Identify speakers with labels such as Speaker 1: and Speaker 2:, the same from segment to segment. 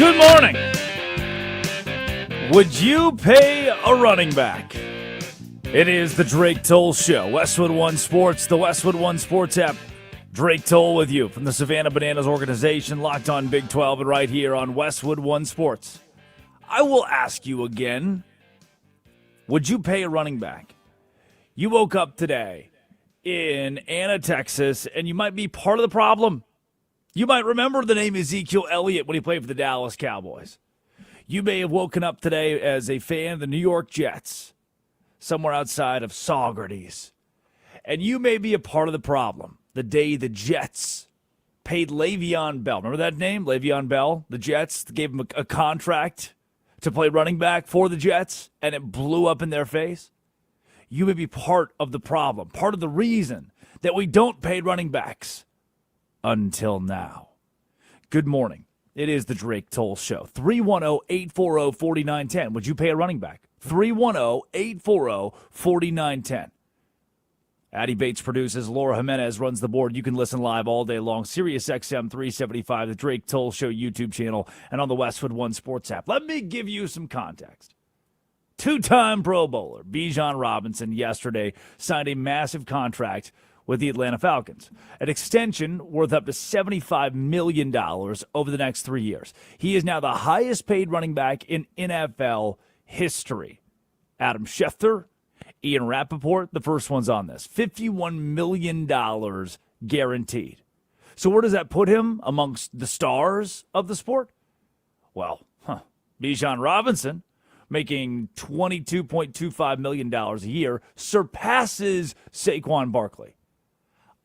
Speaker 1: Good morning. Would you pay a running back? It is the Drake Toll Show. Westwood One Sports, the Westwood One Sports app. Drake Toll with you from the Savannah Bananas organization, locked on Big 12 and right here on Westwood One Sports. I will ask you again, would you pay a running back? You woke up today in Anna, Texas, and you might be part of the problem. You might remember the name Ezekiel Elliott when he played for the Dallas Cowboys. You may have woken up today as a fan of the New York Jets, somewhere outside of Saugerties. And you may be a part of the problem the day the Jets paid Le'Veon Bell. Remember that name, Le'Veon Bell? The Jets gave him a contract to play running back for the Jets, and it blew up in their face. You may be part of the problem, part of the reason that we don't pay running backs until now. Good morning. It is the Drake Toll Show. 310-840-4910. Would you pay a running back? 310-840-4910. Addie Bates produces. Laura Jimenez runs the board. You can listen live all day long. Sirius XM 375, the Drake Toll Show YouTube channel, and on the Westwood One Sports app. Let me give you some context. Two-time Pro Bowler Bijan Robinson yesterday signed a massive contract with the Atlanta Falcons, an extension worth up to $75 million over the next 3 years. He is now the highest paid running back in NFL history. Adam Schefter, Ian Rappaport, the first one's on this. $51 million guaranteed. So where does that put him amongst the stars of the sport? Well, Bijan Robinson, making $22.25 million a year, surpasses Saquon Barkley.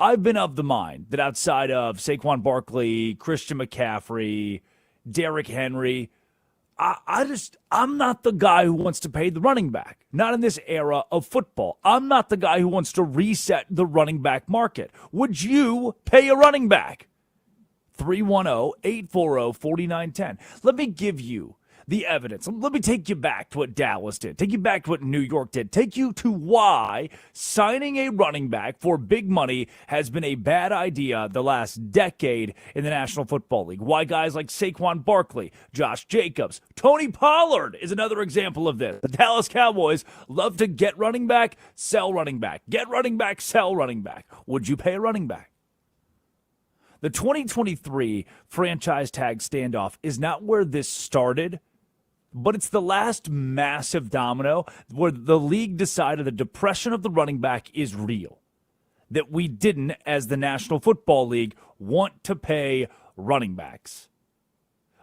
Speaker 1: I've been of the mind that outside of Saquon Barkley, Christian McCaffrey, Derrick Henry, I'm not the guy who wants to pay the running back. Not in this era of football. I'm not the guy who wants to reset the running back market. Would you pay a running back? 310-840-4910. Let me give you the evidence. Let me take you back to what Dallas did. Take you back to what New York did. Take you to why signing a running back for big money has been a bad idea the last decade in the National Football League. Why guys like Saquon Barkley, Josh Jacobs, Tony Pollard is another example of this. The Dallas Cowboys love to get running back, sell running back. Get running back, sell running back. Would you pay a running back? The 2023 franchise tag standoff is not where this started, but it's the last massive domino where the league decided the depression of the running back is real. That we didn't, as the National Football League, want to pay running backs.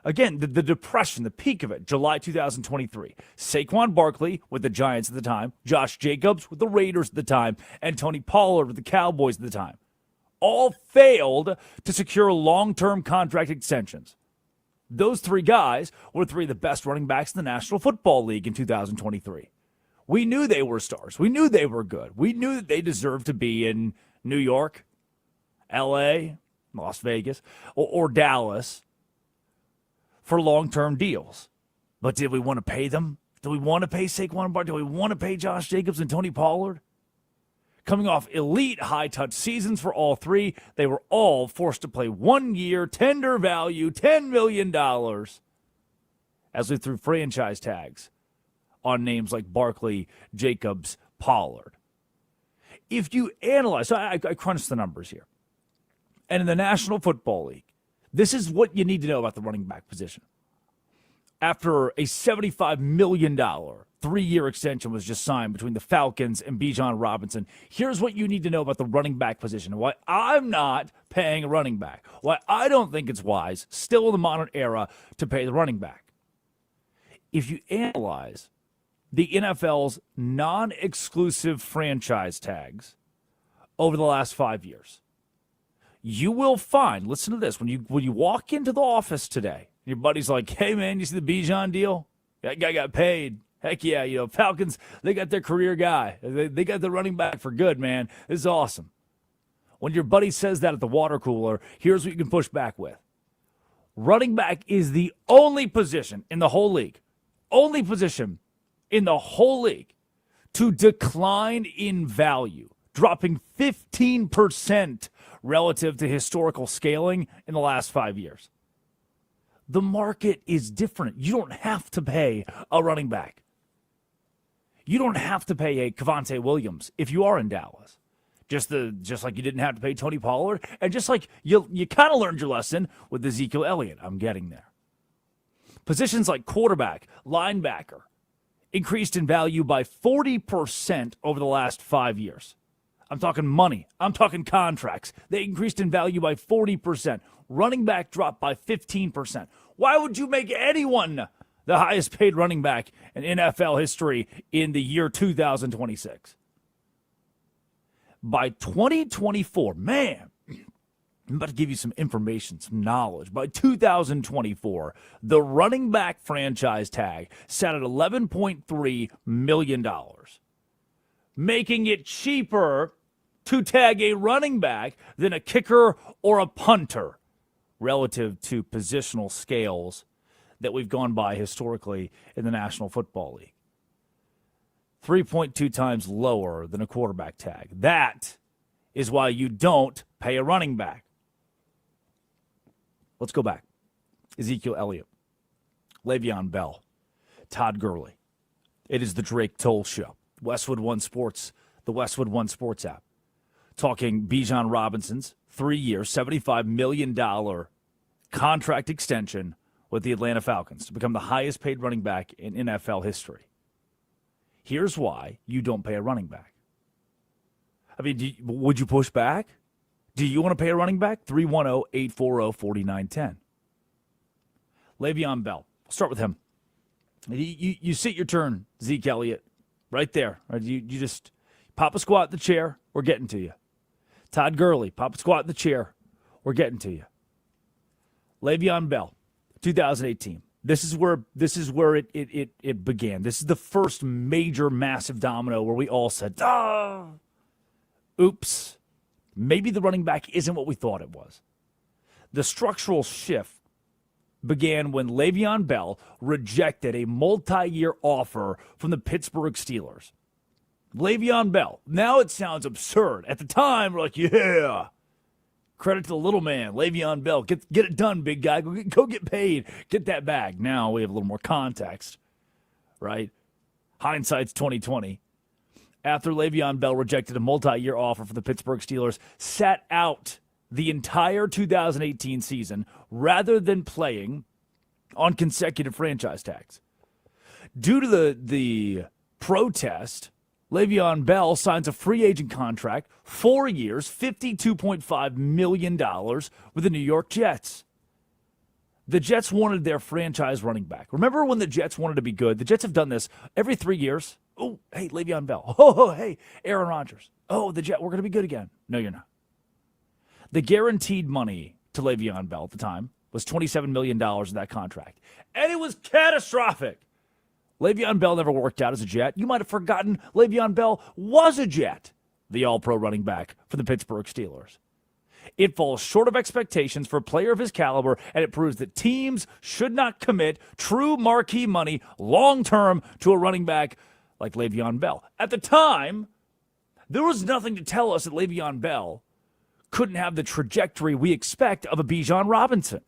Speaker 1: Again, the depression, the peak of it, July 2023. Saquon Barkley with the Giants at the time, Josh Jacobs with the Raiders at the time, and Tony Pollard with the Cowboys at the time. All failed to secure long-term contract extensions. Those three guys were three of the best running backs in the National Football League in 2023. We knew they were stars. We knew they were good. We knew that they deserved to be in New York, L.A., Las Vegas, or Dallas for long-term deals. But did we want to pay them? Do we want to pay Saquon Barkley? Do we want to pay Josh Jacobs and Tony Pollard? Coming off elite high-touch seasons for all three, they were all forced to play 1 year, tender value, $10 million, as we threw franchise tags on names like Barkley, Jacobs, Pollard. If you analyze, so I crunched the numbers here, and in the National Football League, this is what you need to know about the running back position. After a $75 million 3-year extension was just signed between the Falcons and Bijan Robinson, here's what you need to know about the running back position and why I'm not paying a running back, why I don't think it's wise, still in the modern era, to pay the running back. If you analyze the NFL's non-exclusive franchise tags over the last 5 years, you will find, listen to this, when you walk into the office today, your buddy's like, hey, man, you see the Bijan deal? That guy got paid. Heck yeah, Falcons, they got their career guy. They got the running back for good, man. This is awesome. When your buddy says that at the water cooler, here's what you can push back with. Running back is the only position in the whole league to decline in value, dropping 15% relative to historical scaling in the last 5 years. The market is different. You don't have to pay a running back. You don't have to pay a Cavante Williams if you are in Dallas. Just like you didn't have to pay Tony Pollard, and just like you kind of learned your lesson with Ezekiel Elliott. I'm getting there. Positions like quarterback, linebacker, increased in value by 40% over the last 5 years. I'm talking money. I'm talking contracts. They increased in value by 40%. Running back dropped by 15%. Why would you make anyone the highest paid running back in NFL history in the year 2026? By 2024, man, I'm about to give you some information, some knowledge. By 2024, the running back franchise tag sat at $11.3 million, making it cheaper to tag a running back than a kicker or a punter relative to positional scales that we've gone by historically in the National Football League. 3.2 times lower than a quarterback tag. That is why you don't pay a running back. Let's go back. Ezekiel Elliott, Le'Veon Bell, Todd Gurley. It is the Drake Toll Show. Westwood One Sports, the Westwood One Sports app. Talking Bijan Robinson's 3 year, $75 million contract extension with the Atlanta Falcons to become the highest paid running back in NFL history. Here's why you don't pay a running back. I mean, would you push back? Do you want to pay a running back? 310-840-4910. Le'Veon Bell. We'll start with him. You sit your turn, Zeke Elliott, right there. Right? You just pop a squat in the chair. We're getting to you. Todd Gurley, pop a squat in the chair. We're getting to you. Le'Veon Bell, 2018. This is where it began. This is the first major, massive domino where we all said, oops, maybe the running back isn't what we thought it was. The structural shift began when Le'Veon Bell rejected a multi-year offer from the Pittsburgh Steelers. Le'Veon Bell. Now it sounds absurd. At the time, we're like, yeah. Credit to the little man, Le'Veon Bell. Get it done, big guy. Go get paid. Get that bag. Now we have a little more context, right? Hindsight's 2020. After Le'Veon Bell rejected a multi-year offer from the Pittsburgh Steelers, sat out the entire 2018 season rather than playing on consecutive franchise tags. Due to the protest, Le'Veon Bell signs a free agent contract, 4 years, $52.5 million with the New York Jets. The Jets wanted their franchise running back. Remember when the Jets wanted to be good? The Jets have done this every 3 years. Oh, hey, Le'Veon Bell. Oh, hey, Aaron Rodgers. Oh, the Jets, we're going to be good again. No, you're not. The guaranteed money to Le'Veon Bell at the time was $27 million in that contract. And it was catastrophic. Le'Veon Bell never worked out as a Jet. You might have forgotten Le'Veon Bell was a Jet, the all-pro running back for the Pittsburgh Steelers. It falls short of expectations for a player of his caliber, and it proves that teams should not commit true marquee money long-term to a running back like Le'Veon Bell. At the time, there was nothing to tell us that Le'Veon Bell couldn't have the trajectory we expect of a Bijan Robinson.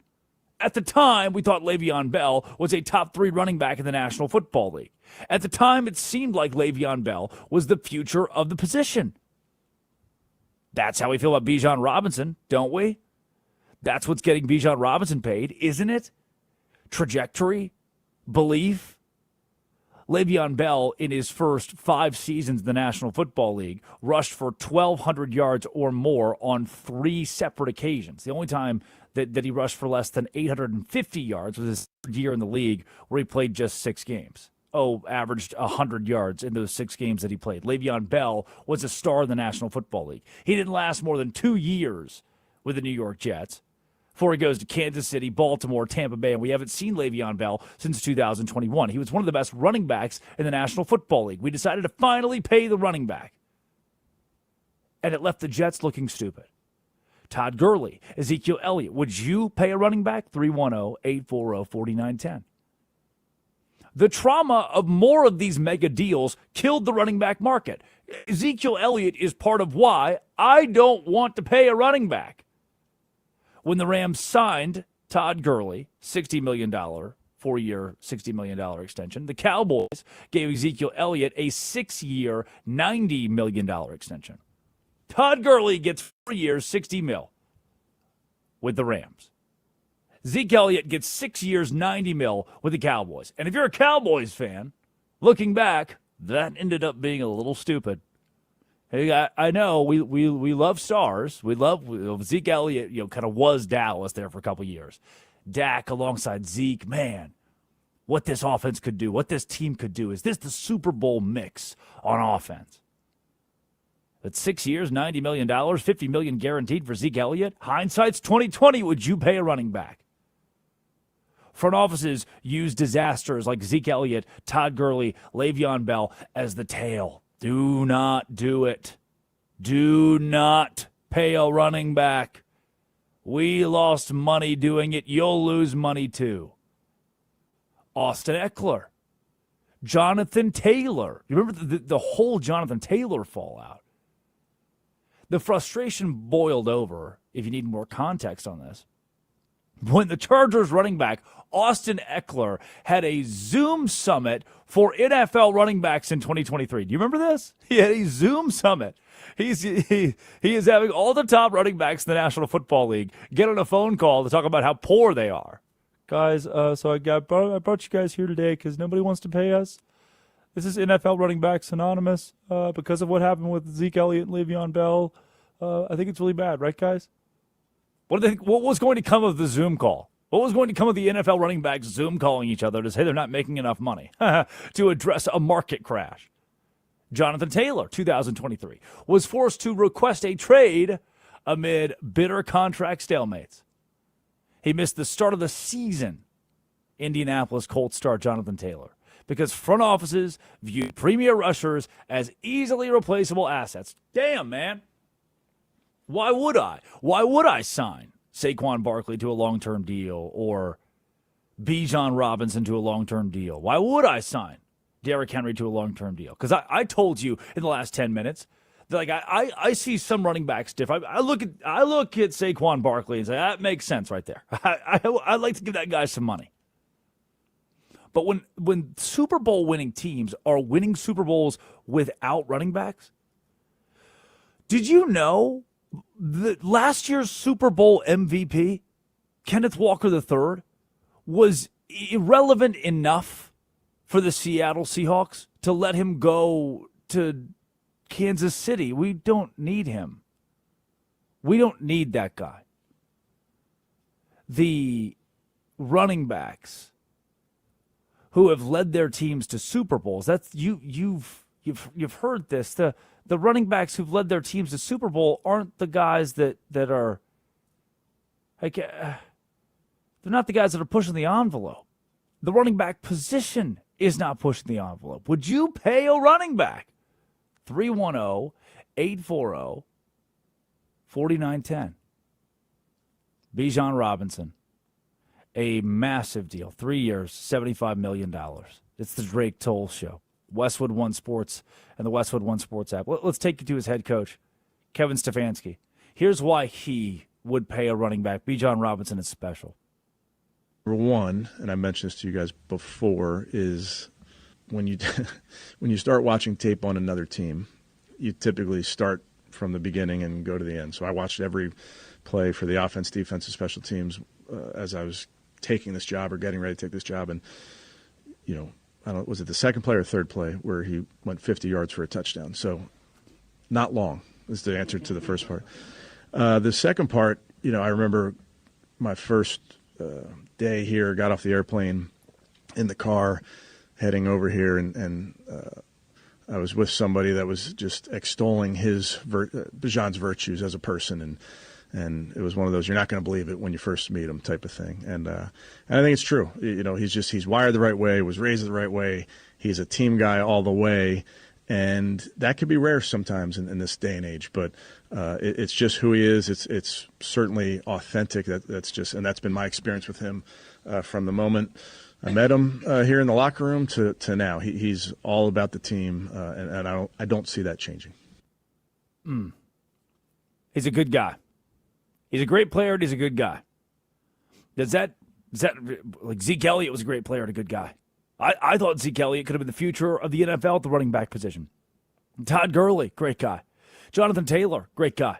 Speaker 1: At the time, we thought Le'Veon Bell was a top 3 running back in the National Football League. At the time, it seemed like Le'Veon Bell was the future of the position. That's how we feel about Bijan Robinson, don't we? That's what's getting Bijan Robinson paid, isn't it? Trajectory? Belief? Le'Veon Bell, in his first 5 seasons in the National Football League, rushed for 1,200 yards or more on 3 separate occasions. The only time that he rushed for less than 850 yards was his third year in the league, where he played just 6 games. Averaged 100 yards in those 6 games that he played. Le'Veon Bell was a star in the National Football League. He didn't last more than 2 years with the New York Jets before he goes to Kansas City, Baltimore, Tampa Bay, and we haven't seen Le'Veon Bell since 2021. He was one of the best running backs in the National Football League. We decided to finally pay the running back, and it left the Jets looking stupid. Todd Gurley, Ezekiel Elliott. Would you pay a running back? 310-840-4910. The trauma of more of these mega deals killed the running back market. Ezekiel Elliott is part of why I don't want to pay a running back. When the Rams signed Todd Gurley, $60 million, 4-year, $60 million extension. The Cowboys gave Ezekiel Elliott a 6-year, $90 million extension. Todd Gurley gets 4 years, $60 million with the Rams. Zeke Elliott gets 6 years, $90 million with the Cowboys. And if you're a Cowboys fan, looking back, that ended up being a little stupid. Hey, I know we love stars. We love Zeke Elliott, kind of was Dallas there for a couple years. Dak alongside Zeke, man, what this offense could do, what this team could do. Is this the Super Bowl mix on offense? But 6 years, $90 million, $50 million guaranteed for Zeke Elliott. Hindsight's 2020. Would you pay a running back? Front offices use disasters like Zeke Elliott, Todd Gurley, Le'Veon Bell as the tail. Do not do it. Do not pay a running back. We lost money doing it. You'll lose money too. Austin Eckler. Jonathan Taylor. You remember the whole Jonathan Taylor fallout? The frustration boiled over, if you need more context on this, when the Chargers running back, Austin Eckler, had a Zoom summit for NFL running backs in 2023. Do you remember this? He had a Zoom summit. He is having all the top running backs in the National Football League get on a phone call to talk about how poor they are. Guys, so I brought you guys here today because nobody wants to pay us. This is NFL Running Backs Anonymous because of what happened with Zeke Elliott and Le'Veon Bell. I think it's really bad, right, guys? What was going to come of the Zoom call? What was going to come of the NFL running backs Zoom calling each other to say they're not making enough money to address a market crash? Jonathan Taylor, 2023, was forced to request a trade amid bitter contract stalemates. He missed the start of the season. Indianapolis Colts star Jonathan Taylor, because front offices viewed premier rushers as easily replaceable assets. Damn, man. Why would I? Why would I sign Saquon Barkley to a long-term deal or Bijan Robinson to a long-term deal? Why would I sign Derrick Henry to a long-term deal? Because I told you in the last 10 minutes that, like, I see some running backs different. I look at Saquon Barkley and say, that makes sense right there. I'd like to give that guy some money. But when Super Bowl winning teams are winning Super Bowls without running backs, did you know that last year's Super Bowl MVP, Kenneth Walker III, was irrelevant enough for the Seattle Seahawks to let him go to Kansas City? We don't need him. We don't need that guy. The running backs who have led their teams to Super Bowls, that's you've heard this. The running backs who've led their teams to Super Bowl aren't the guys that are like they're not the guys that are pushing the envelope. The running back position is not pushing the envelope. Would you pay a running back? 310-840-4910. Bijan Robinson, a massive deal, 3 years, $75 million. It's the Drake Toll Show. Westwood One Sports and the Westwood One Sports app. Let's take you to his head coach, Kevin Stefanski. Here's why he would pay a running back. Bijan Robinson is special.
Speaker 2: Number one, and I mentioned this to you guys before, is when you start watching tape on another team, you typically start from the beginning and go to the end. So I watched every play for the offense, defense, and special teams as I was taking this job or getting ready to take this job. And, I don't know, was it the second play or third play where he went 50 yards for a touchdown? So not long is the answer to the first part. The second part, I remember my first day here, got off the airplane in the car heading over here, and I was with somebody that was just extolling Bijan's virtues as a person, and it was one of those, you're not going to believe it when you first meet him type of thing. And I think it's true. He's wired the right way, was raised the right way. He's a team guy all the way. And that could be rare sometimes in this day and age, but it's just who he is. It's certainly authentic. And that's been my experience with him from the moment I met him here in the locker room to now. He's all about the team, and I don't see that changing.
Speaker 1: He's a good guy. He's a great player, and he's a good guy. Is that like Zeke Elliott was a great player and a good guy. I thought Zeke Elliott could have been the future of the NFL at the running back position. Todd Gurley, great guy. Jonathan Taylor, great guy.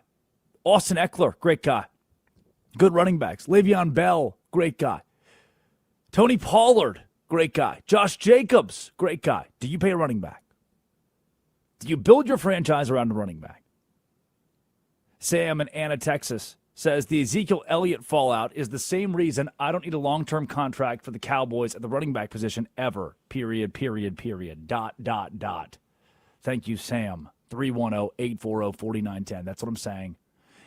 Speaker 1: Austin Eckler, great guy. Good running backs. Le'Veon Bell, great guy. Tony Pollard, great guy. Josh Jacobs, great guy. Do you pay a running back? Do you build your franchise around a running back? Sam in Anna, Texas says the Ezekiel Elliott fallout is the same reason I don't need a long-term contract for the Cowboys at the running back position ever. Period. Thank you, Sam. 310-840-4910. That's what I'm saying.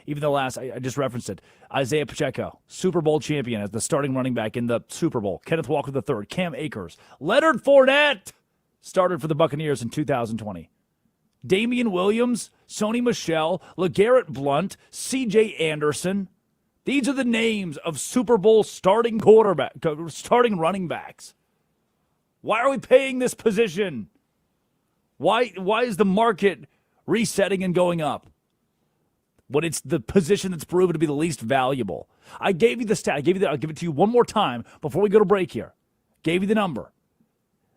Speaker 1: Even the last, I just referenced it, Isaiah Pacheco, Super Bowl champion as the starting running back in the Super Bowl. Kenneth Walker III, Cam Akers, Leonard Fournette started for the Buccaneers in 2020. Damian Williams, Sony Michel, LeGarrette Blount, C.J. Anderson. These are the names of Super Bowl starting running backs. Why are we paying this position? Why is the market resetting and going up when it's the position that's proven to be the least valuable? I gave you the stat. I'll give it to you one more time before we go to break here. Gave you the number.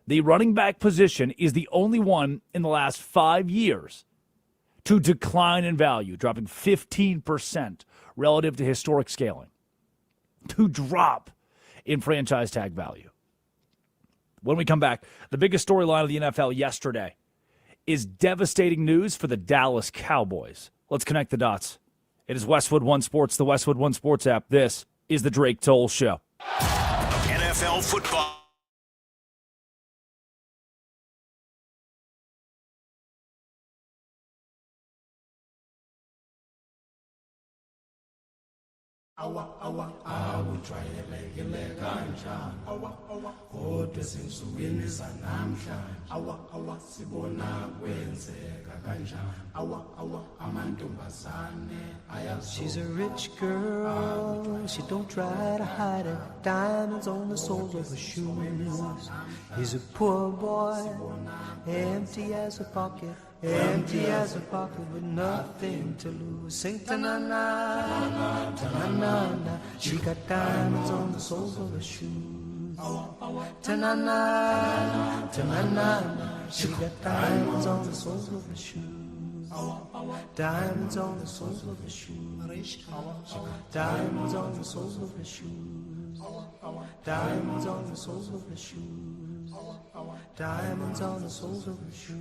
Speaker 1: The running back position is the only one in the last 5 years to decline in value, dropping 15% relative to historic scaling, to drop in franchise tag value. When we come back, the biggest storyline of the NFL yesterday is devastating news for the Dallas Cowboys. Let's connect the dots. It is Westwood One Sports, the Westwood One Sports app. This is the Drake Toll Show.
Speaker 3: NFL football.
Speaker 4: awujwayelekile kanjani kodwa zinsukwini zanamhlanje sibona kwenzeka kanjani amantombazane
Speaker 5: She's a rich girl, she don't try to hide it. Diamonds on the soles of her shoes. He's a poor boy, empty as a pocket with nothing to lose. Sing ta-na-na, ta-na-na-na. She got diamonds on the soles of her shoes. Ta-na-na, ta-na-na-na. She got diamonds on the soles of her shoes. Diamonds on the soles of her shoes. Diamonds on the soles of her shoes. Diamonds on the soles of her shoes. Diamonds on the soles of her shoes.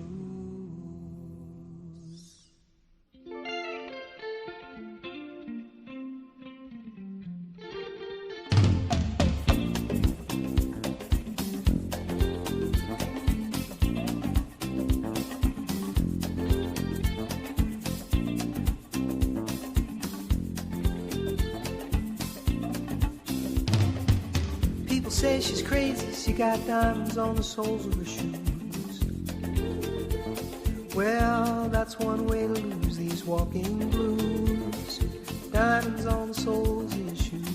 Speaker 5: Say she's crazy, she got diamonds on the soles of her shoes. Well, that's one way to lose these walking blues. Diamonds on the soles of your shoes.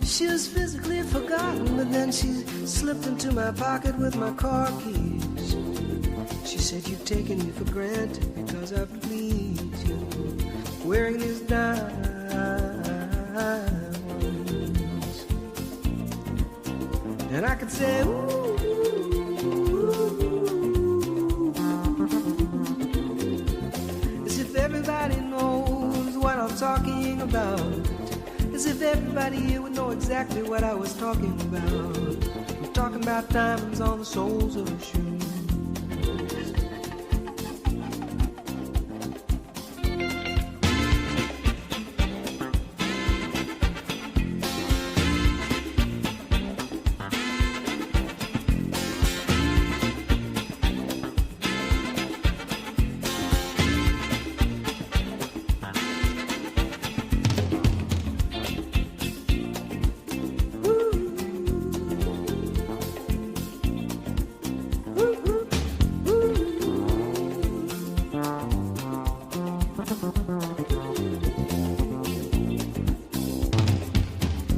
Speaker 5: She was physically forgotten, but then she slipped into my pocket with my car keys. She said, you've taken me for granted because I please you. Wearing these diamonds. And I could say, ooh, as if everybody knows what I'm talking about. As if everybody here would know exactly what I was talking about. I'm talking about diamonds on the soles of her shoes.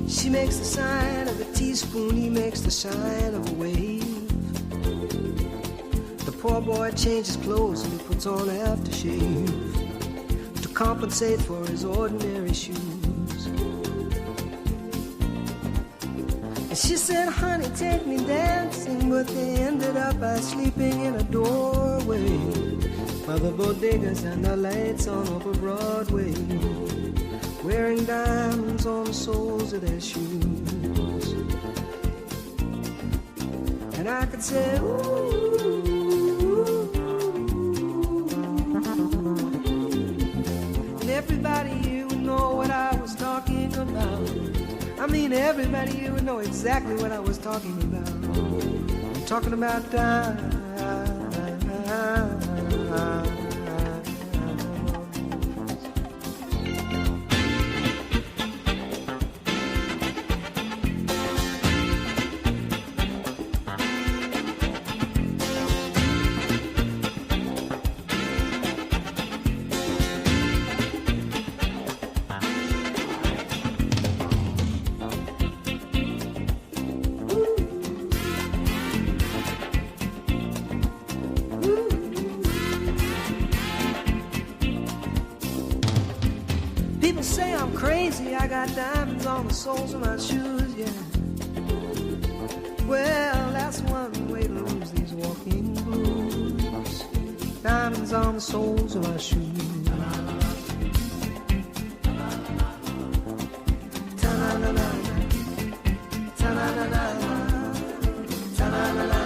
Speaker 5: She makes the sign of a teaspoon, he makes the sign of a wave. The poor boy changes clothes and he puts on aftershave. To compensate for his ordinary shoes. And she said, honey, take me dancing, but they ended up by sleeping in a doorway by the bodegas and the lights on over Broadway, wearing diamonds on the soles of their shoes. And I could say, ooh, and everybody here would know what I was talking about. I mean, everybody here would know exactly what I was talking about. I'm talking about time. People say I'm crazy, I got diamonds on the soles of my shoes, yeah. Well, that's one way to lose these walking blues. Diamonds on the soles of my shoes. Ta-na-na-na, ta-na-na-na, ta-na-na-na,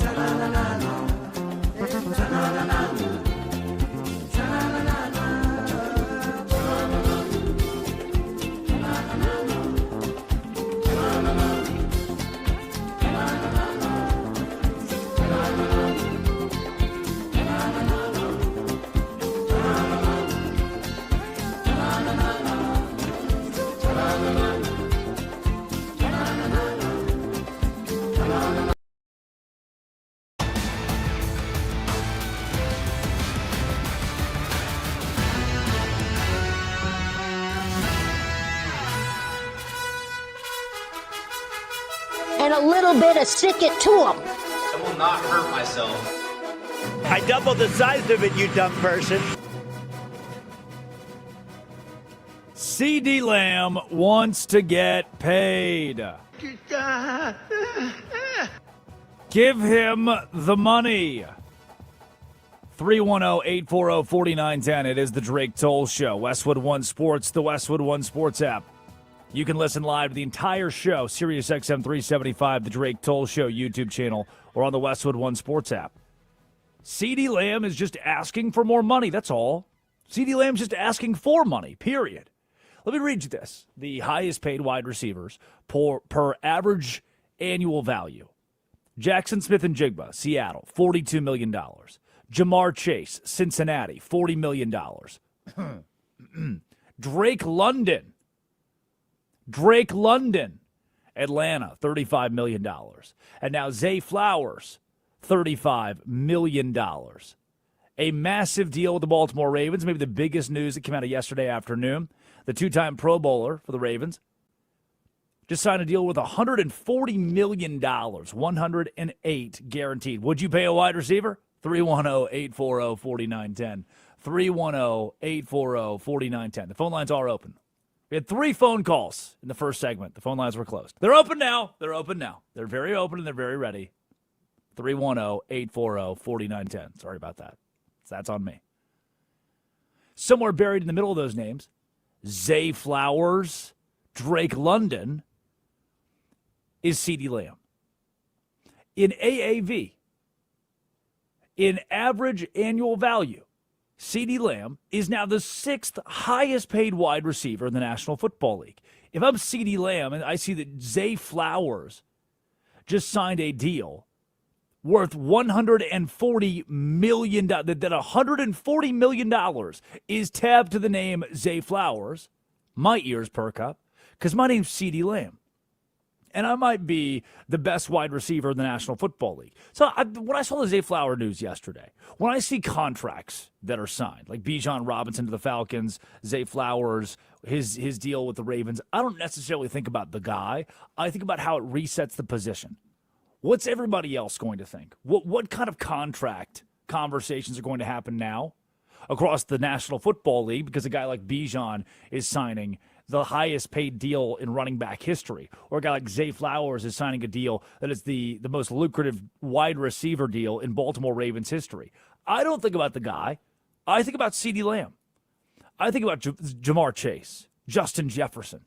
Speaker 5: ta-na-na-na, ta-na-na-na.
Speaker 6: And a little bit of stick it to them.
Speaker 7: I will not hurt myself.
Speaker 8: I doubled the size of it, you dumb person.
Speaker 1: CeeDee Lamb wants to get paid. Give him the money. 310-840-4910. It is the Drake Toll Show. Westwood One Sports, the Westwood One Sports app. You can listen live to the entire show, SiriusXM 375, the Drake Toll Show YouTube channel, or on the Westwood One Sports app. CeeDee Lamb is just asking for more money, that's all. CeeDee Lamb's just asking for money, period. Let me read you this. The highest paid wide receivers per average annual value. Jackson Smith-Njigba, Seattle, $42 million. Jamar Chase, Cincinnati, $40 million. Drake London, Atlanta, $35 million. And now Zay Flowers, $35 million. A massive deal with the Baltimore Ravens, maybe the biggest news that came out of yesterday afternoon. The two-time Pro Bowler for the Ravens just signed a deal with $140 million, 108 guaranteed. Would you pay a wide receiver? 310-840-4910. 310-840-4910. The phone lines are open. We had 3 phone calls in the first segment. The phone lines were closed. They're open now. They're very open and they're very ready. 310-840-4910. Sorry about that. That's on me. Somewhere buried in the middle of those names, Zay Flowers, Drake London, is CeeDee Lamb. In AAV, in average annual value, CeeDee Lamb is now the 6th highest paid wide receiver in the National Football League. If I'm CeeDee Lamb and I see that Zay Flowers just signed a deal worth $140 million, that $140 million is tabbed to the name Zay Flowers, my ears perk up, because my name's CeeDee Lamb. And I might be the best wide receiver in the National Football League. So when I saw the Zay Flower news yesterday, when I see contracts that are signed, like Bijan Robinson to the Falcons, Zay Flowers, his deal with the Ravens, I don't necessarily think about the guy. I think about how it resets the position. What's everybody else going to think? What kind of contract conversations are going to happen now? across the National Football League because a guy like Bijan is signing the highest paid deal in running back history, or a guy like Zay Flowers is signing a deal that is the most lucrative wide receiver deal in Baltimore Ravens history. I don't think about the guy. I think about CeeDee Lamb. I think about Jamar Chase, Justin Jefferson.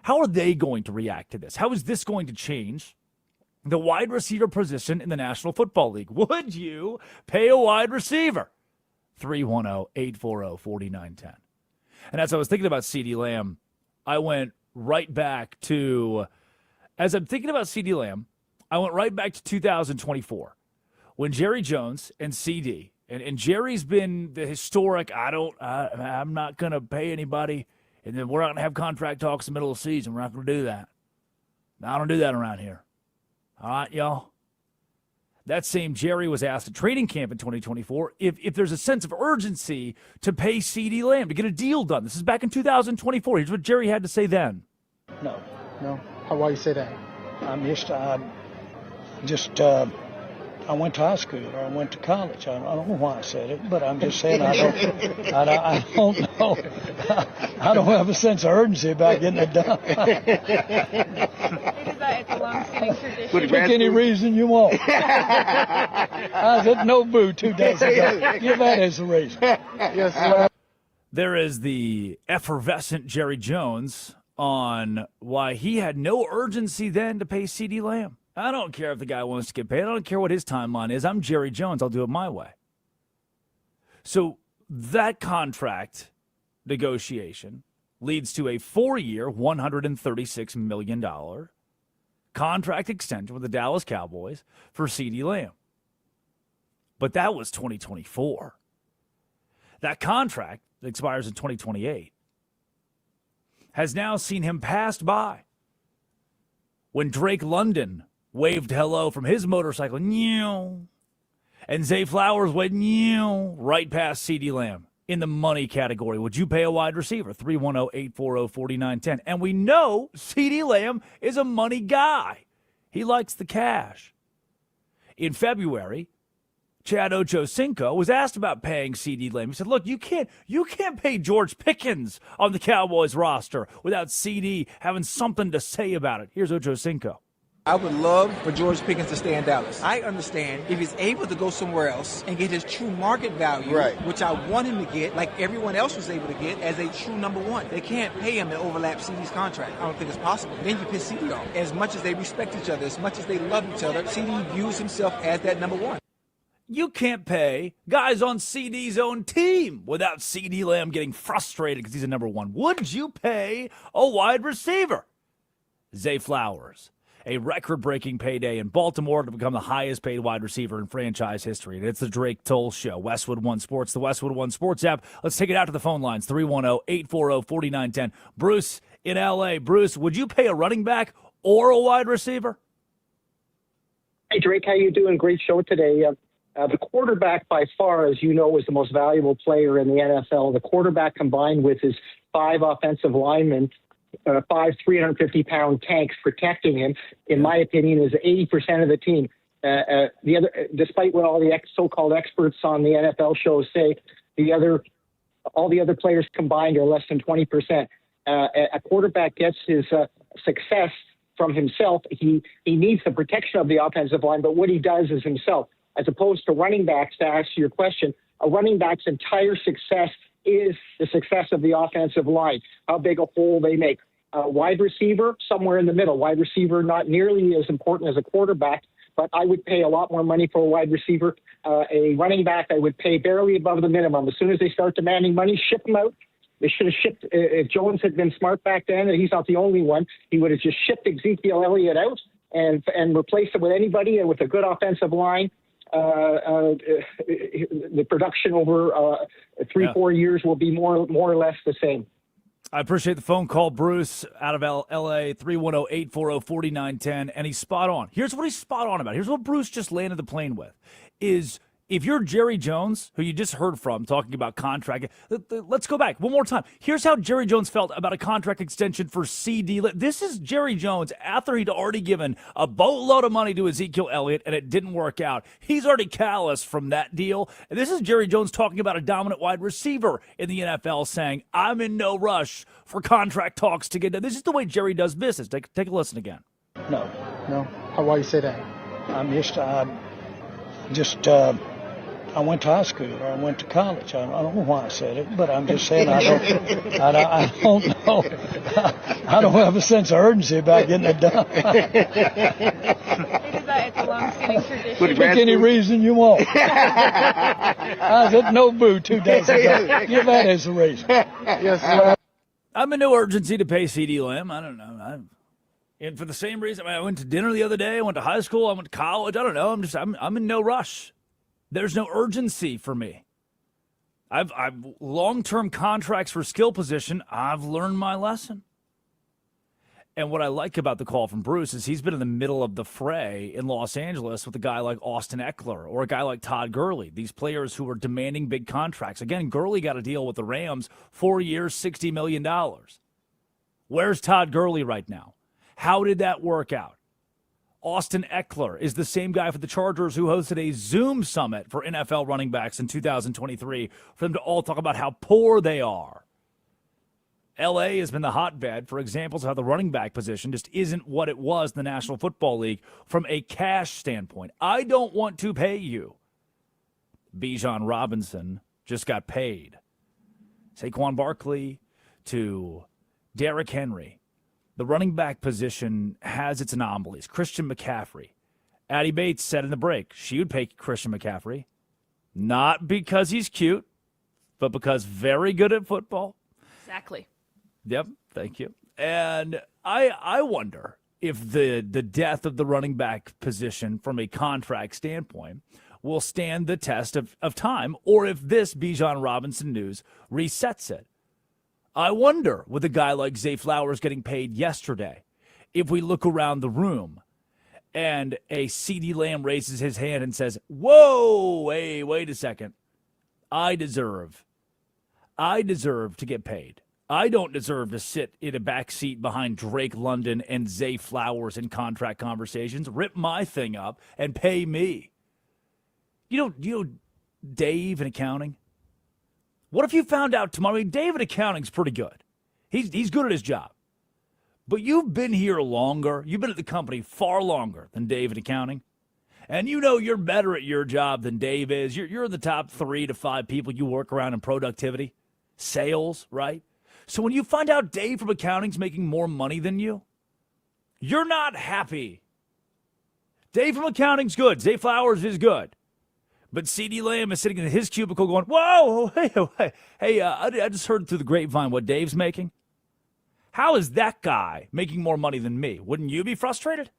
Speaker 1: How are they going to react to this? How is this going to change the wide receiver position in the National Football League? Would you pay a wide receiver? 310-840-4910. And as I was thinking about CeeDee Lamb, I went right back to, as I'm thinking about CeeDee Lamb, I went right back to 2024 when Jerry Jones and CeeDee, and Jerry's been the historic, I'm not going to pay anybody, and then we're not going to have contract talks in the middle of the season. We're not going to do that. No, I don't do that around here. All right, y'all. That same Jerry was asked at training camp in 2024 if there's a sense of urgency to pay CeeDee Lamb to get a deal done. This is back in 2024. Here's what Jerry had to say then.
Speaker 9: No. Why you say that? I went to high school or I went to college. I don't know why I said it, but I'm just saying I don't know. I don't have a sense of urgency about getting it done.
Speaker 10: It's a long-standing tradition.
Speaker 9: Pick any reason you want. I was at Nobu 2 days ago. Give that as a reason. Yes, sir.
Speaker 1: There is the effervescent Jerry Jones on why he had no urgency then to pay CeeDee Lamb. I don't care if the guy wants to get paid. I don't care what his timeline is. I'm Jerry Jones. I'll do it my way. So that contract negotiation leads to a 4-year, $136 million contract extension with the Dallas Cowboys for CeeDee Lamb. But that was 2024. That contract that expires in 2028 has now seen him passed by when Drake London waved hello from his motorcycle, and Zay Flowers went right past CeeDee Lamb in the money category. Would you pay a wide receiver? 310-840-4910. And we know CeeDee Lamb is a money guy. He likes the cash. In February, Chad Ochocinco was asked about paying CeeDee Lamb. He said, look, you can't pay George Pickens on the Cowboys roster without CeeDee having something to say about it. Here's Ochocinco.
Speaker 11: I would love for George Pickens to stay in Dallas. I understand if he's able to go somewhere else and get his true market value, right, which I want him to get, like everyone else was able to get, as a true number one. They can't pay him to overlap CeeDee's contract. I don't think it's possible. Then you piss CeeDee off. As much as they respect each other, as much as they love each other, CeeDee views himself as that number one.
Speaker 1: You can't pay guys on CeeDee's own team without CeeDee Lamb getting frustrated because he's a number one. Would you pay a wide receiver? Zay Flowers. A record-breaking payday in Baltimore to become the highest-paid wide receiver in franchise history. And it's the Drake Toll Show. Westwood One Sports, the Westwood One Sports app. Let's take it out to the phone lines, 310-840-4910. Bruce in L.A. Bruce, would you pay a running back or a wide receiver?
Speaker 12: Hey, Drake, how you doing? Great show today. The quarterback, by far, as you know, is the most valuable player in the NFL. The quarterback combined with his 5 offensive linemen, 5 350-pound tanks protecting him, in my opinion, is 80% of the team. The other, despite what all the so-called experts on the NFL shows say, all the other players combined are less than 20%. A quarterback gets his success from himself. He needs the protection of the offensive line, but what he does is himself. As opposed to running backs, to answer your question, a running back's entire success is the success of the offensive line, how big a hole they make. Wide receiver, somewhere in the middle. Wide receiver, not nearly as important as a quarterback, but I would pay a lot more money for a wide receiver. A running back, I would pay barely above the minimum. As soon as they start demanding money, ship them out. They should have shipped, if Jones had been smart back then, and he's not the only one, he would have just shipped Ezekiel Elliott out and replaced it with anybody and with a good offensive line. The production over 3-4 years will be more or less the same.
Speaker 1: I appreciate the phone call, Bruce, out of L.A., 310-840-4910, and he's spot on. Here's what he's spot on about. Here's what Bruce just landed the plane with, is If you're Jerry Jones, who you just heard from talking about contract, let's go back one more time. Here's how Jerry Jones felt about a contract extension for CeeDee. This is Jerry Jones after he'd already given a boatload of money to Ezekiel Elliott and it didn't work out. He's already callous from that deal. And this is Jerry Jones talking about a dominant wide receiver in the NFL saying, I'm in no rush for contract talks to get done. This is the way Jerry does business. Take a listen again.
Speaker 9: No.
Speaker 13: Why you say that?
Speaker 9: I went to high school or I went to college. I don't know why I said it, but I'm just saying I don't know. I don't have a sense of urgency about getting it done.
Speaker 10: It's a long-standing tradition.
Speaker 9: Pick any reason you want. I was at Nobu 2 days ago. Give that as a reason.
Speaker 13: Yes, sir.
Speaker 1: I'm in no urgency to pay CeeDee Lamb. I don't know. And for the same reason, I went to dinner the other day. I went to high school. I went to college. I don't know. I'm in no rush. There's no urgency for me. I've long-term contracts for skill position. I've learned my lesson. And what I like about the call from Bruce is he's been in the middle of the fray in Los Angeles with a guy like Austin Eckler or a guy like Todd Gurley, these players who are demanding big contracts. Again, Gurley got a deal with the Rams, 4 years, $60 million. Where's Todd Gurley right now? How did that work out? Austin Eckler is the same guy for the Chargers who hosted a Zoom summit for NFL running backs in 2023 for them to all talk about how poor they are. L.A. has been the hotbed for examples of how the running back position just isn't what it was in the National Football League from a cash standpoint. I don't want to pay you. Bijan Robinson just got paid. Saquon Barkley to Derrick Henry. The running back position has its anomalies. Christian McCaffrey. Addie Bates said in the break she would pay Christian McCaffrey, not because he's cute, but because very good at football.
Speaker 10: Exactly.
Speaker 1: Yep, thank you. And I wonder if the death of the running back position from a contract standpoint will stand the test of time, or if this Bijan Robinson news resets it. I wonder, with a guy like Zay Flowers getting paid yesterday, if we look around the room and a CeeDee Lamb raises his hand and says, whoa, hey, wait a second. I deserve to get paid. I don't deserve to sit in a back seat behind Drake London and Zay Flowers in contract conversations. Rip my thing up and pay me. You know Dave in accounting? What if you found out tomorrow? I mean, Dave in accounting's pretty good. He's good at his job. But you've been here longer. You've been at the company far longer than Dave in accounting. And you know you're better at your job than Dave is. You're in the top 3 to 5 people you work around in productivity. Sales, right? So when you find out Dave from accounting's making more money than you, you're not happy. Dave from accounting's good. Zay Flowers is good. But CeeDee Lamb is sitting in his cubicle going, whoa, hey, I just heard through the grapevine what Dave's making. How is that guy making more money than me? Wouldn't you be frustrated?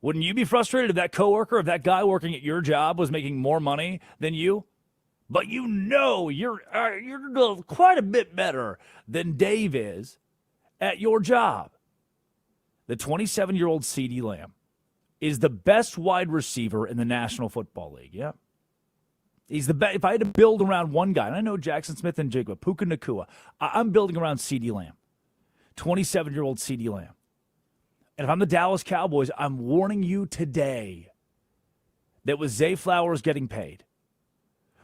Speaker 1: Wouldn't you be frustrated if that coworker, if that guy working at your job was making more money than you? But you know you're quite a bit better than Dave is at your job. The 27-year-old CeeDee Lamb is the best wide receiver in the National Football League, yeah. He's the best. If I had to build around one guy, and I know Jackson Smith and Jigba, Puka Nacua, I'm building around CeeDee Lamb, 27-year-old CeeDee Lamb. And if I'm the Dallas Cowboys, I'm warning you today that with Zay Flowers getting paid,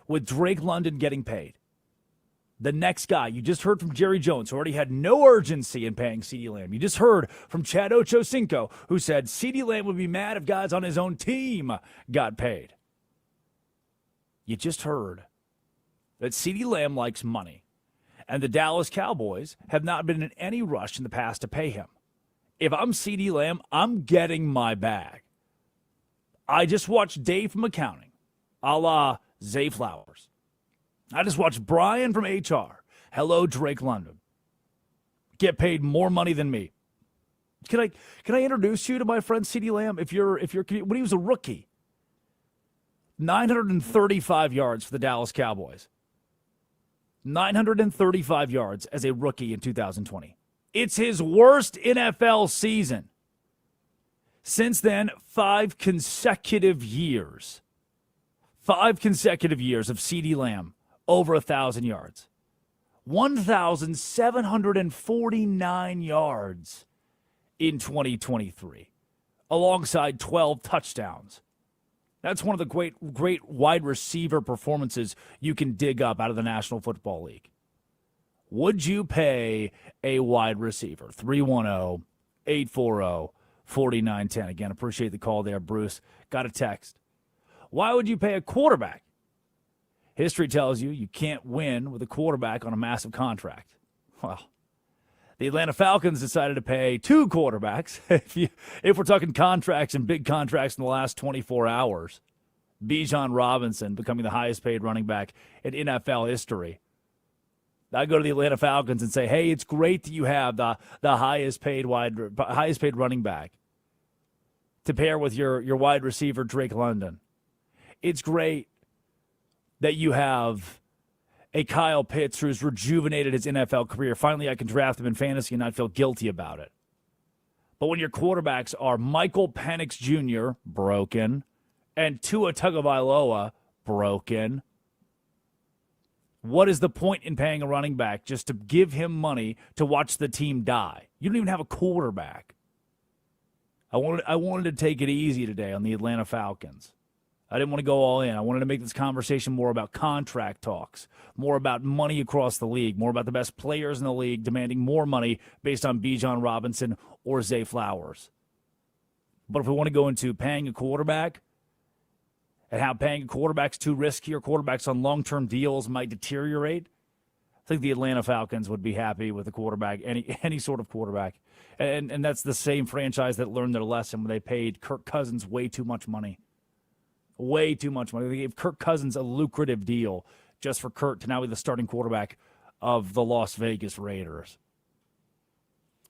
Speaker 1: with Drake London getting paid, the next guy, you just heard from Jerry Jones, who already had no urgency in paying CeeDee Lamb. You just heard from Chad Ochocinco, who said CeeDee Lamb would be mad if guys on his own team got paid. You just heard that CeeDee Lamb likes money, and the Dallas Cowboys have not been in any rush in the past to pay him. If I'm CeeDee Lamb, I'm getting my bag. I just watched Dave from accounting, a la Zay Flowers. I just watched Brian from HR, hello Drake London, get paid more money than me. Can I introduce you to my friend CeeDee Lamb? If you're when he was a rookie, 935 yards for the Dallas Cowboys. 935 yards as a rookie in 2020. It's his worst NFL season. Since then, 5 consecutive years. 5 consecutive years of CeeDee Lamb over 1,000 yards. 1,749 yards in 2023, alongside 12 touchdowns. That's one of the great wide receiver performances you can dig up out of the National Football League. Would you pay a wide receiver? 310-840-4910. Again, appreciate the call there, Bruce. Got a text. Why would you pay a quarterback? History tells you you can't win with a quarterback on a massive contract. Well, the Atlanta Falcons decided to pay 2 quarterbacks. If we're talking contracts and big contracts in the last 24 hours, Bijan Robinson becoming the highest paid running back in NFL history. I go to the Atlanta Falcons and say, hey, it's great that you have the highest paid running back to pair with your wide receiver, Drake London. It's great that you have a Kyle Pitts who's rejuvenated his NFL career. Finally, I can draft him in fantasy and not feel guilty about it. But when your quarterbacks are Michael Penix Jr., broken, and Tua Tagovailoa, broken, what is the point in paying a running back just to give him money to watch the team die? You don't even have a quarterback. I wanted to take it easy today on the Atlanta Falcons. I didn't want to go all in. I wanted to make this conversation more about contract talks, more about money across the league, more about the best players in the league demanding more money based on Bijan Robinson or Zay Flowers. But if we want to go into paying a quarterback and how paying a quarterback's too risky or quarterbacks on long-term deals might deteriorate, I think the Atlanta Falcons would be happy with a quarterback, any sort of quarterback. And that's the same franchise that learned their lesson when they paid Kirk Cousins way too much money. Way too much money. They gave Kirk Cousins a lucrative deal just for Kirk to now be the starting quarterback of the Las Vegas Raiders.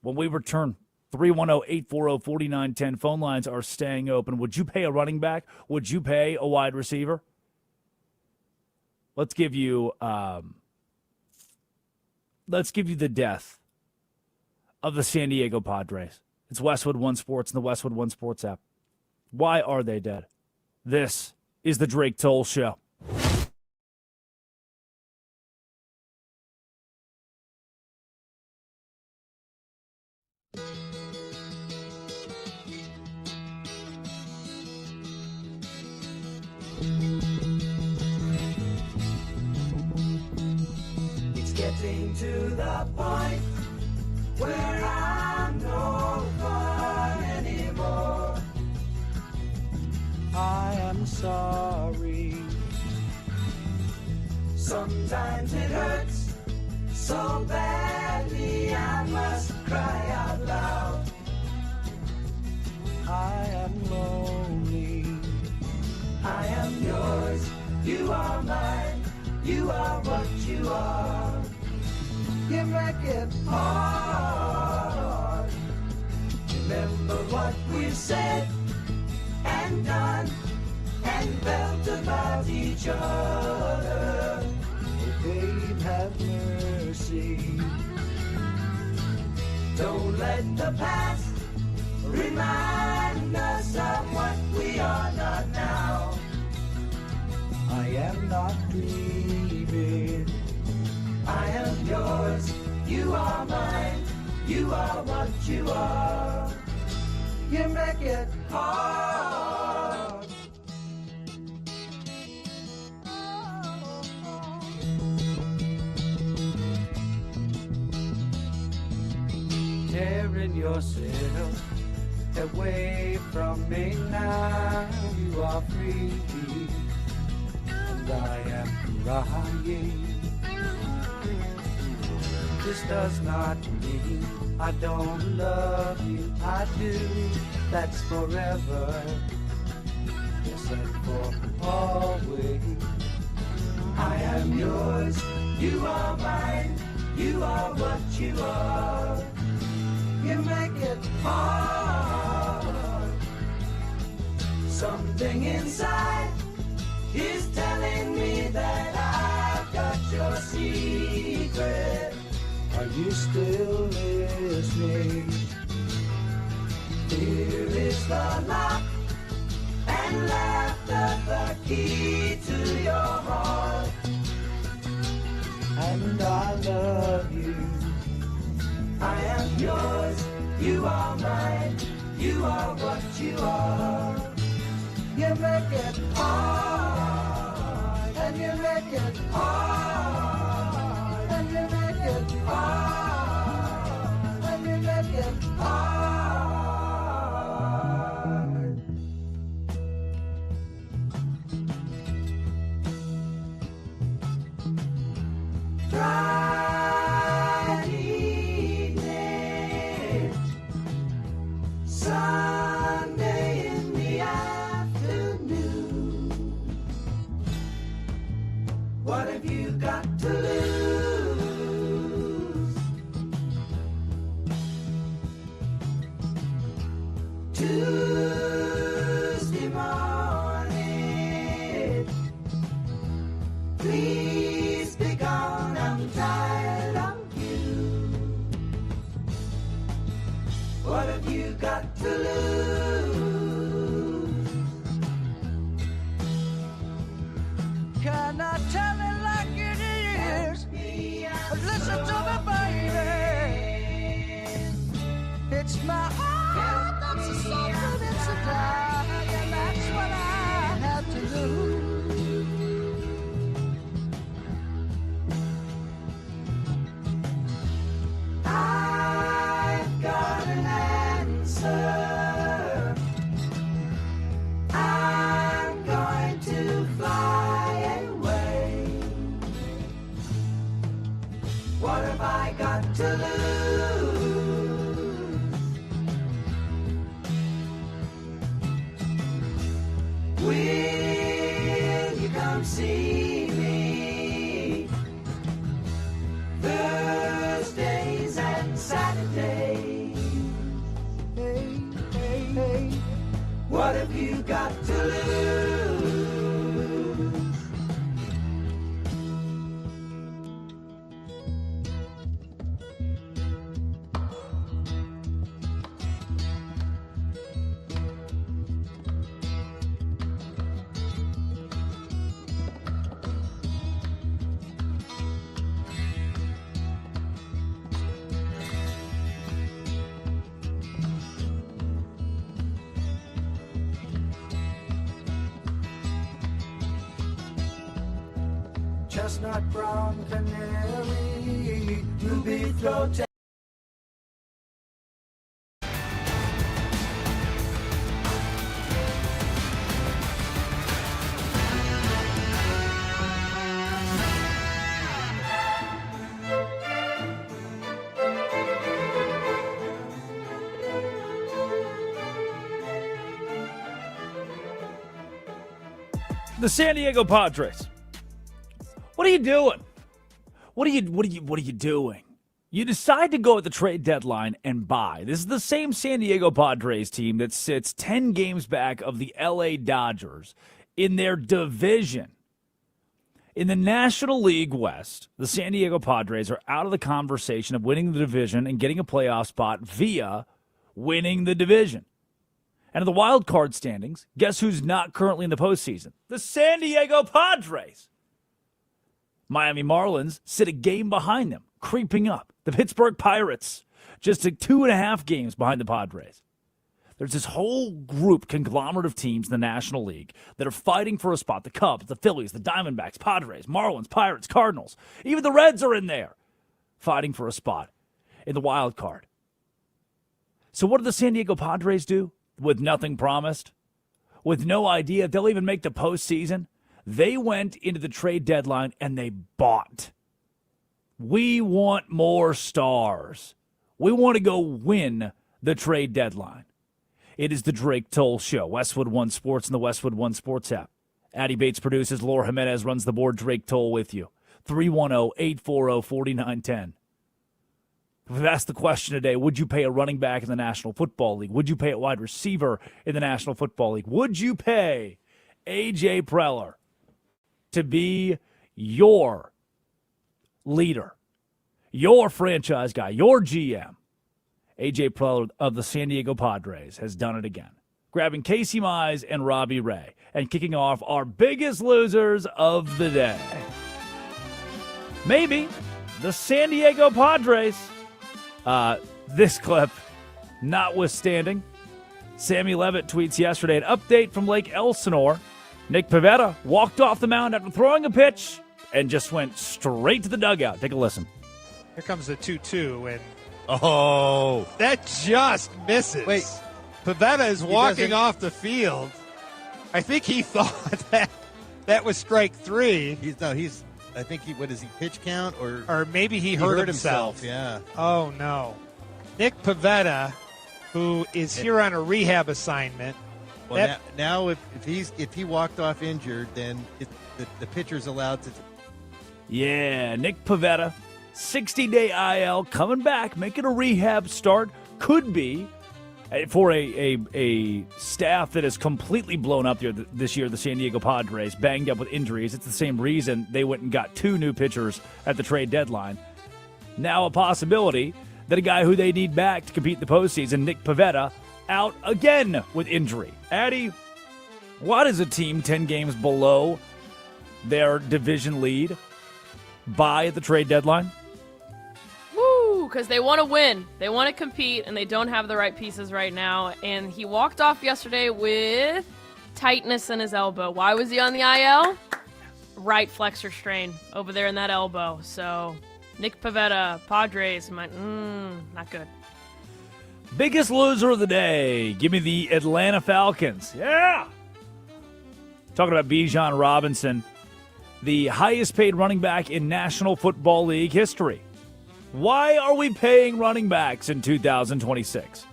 Speaker 1: When we return, 310-840-4910. Phone lines are staying open. Would you pay a running back? Would you pay a wide receiver? Let's give you the death of the San Diego Padres. It's Westwood One Sports and the Westwood One Sports app. Why are they dead? This is the Drake Toll Show.
Speaker 4: It's getting to the point where I'm no fun anymore.
Speaker 5: I am sorry.
Speaker 4: Sometimes it hurts so badly I must cry out loud.
Speaker 5: I am lonely.
Speaker 4: I am yours, you are mine, you are what you are. You make it hard. Remember what we've said and done and felt about each other.
Speaker 5: Oh, babe, have mercy.
Speaker 4: Don't let the past remind us of what we are not now.
Speaker 5: I am not dreaming.
Speaker 4: I am yours, you are mine, you are what you are. You make it hard.
Speaker 5: Tearing yourself away from me now. You are free, and I am crying. This does not mean I don't love you. I do. That's forever. Yes, and for always.
Speaker 4: I am yours, you are mine, you are what you are. You make it hard. Something inside is telling me that I've got your secret.
Speaker 5: Are you still listening?
Speaker 4: Here is the lock and laughter, the key to are mine. You are what you are. You make it hard, and you make it hard, and you make it hard, and you make it hard. Friday evening, Sunday in the afternoon. What have you got to lose? Tuesday morning, please be gone, I'm tired of you. What have you got to lose?
Speaker 5: Can I tell it like it is? Listen to me, baby. It's my heart that's a suffer, it's a die, and that's what I have to lose.
Speaker 4: I've got an answer. I'm going to fly away. What have I got to lose? Will you come see me Thursdays and Saturdays? Hey, hey, hey. What have you got to lose? Chestnut brown canary, ruby throat.
Speaker 1: The San Diego Padres. What are you doing? What are you doing? You decide to go at the trade deadline and buy. This is the same San Diego Padres team that sits 10 games back of the LA Dodgers in their division. In the National League West, the San Diego Padres are out of the conversation of winning the division and getting a playoff spot via winning the division. And in the wild card standings, guess who's not currently in the postseason? The San Diego Padres. Miami Marlins sit a game behind them, creeping up. The Pittsburgh Pirates, just 2.5 games behind the Padres. There's this whole group, conglomerate of teams in the National League that are fighting for a spot. The Cubs, the Phillies, the Diamondbacks, Padres, Marlins, Pirates, Cardinals. Even the Reds are in there fighting for a spot in the wild card. So what do the San Diego Padres do with nothing promised? With no idea if they'll even make the postseason? They went into the trade deadline and they bought. We want more stars. We want to go win the trade deadline. It is the Drake Toll Show. Westwood One Sports and the Westwood One Sports app. Addie Bates produces. Laura Jimenez runs the board. Drake Toll with you. 310-840-4910. We've asked the question today, would you pay a running back in the National Football League? Would you pay a wide receiver in the National Football League? Would you pay A.J. Preller to be your leader, your franchise guy, your GM? A.J. Preller of the San Diego Padres has done it again, grabbing Casey Mize and Robbie Ray and kicking off our biggest losers of the day. Maybe the San Diego Padres. This clip notwithstanding, Sammy Levitt tweets yesterday, an update from Lake Elsinore. Nick Pivetta walked off the mound after throwing a pitch and just went straight to the dugout. Take a listen.
Speaker 14: Here comes the 2-2, and
Speaker 15: oh,
Speaker 14: that just misses.
Speaker 15: Wait.
Speaker 14: Pivetta is walking off the field. I think he thought that was strike 3.
Speaker 15: I think what is he, pitch count?
Speaker 14: Or maybe he hurt himself.
Speaker 15: Yeah.
Speaker 14: Oh, no. Nick Pivetta, who is here on a rehab assignment.
Speaker 15: Well, now if he walked off injured, then the pitcher's allowed to.
Speaker 1: Yeah, Nick Pivetta, 60-day IL, coming back, making a rehab start. Could be for a staff that is completely blown up this year, the San Diego Padres, banged up with injuries. It's the same reason they went and got 2 new pitchers at the trade deadline. Now a possibility that a guy who they need back to compete in the postseason, Nick Pivetta, out again with injury. Addy, what is a team 10 games below their division lead buy at the trade deadline?
Speaker 10: Woo, because they want to win. They want to compete, and they don't have the right pieces right now. And he walked off yesterday with tightness in his elbow. Why was he on the IL? Right flexor strain over there in that elbow. So Nick Pivetta, Padres, not good.
Speaker 1: Biggest loser of the day. Give me the Atlanta Falcons. Yeah! Talking about Bijan Robinson, the highest paid running back in National Football League history. Why are we paying running backs in 2026?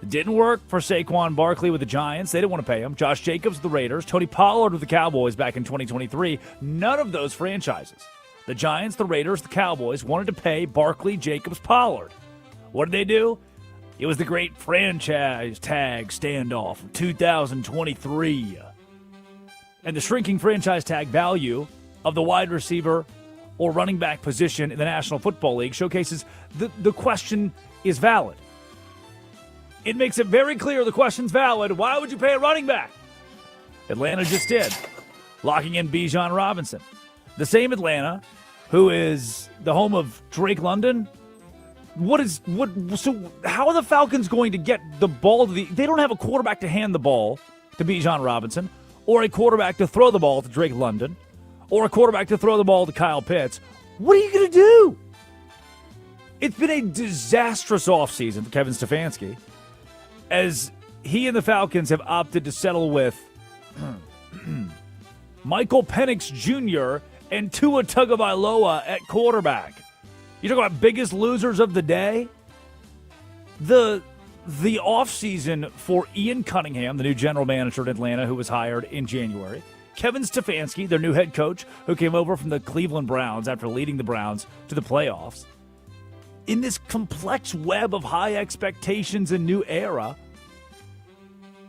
Speaker 1: It didn't work for Saquon Barkley with the Giants. They didn't want to pay him. Josh Jacobs with the Raiders. Tony Pollard with the Cowboys back in 2023. None of those franchises, the Giants, the Raiders, the Cowboys, wanted to pay Barkley, Jacobs, Pollard. What did they do? It was the great franchise tag standoff of 2023. And the shrinking franchise tag value of the wide receiver or running back position in the National Football League showcases the question is valid. It makes it very clear the question's valid. Why would you pay a running back? Atlanta just did, locking in Bijan Robinson. The same Atlanta who is the home of Drake London. So how are the Falcons going to get the ball to they don't have a quarterback to hand the ball to Bijan Robinson, or a quarterback to throw the ball to Drake London, or a quarterback to throw the ball to Kyle Pitts. What are you going to do? It's been a disastrous offseason for Kevin Stefanski, as he and the Falcons have opted to settle with Michael Penix Jr. and Tua Tagovailoa at quarterback. You talk about biggest losers of the day? The offseason for Ian Cunningham, the new general manager in Atlanta who was hired in January. Kevin Stefanski, their new head coach, who came over from the Cleveland Browns after leading the Browns to the playoffs. In this complex web of high expectations and new era,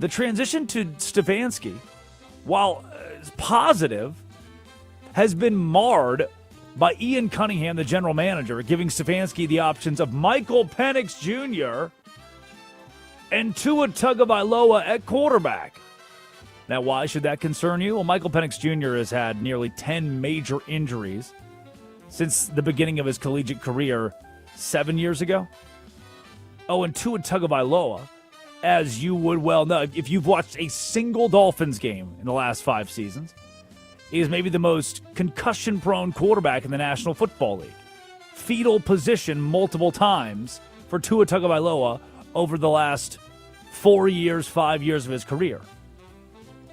Speaker 1: the transition to Stefanski, while positive, has been marred by Ian Cunningham, the general manager, giving Stefanski the options of Michael Penix Jr. and Tua Tagovailoa at quarterback. Now, why should that concern you? Well, Michael Penix Jr. has had nearly 10 major injuries since the beginning of his collegiate career 7 years ago. Oh, and Tua Tagovailoa, as you would well know, if you've watched a single Dolphins game in the last 5 seasons, is maybe the most concussion-prone quarterback in the National Football League. Fetal position multiple times for Tua Tagovailoa over the last 4 years, 5 years of his career.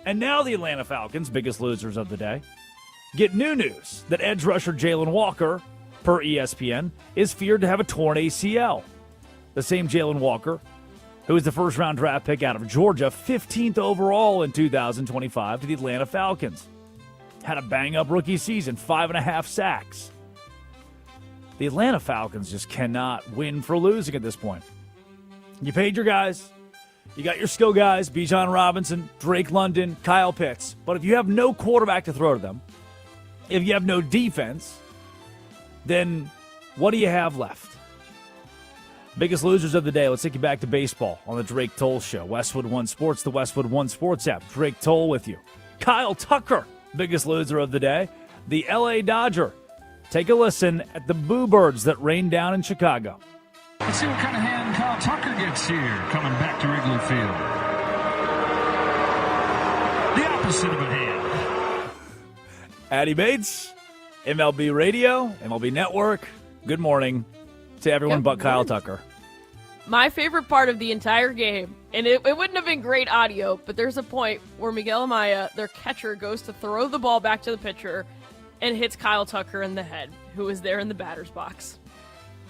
Speaker 1: And now the Atlanta Falcons, biggest losers of the day, get new news that edge rusher Jalen Walker, per ESPN, is feared to have a torn ACL. The same Jalen Walker, who was the first-round draft pick out of Georgia, 15th overall in 2025 to the Atlanta Falcons. Had a bang-up rookie season, 5.5 sacks. The Atlanta Falcons just cannot win for losing at this point. You paid your guys. You got your skill guys, Bijan Robinson, Drake London, Kyle Pitts. But if you have no quarterback to throw to them, if you have no defense, then what do you have left? Biggest losers of the day. Let's take you back to baseball on the Drake Toll Show. Westwood One Sports, the Westwood One Sports app. Drake Toll with you. Kyle Tucker, biggest loser of the day. The L.A. Dodger. Take a listen at the Boo Birds that rained down in Chicago.
Speaker 16: Let's see what kind of hand Kyle Tucker gets here coming back to Wrigley Field. The opposite of a hand.
Speaker 1: Addy Bates, MLB Radio, MLB Network. Good morning to everyone but Kyle Tucker.
Speaker 10: My favorite part of the entire game, and it wouldn't have been great audio, but there's a point where Miguel Amaya, their catcher, goes to throw the ball back to the pitcher and hits Kyle Tucker in the head, who is there in the batter's box.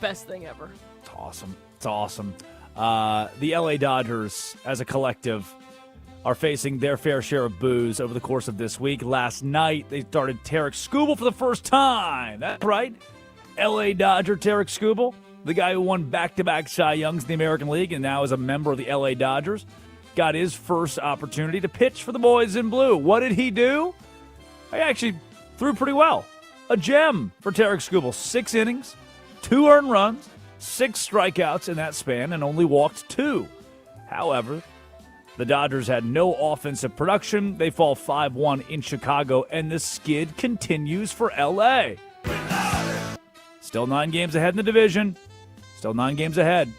Speaker 10: Best thing ever.
Speaker 1: It's awesome. It's awesome. The LA Dodgers, as a collective, are facing their fair share of boos over the course of this week. Last night, they started Tarek Skubal for the first time. That's right. LA Dodger Tarek Skubal, the guy who won back-to-back Cy Youngs in the American League and now is a member of the LA Dodgers, got his first opportunity to pitch for the boys in blue. What did he do? He actually threw pretty well. A gem for Tarek Skubal. 6 innings, 2 earned runs, 6 strikeouts in that span, and only walked 2. However, the Dodgers had no offensive production. They fall 5-1 in Chicago, and the skid continues for L.A. Still 9 games ahead in the division. Still 9 games ahead.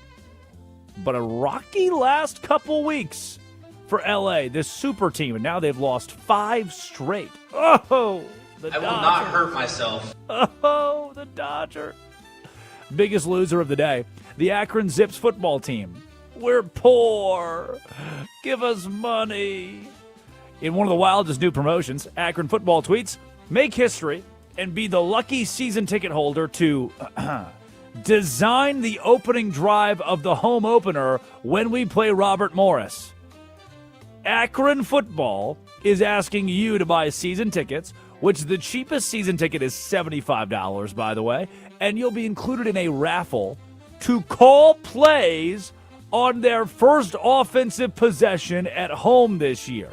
Speaker 1: But a rocky last couple weeks for L.A., this super team, and now they've lost 5 straight. Oh, the Dodgers.
Speaker 7: I will not hurt myself.
Speaker 1: Oh, the Dodgers. Biggest loser of the day, the Akron Zips football team. We're poor. Give us money. In one of the wildest new promotions, Akron football tweets, make history and be the lucky season ticket holder to design the opening drive of the home opener when we play Robert Morris. Akron football is asking you to buy season tickets, which the cheapest season ticket is $75, by the way, and you'll be included in a raffle to call plays on their first offensive possession at home this year.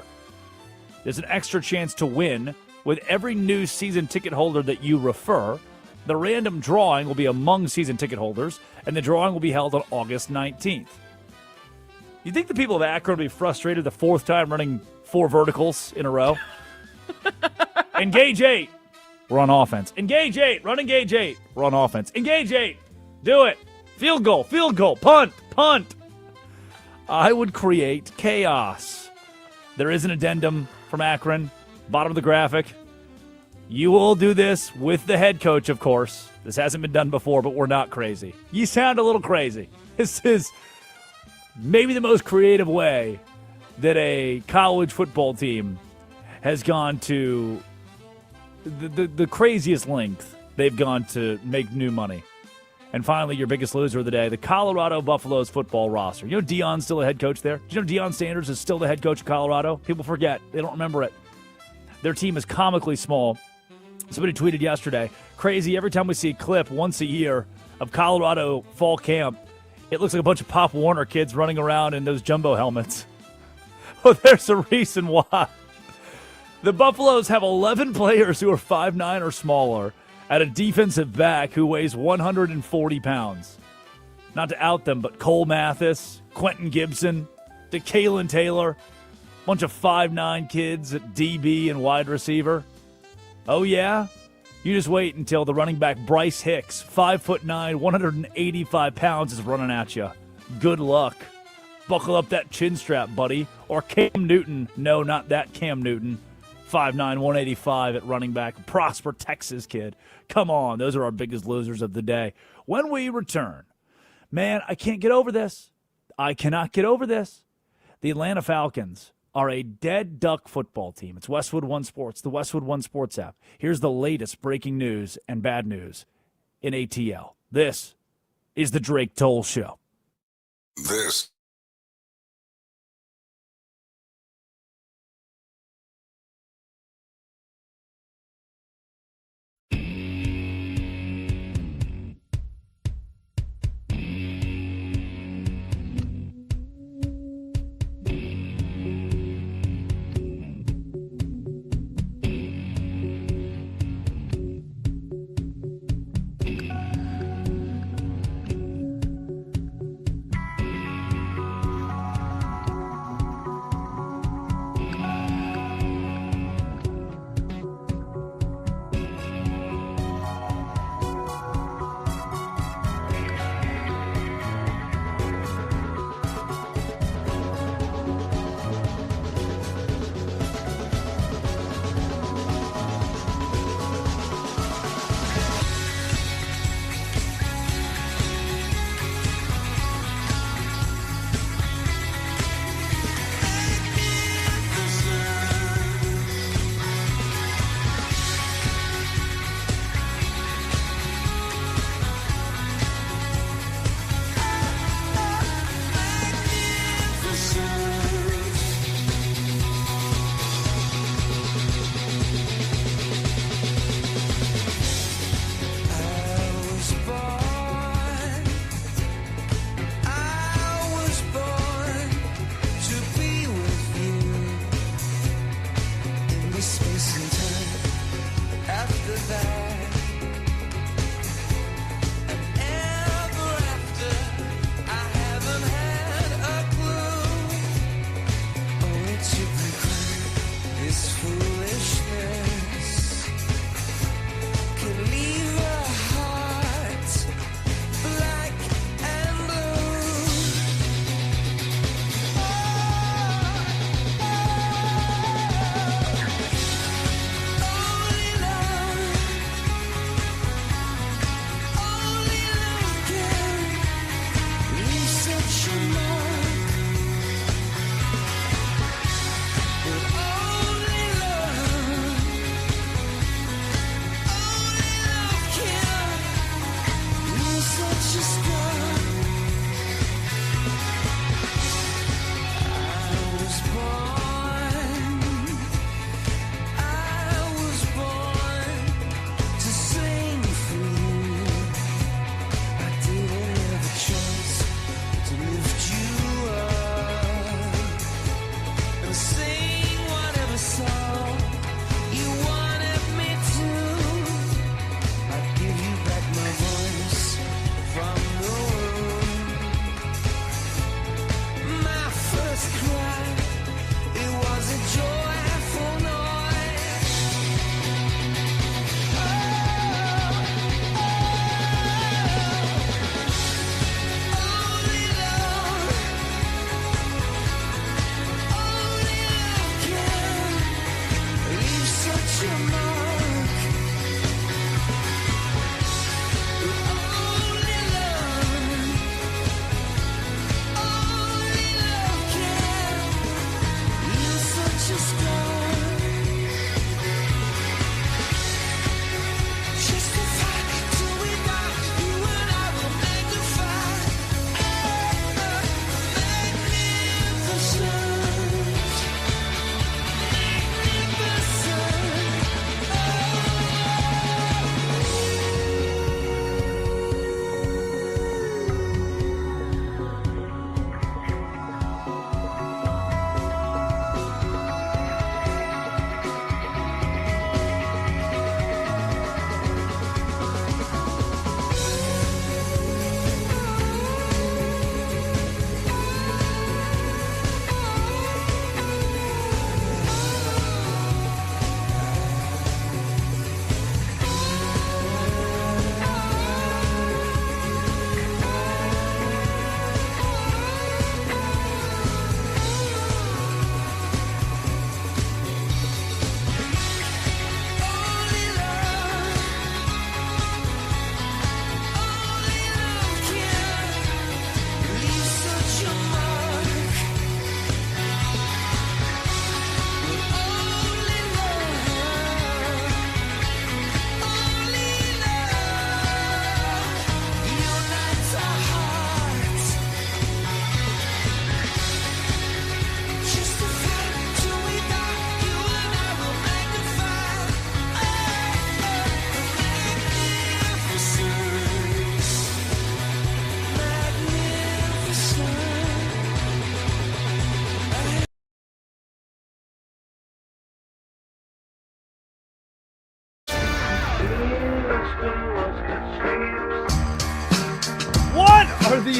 Speaker 1: There's an extra chance to win with every new season ticket holder that you refer. The random drawing will be among season ticket holders, and the drawing will be held on August 19th. You think the people of Akron will be frustrated the 4th time running 4 verticals in a row? Engage 8. We're on offense. Engage 8. Run engage 8. We're on offense. Engage 8. Do it. Field goal. Field goal. Punt. Punt. I would create chaos. There is an addendum from Akron. Bottom of the graphic. You will do this with the head coach, of course. This hasn't been done before, but we're not crazy. You sound a little crazy. This is maybe the most creative way that a college football team has gone to the craziest length they've gone to make new money. And finally, your biggest loser of the day, the Colorado Buffaloes football roster. You know Deion's still a head coach there? Do you know Deion Sanders is still the head coach of Colorado? People forget. They don't remember it. Their team is comically small. Somebody tweeted yesterday, crazy, every time we see a clip once a year of Colorado fall camp, it looks like a bunch of Pop Warner kids running around in those jumbo helmets. Well, there's a reason why. The Buffaloes have 11 players who are 5'9" or smaller at a defensive back who weighs 140 pounds. Not to out them, but Cole Mathis, Quentin Gibson, DeKalen Taylor, bunch of 5'9" kids at DB and wide receiver. Oh, yeah? You just wait until the running back Bryce Hicks, 5'9", 185 pounds, is running at you. Good luck. Buckle up that chin strap, buddy. Or Cam Newton. No, not that Cam Newton. 5'9", 185 at running back. Prosper, Texas kid. Come on, those are our biggest losers of the day. When we return, man, I can't get over this. I cannot get over this. The Atlanta Falcons are a dead duck football team. It's Westwood One Sports, the Westwood One Sports app. Here's the latest breaking news and bad news in ATL. This is the Drake Toll Show.
Speaker 17: This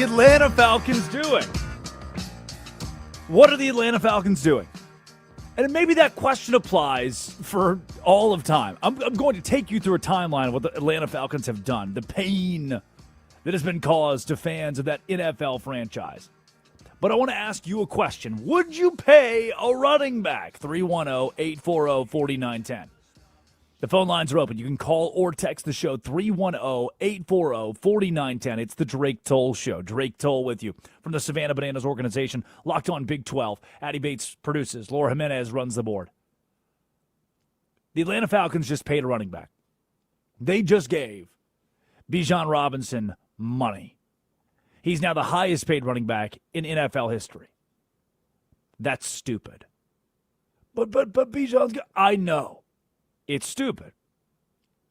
Speaker 1: the Atlanta Falcons doing? What are the Atlanta Falcons doing? And maybe that question applies for all of time. I'm going to take you through a timeline of what the Atlanta Falcons have done, the pain that has been caused to fans of that NFL franchise. But I want to ask you a question. Would you pay a running back? 310-840-4910. The phone lines are open. You can call or text the show, 310-840-4910. It's the Drake Toll Show. Drake Toll with you from the Savannah Bananas organization, Locked On Big 12. Addie Bates produces. Laura Jimenez runs the board. The Atlanta Falcons just paid a running back. They just gave Bijan Robinson money. He's now the highest paid running back in NFL history. That's stupid. But Bijan's got, I know. It's stupid.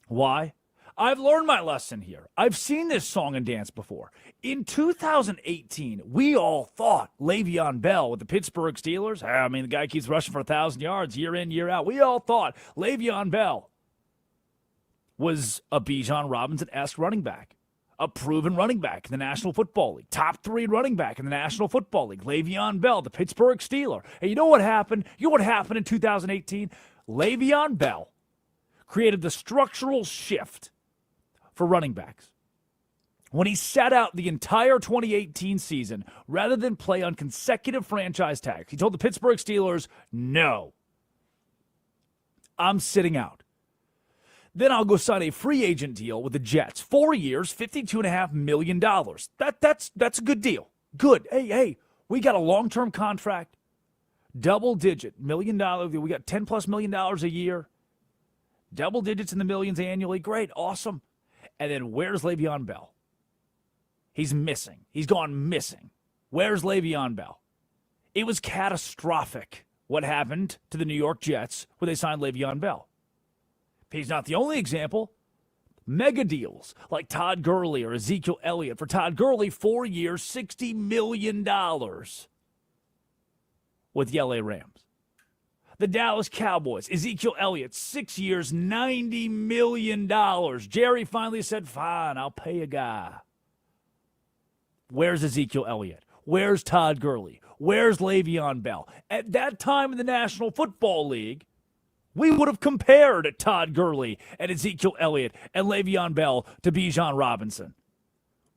Speaker 1: Why? I've learned my lesson here. I've seen this song and dance before. In 2018, we all thought Le'Veon Bell with the Pittsburgh Steelers, I mean, the guy keeps rushing for 1,000 yards year in, year out. We all thought Le'Veon Bell was a Bijan Robinson-esque running back, a proven running back in the National Football League, top 3 running back in the National Football League, Le'Veon Bell, the Pittsburgh Steeler. And you know what happened? You know what happened in 2018? Le'Veon Bell created the structural shift for running backs. When he sat out the entire 2018 season, rather than play on consecutive franchise tags, he told the Pittsburgh Steelers, no, I'm sitting out. Then I'll go sign a free agent deal with the Jets. 4 years, $52.5 million. That's a good deal. Good. Hey, we got a long-term contract, double-digit $1 million. We got $10+ million a year. Double digits in the millions annually. Great. Awesome. And then where's Le'Veon Bell? He's missing. He's gone missing. Where's Le'Veon Bell? It was catastrophic what happened to the New York Jets when they signed Le'Veon Bell. He's not the only example. Mega deals like Todd Gurley or Ezekiel Elliott. For Todd Gurley, 4 years, $60 million with the LA Rams. The Dallas Cowboys, Ezekiel Elliott, 6 years, $90 million. Jerry finally said, fine, I'll pay a guy. Where's Ezekiel Elliott? Where's Todd Gurley? Where's Le'Veon Bell? At that time in the National Football League, we would have compared Todd Gurley and Ezekiel Elliott and Le'Veon Bell to Bijan Robinson.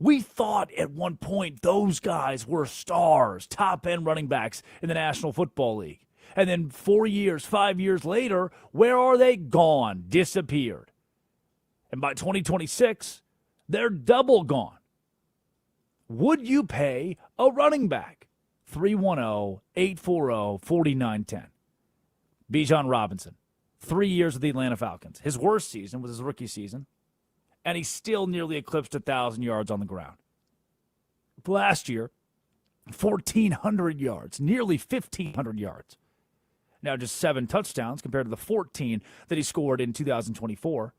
Speaker 1: We thought at one point those guys were stars, top-end running backs in the National Football League. And then 4 years, 5 years later, where are they? Gone, disappeared. And by 2026, they're double gone. Would you pay a running back? 310-840-4910. Bijan Robinson, 3 years with the Atlanta Falcons. His worst season was his rookie season, and he still nearly eclipsed 1,000 yards on the ground. Last year, 1,400 yards, nearly 1,500 yards. Now just 7 touchdowns compared to the 14 that he scored in 2024.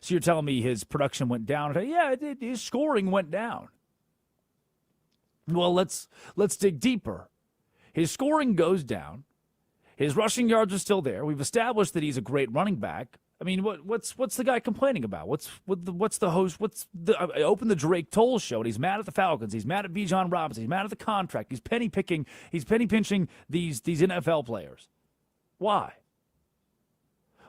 Speaker 1: So you're telling me his production went down? Yeah, his scoring went down. Well, let's dig deeper. His scoring goes down. His rushing yards are still there. We've established that he's a great running back. I mean, what's the guy complaining about? What's the host? I opened the Drake Toll Show, and he's mad at the Falcons. He's mad at Bijan Robinson. He's mad at the contract. He's penny pinching these NFL players. Why?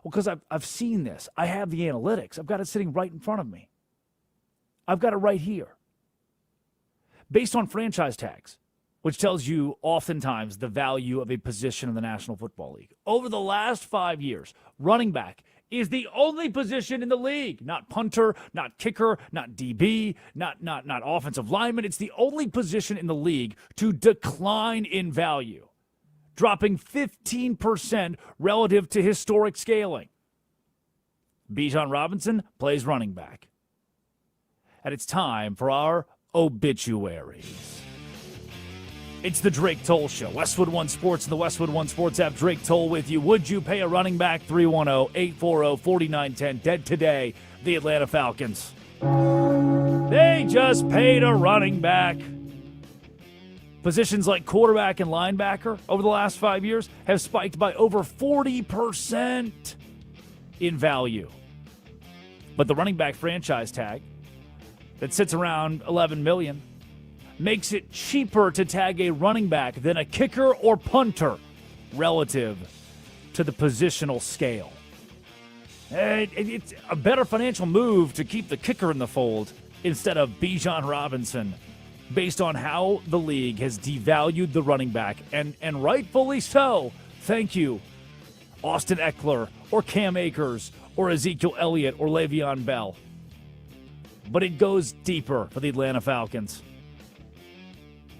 Speaker 1: Well, because I've seen this. I have the analytics. I've got it sitting right in front of me. I've got it right here. Based on franchise tags, which tells you oftentimes the value of a position in the National Football League. Over the last 5 years, running back is the only position in the league. Not punter, not kicker, not DB, not offensive lineman. It's the only position in the league to decline in value, dropping 15% relative to historic scaling. Bijan Robinson plays running back. And it's time for our obituaries. It's the Drake Toll Show. Westwood One Sports and the Westwood One Sports app. Drake Toll with you. Would you pay a running back? 310-840-4910. Dead today, the Atlanta Falcons. They just paid a running back. Positions like quarterback and linebacker over the last 5 years have spiked by over 40% in value. But the running back franchise tag that sits around $11 million makes it cheaper to tag a running back than a kicker or punter relative to the positional scale. It's a better financial move to keep the kicker in the fold instead of Bijan Robinson, based on how the league has devalued the running back, and rightfully so. Thank you, Austin Eckler or Cam Akers or Ezekiel Elliott or Le'Veon Bell. But it goes deeper for the Atlanta Falcons.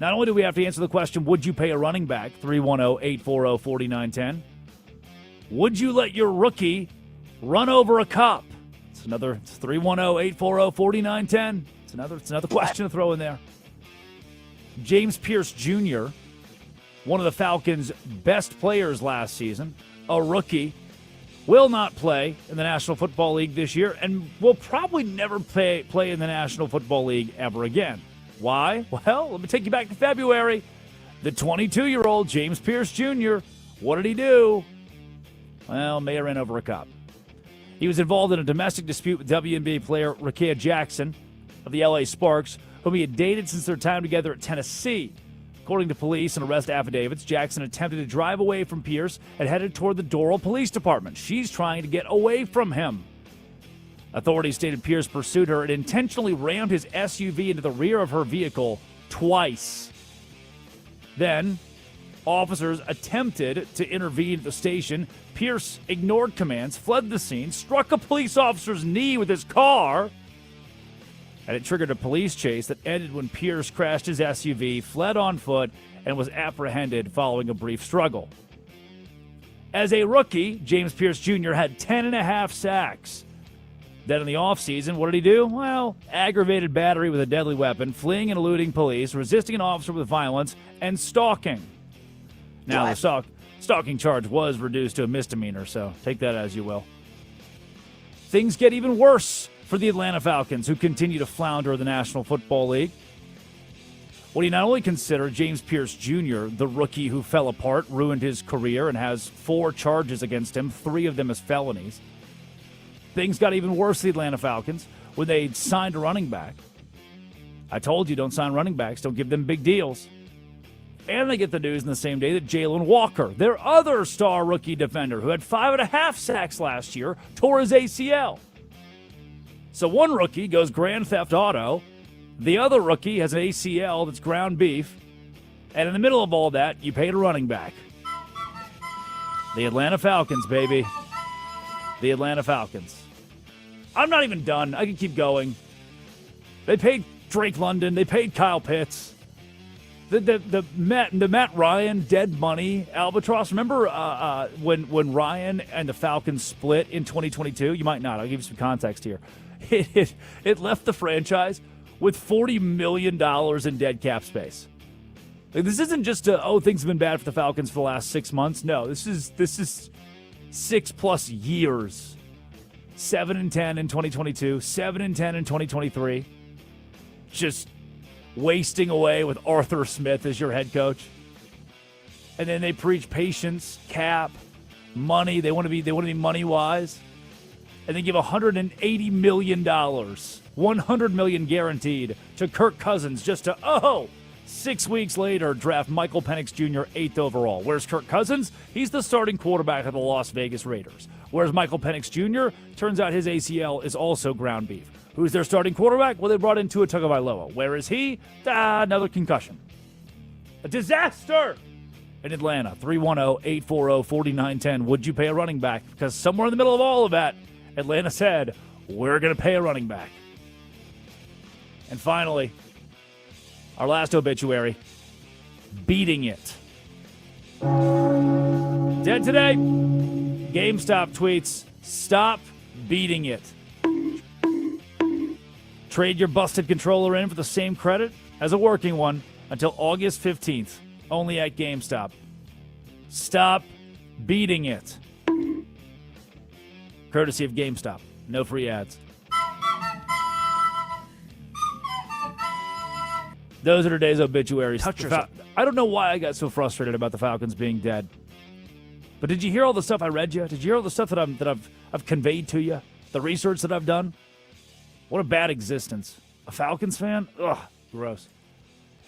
Speaker 1: Not only do we have to answer the question, would you pay a running back, 310-840-4910, would you let your rookie run over a cop? It's 310-840-4910. It's another question to throw in there. James Pierce Jr., one of the Falcons' best players last season, a rookie, will not play in the National Football League this year and will probably never play in the National Football League ever again. Why? Well, let me take you back to February. The 22-year-old James Pierce Jr., what did he do? Well, may have ran over a cop. He was involved in a domestic dispute with WNBA player Rakia Jackson of the LA Sparks, whom he had dated since their time together at Tennessee. According to police and arrest affidavits, Jackson attempted to drive away from Pierce and headed toward the Doral Police Department. She's trying to get away from him. Authorities stated Pierce pursued her and intentionally rammed his SUV into the rear of her vehicle twice. Then, officers attempted to intervene at the station. Pierce ignored commands, fled the scene, struck a police officer's knee with his car, and it triggered a police chase that ended when Pierce crashed his SUV, fled on foot, and was apprehended following a brief struggle. As a rookie, James Pierce Jr. had 10.5 sacks. Then in the offseason, what did he do? Well, aggravated battery with a deadly weapon, fleeing and eluding police, resisting an officer with violence, and stalking. Now, the stalking charge was reduced to a misdemeanor, so take that as you will. Things get even worse for the Atlanta Falcons, who continue to flounder in the National Football League. When you not only consider James Pierce Jr., the rookie who fell apart, ruined his career, and has 4 charges against him, 3 of them as felonies. Things got even worse for the Atlanta Falcons when they signed a running back. I told you, don't sign running backs. Don't give them big deals. And they get the news in the same day that Jalen Walker, their other star rookie defender, who had 5.5 sacks last year, tore his ACL. So one rookie goes Grand Theft Auto. The other rookie has an ACL that's ground beef. And in the middle of all that, you paid a running back. The Atlanta Falcons, baby. The Atlanta Falcons. I'm not even done. I can keep going. They paid Drake London. They paid Kyle Pitts. The Matt Ryan dead money albatross. Remember when Ryan and the Falcons split in 2022? You might not. I'll give you some context here. It left the franchise with $40 million in dead cap space. Like, this isn't just things have been bad for the Falcons for the last 6 months. No, this is 6+ years. 7-10 in 2022, 7-10 in 2023. Just wasting away with Arthur Smith as your head coach. And then they preach patience, cap, money. They want to be money wise. And they give $180 million, $100 million guaranteed to Kirk Cousins just to 6 weeks later draft Michael Penix Jr. 8th overall. Where's Kirk Cousins? He's the starting quarterback of the Las Vegas Raiders. Where's Michael Penix Jr.? Turns out his ACL is also ground beef. Who's their starting quarterback? Well, they brought in Tua Tagovailoa. Where is he? Another concussion. A disaster in Atlanta. 310-840-4910. Would you pay a running back? Because somewhere in the middle of all of that, Atlanta said, we're going to pay a running back. And finally, our last obituary, beating it. Dead today. GameStop tweets, stop beating it. Trade your busted controller in for the same credit as a working one until August 15th, only at GameStop. Stop beating it. Courtesy of GameStop. No free ads. Those are today's obituaries. I don't know why I got so frustrated about the Falcons being dead. But did you hear all the stuff I read you? Did you hear all the stuff that I've conveyed to you? The research that I've done? What a bad existence. A Falcons fan? Ugh, gross.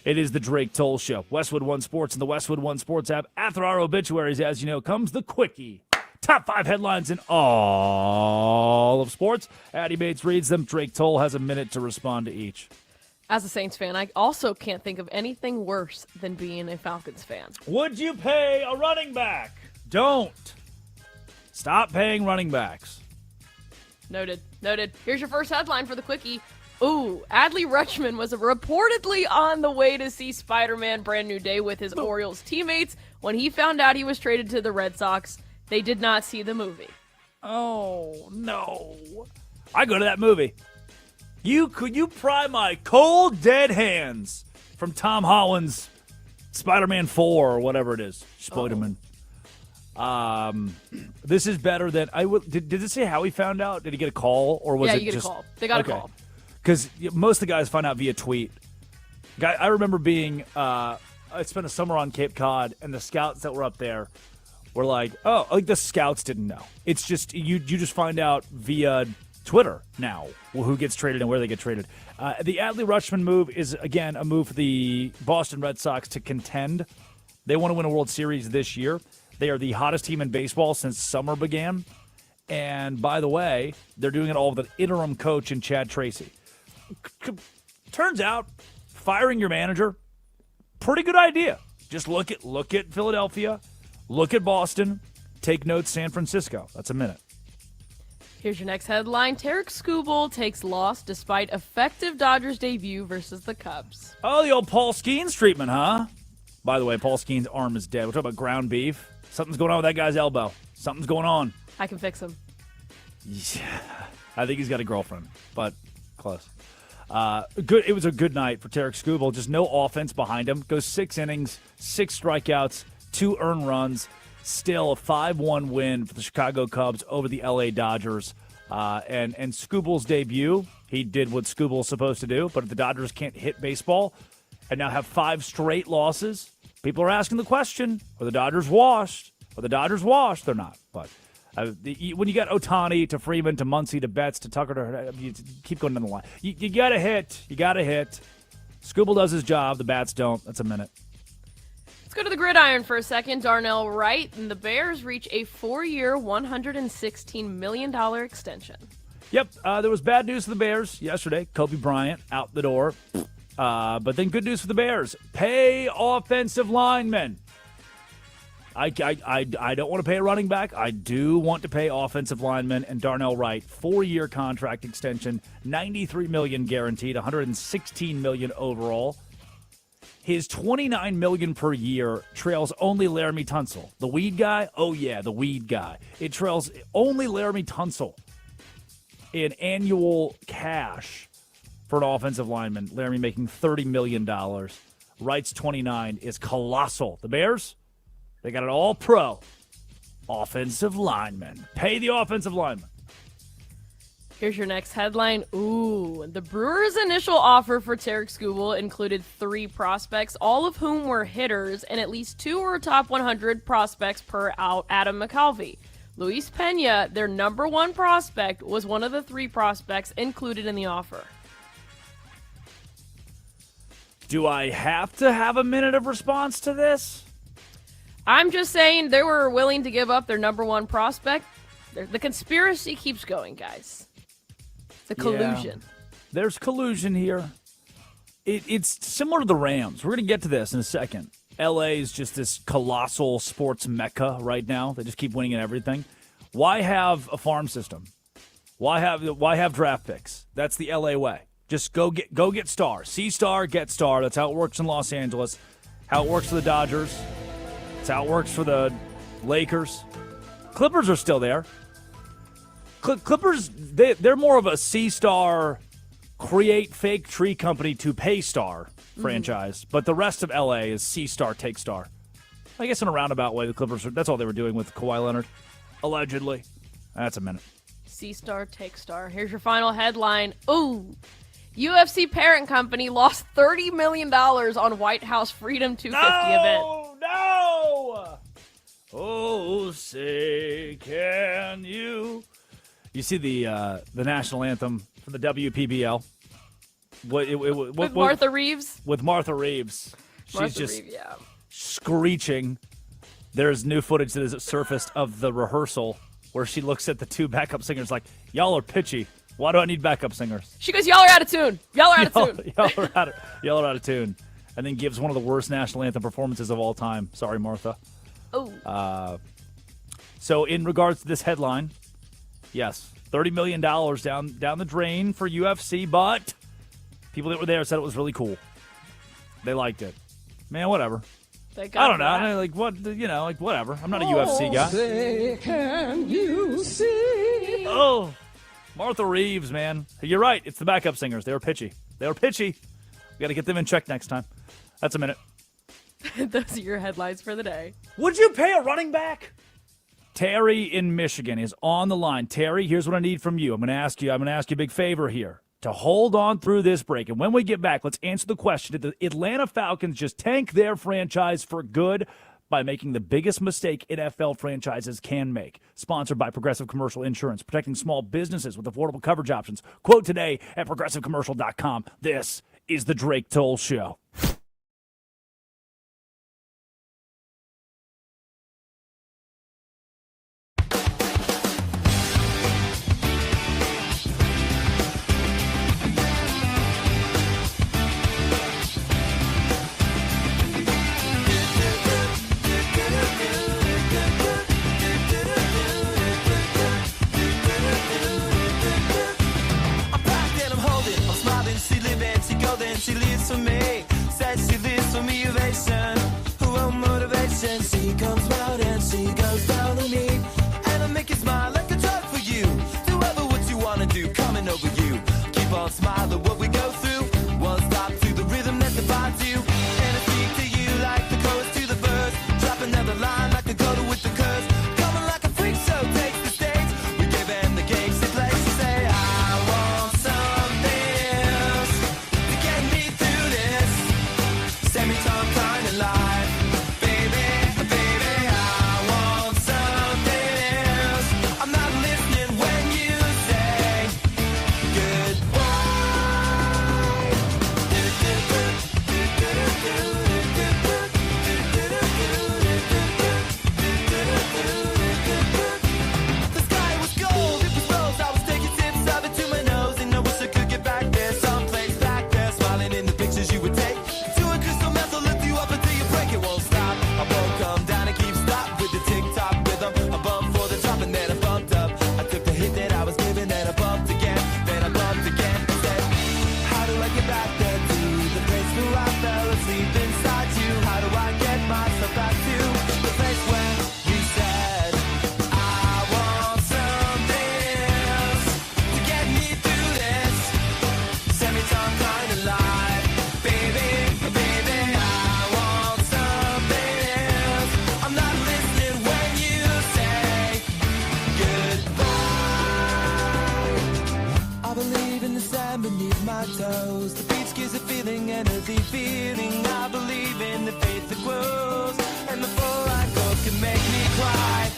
Speaker 1: It is the Drake Toll Show. Westwood One Sports and the Westwood One Sports app. After our obituaries, as you know, comes the Quickie. Top 5 headlines in all of sports. Addie Bates reads them. Drake Toll has a minute to respond to each.
Speaker 10: As a Saints fan, I also can't think of anything worse than being a Falcons fan.
Speaker 1: Would you pay a running back? Don't. Stop paying running backs.
Speaker 10: Noted. Here's your first headline for the Quickie. Ooh, Adley Rutschman was reportedly on the way to see Spider-Man Brand New Day with his Orioles teammates. When he found out he was traded to the Red Sox, they did not see the movie.
Speaker 1: Oh, no. I go to that movie. Could you pry my cold, dead hands from Tom Holland's Spider-Man 4 or whatever it is. Spider-Man. This is better than I would. Did it say how he found out? Did he get a call or was it just?
Speaker 10: Yeah, you get a call. They got a call.
Speaker 1: Because most of the guys find out via tweet. I remember being. I spent a summer on Cape Cod, and the scouts that were up there were like, "Oh, like the scouts didn't know." It's just you just find out via Twitter now who gets traded and where they get traded. The Adley Rutschman move is, again, a move for the Boston Red Sox to contend. They want to win a World Series this year. They are the hottest team in baseball since summer began. And, by the way, they're doing it all with an interim coach in Chad Tracy. Turns out, firing your manager, pretty good idea. Just look at Philadelphia, look at Boston, take notes San Francisco. That's a minute.
Speaker 10: Here's your next headline. Tarek Skubal takes loss despite effective Dodgers debut versus the Cubs.
Speaker 1: Oh, the old Paul Skeens treatment, huh? By the way, Paul Skeens' arm is dead. We're talking about ground beef. Something's going on with that guy's elbow. Something's going on.
Speaker 10: I can fix him.
Speaker 1: Yeah, I think he's got a girlfriend, but close. Good. It was a good night for Tarek Skubal. Just no offense behind him. Goes 6 innings, 6 strikeouts, 2 earned runs. Still a 5-1 win for the Chicago Cubs over the LA Dodgers. And Skubal's debut, he did what Skubal's supposed to do, but if the Dodgers can't hit baseball and now have 5 straight losses, people are asking the question, are the Dodgers washed? Are the Dodgers washed? They're not. But when you got Ohtani to Freeman to Muncy to Betts to Tucker to you keep going down the line. You got to hit. You got to hit. Skubal does his job. The bats don't. That's a minute.
Speaker 10: Let's go to the gridiron for a second. Darnell Wright and the Bears reach a 4-year, $116 million extension.
Speaker 1: Yep, there was bad news for the Bears yesterday. Kobe Bryant out the door. But then good news for the Bears. Pay offensive linemen. I don't want to pay a running back. I do want to pay offensive linemen. And Darnell Wright, 4-year contract extension, $93 million guaranteed, $116 million overall. His $29 million per year trails only Laramie Tunsil. The weed guy? Oh, yeah, the weed guy. It trails only Laramie Tunsil in annual cash for an offensive lineman. Laramie making $30 million. Wright's 29 is colossal. The Bears, they got an all-pro offensive lineman. Pay the offensive lineman.
Speaker 10: Here's your next headline. Ooh, the Brewers' initial offer for Tarek Skubal included 3 prospects, all of whom were hitters, and at least 2 were top 100 prospects per Adam McCalvey. Luis Pena, their number 1 prospect, was one of the 3 prospects included in the offer.
Speaker 1: Do I have to have a minute of response to this?
Speaker 10: I'm just saying they were willing to give up their number 1 prospect. The conspiracy keeps going, guys. The collusion.
Speaker 1: Yeah, there's collusion here. It's similar to the Rams. We're going to get to this in a second. LA is just this colossal sports mecca right now. They just keep winning at everything. Why have a farm system? Why have draft picks? That's the LA way. Just go get star. See star, get star. That's how it works in Los Angeles. How it works for the Dodgers. It's how it works for the Lakers. Clippers are still there. Clippers, they're more of a C-star, create fake tree company to pay star franchise, but the rest of LA is C-star, take star. I guess in a roundabout way, the Clippers, that's all they were doing with Kawhi Leonard, allegedly. That's a minute.
Speaker 10: C-star, take star. Here's your final headline. Ooh, UFC parent company lost $30 million on White House Freedom 250 event.
Speaker 1: No! Oh, say can you... You see the national anthem for the WPBL.
Speaker 10: With Martha Reeves?
Speaker 1: With Martha Reeves. She's just
Speaker 10: Reeves, yeah.
Speaker 1: screeching. There's new footage that has surfaced of the rehearsal where she looks at the two backup singers like, y'all are pitchy. Why do I need backup singers?
Speaker 10: She goes, y'all are out of tune. Y'all are out of tune.
Speaker 1: Y'all are out of tune. And then gives one of the worst national anthem performances of all time. Sorry, Martha.
Speaker 10: Oh.
Speaker 1: So in regards to this headline, yes, $30 million down the drain for UFC, but people that were there said it was really cool. They liked it. Man, whatever. I don't know. Like what? Like whatever. I'm not a UFC guy.
Speaker 4: Say, can you see?
Speaker 1: Oh, Martha Reeves, man. You're right. It's the backup singers. They were pitchy. We got to get them in check next time. That's a minute.
Speaker 10: Those are your headlines for the day.
Speaker 1: Would you pay a running back? Terry in Michigan is on the line. Terry, here's what I need from you. I'm going to ask you a big favor here to hold on through this break. And when we get back, let's answer the question. Did the Atlanta Falcons just tank their franchise for good by making the biggest mistake NFL franchises can make? Sponsored by Progressive Commercial Insurance, protecting small businesses with affordable coverage options. Quote today at progressivecommercial.com. This is the Drake Toll Show.
Speaker 4: She lives for me, says she lives for me, ovation. Who will motivation? She comes round and she goes down on me. And I make you smile like a drug for you. Do ever what you wanna do, coming over you. Keep on smiling what we go through. One stop to the rhythm that defines you. And I speak to you like the chorus to the verse. Drop another line like a coda with the curse. Coming like a freak show takes the stage. We give them the games they play. She say, I want something else to get me through this semi-time kind of life. Baby, baby, I want something else. I'm not listening when you say goodbye. The sky was gold, it was rose. I was taking tips of it to my nose, and I wish I could get back there, someplace back there, smiling in the pictures you would take. To a crystal meth, I'll lift you up until you break. It won't stop. I won't come down and keep stop with the tick-tock rhythm. I bumped for the top and then I bumped up. I took the hit that I was given, then I bumped again, then I bumped again. I said, how do I get back there to the place where I fell asleep inside you? How do I get myself back to the place where we said, I want something else to get me through this semi-time kind of life. Baby, baby, I want something else. I'm not listening when you say goodbye. I believe in the sand beneath my toes. The beach gives a feeling, energy feeling. I believe in the faith that grows. And the full I go can make me cry.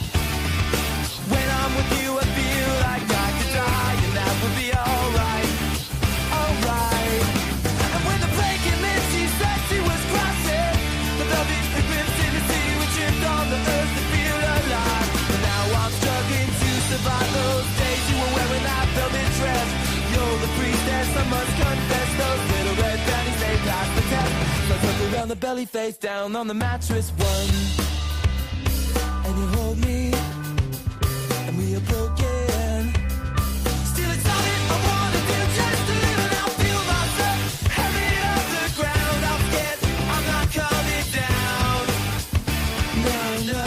Speaker 4: When I'm with you, I feel like I could die, and that would be alright. Alright. And when the plane came in, she said she was crossing. The love is the glimpse in the city, we tripped on the earth to feel alive. But now I'm struggling to survive those days you were wearing that velvet dress. You're the priestess, I must confess. Those little red panties, they pass the test. So I took around the belly, face down on the mattress one. And you hold me, and we are broken. Still it's all that I wanna do, just to live and I'll feel myself heavy off the ground. I'm scared, I'm not coming down. No, no,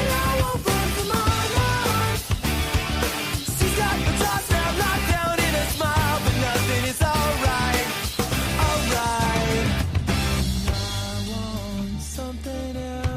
Speaker 4: and I won't run from my life. She's got the toss now locked down in a smile, but nothing is alright, alright. I want something else.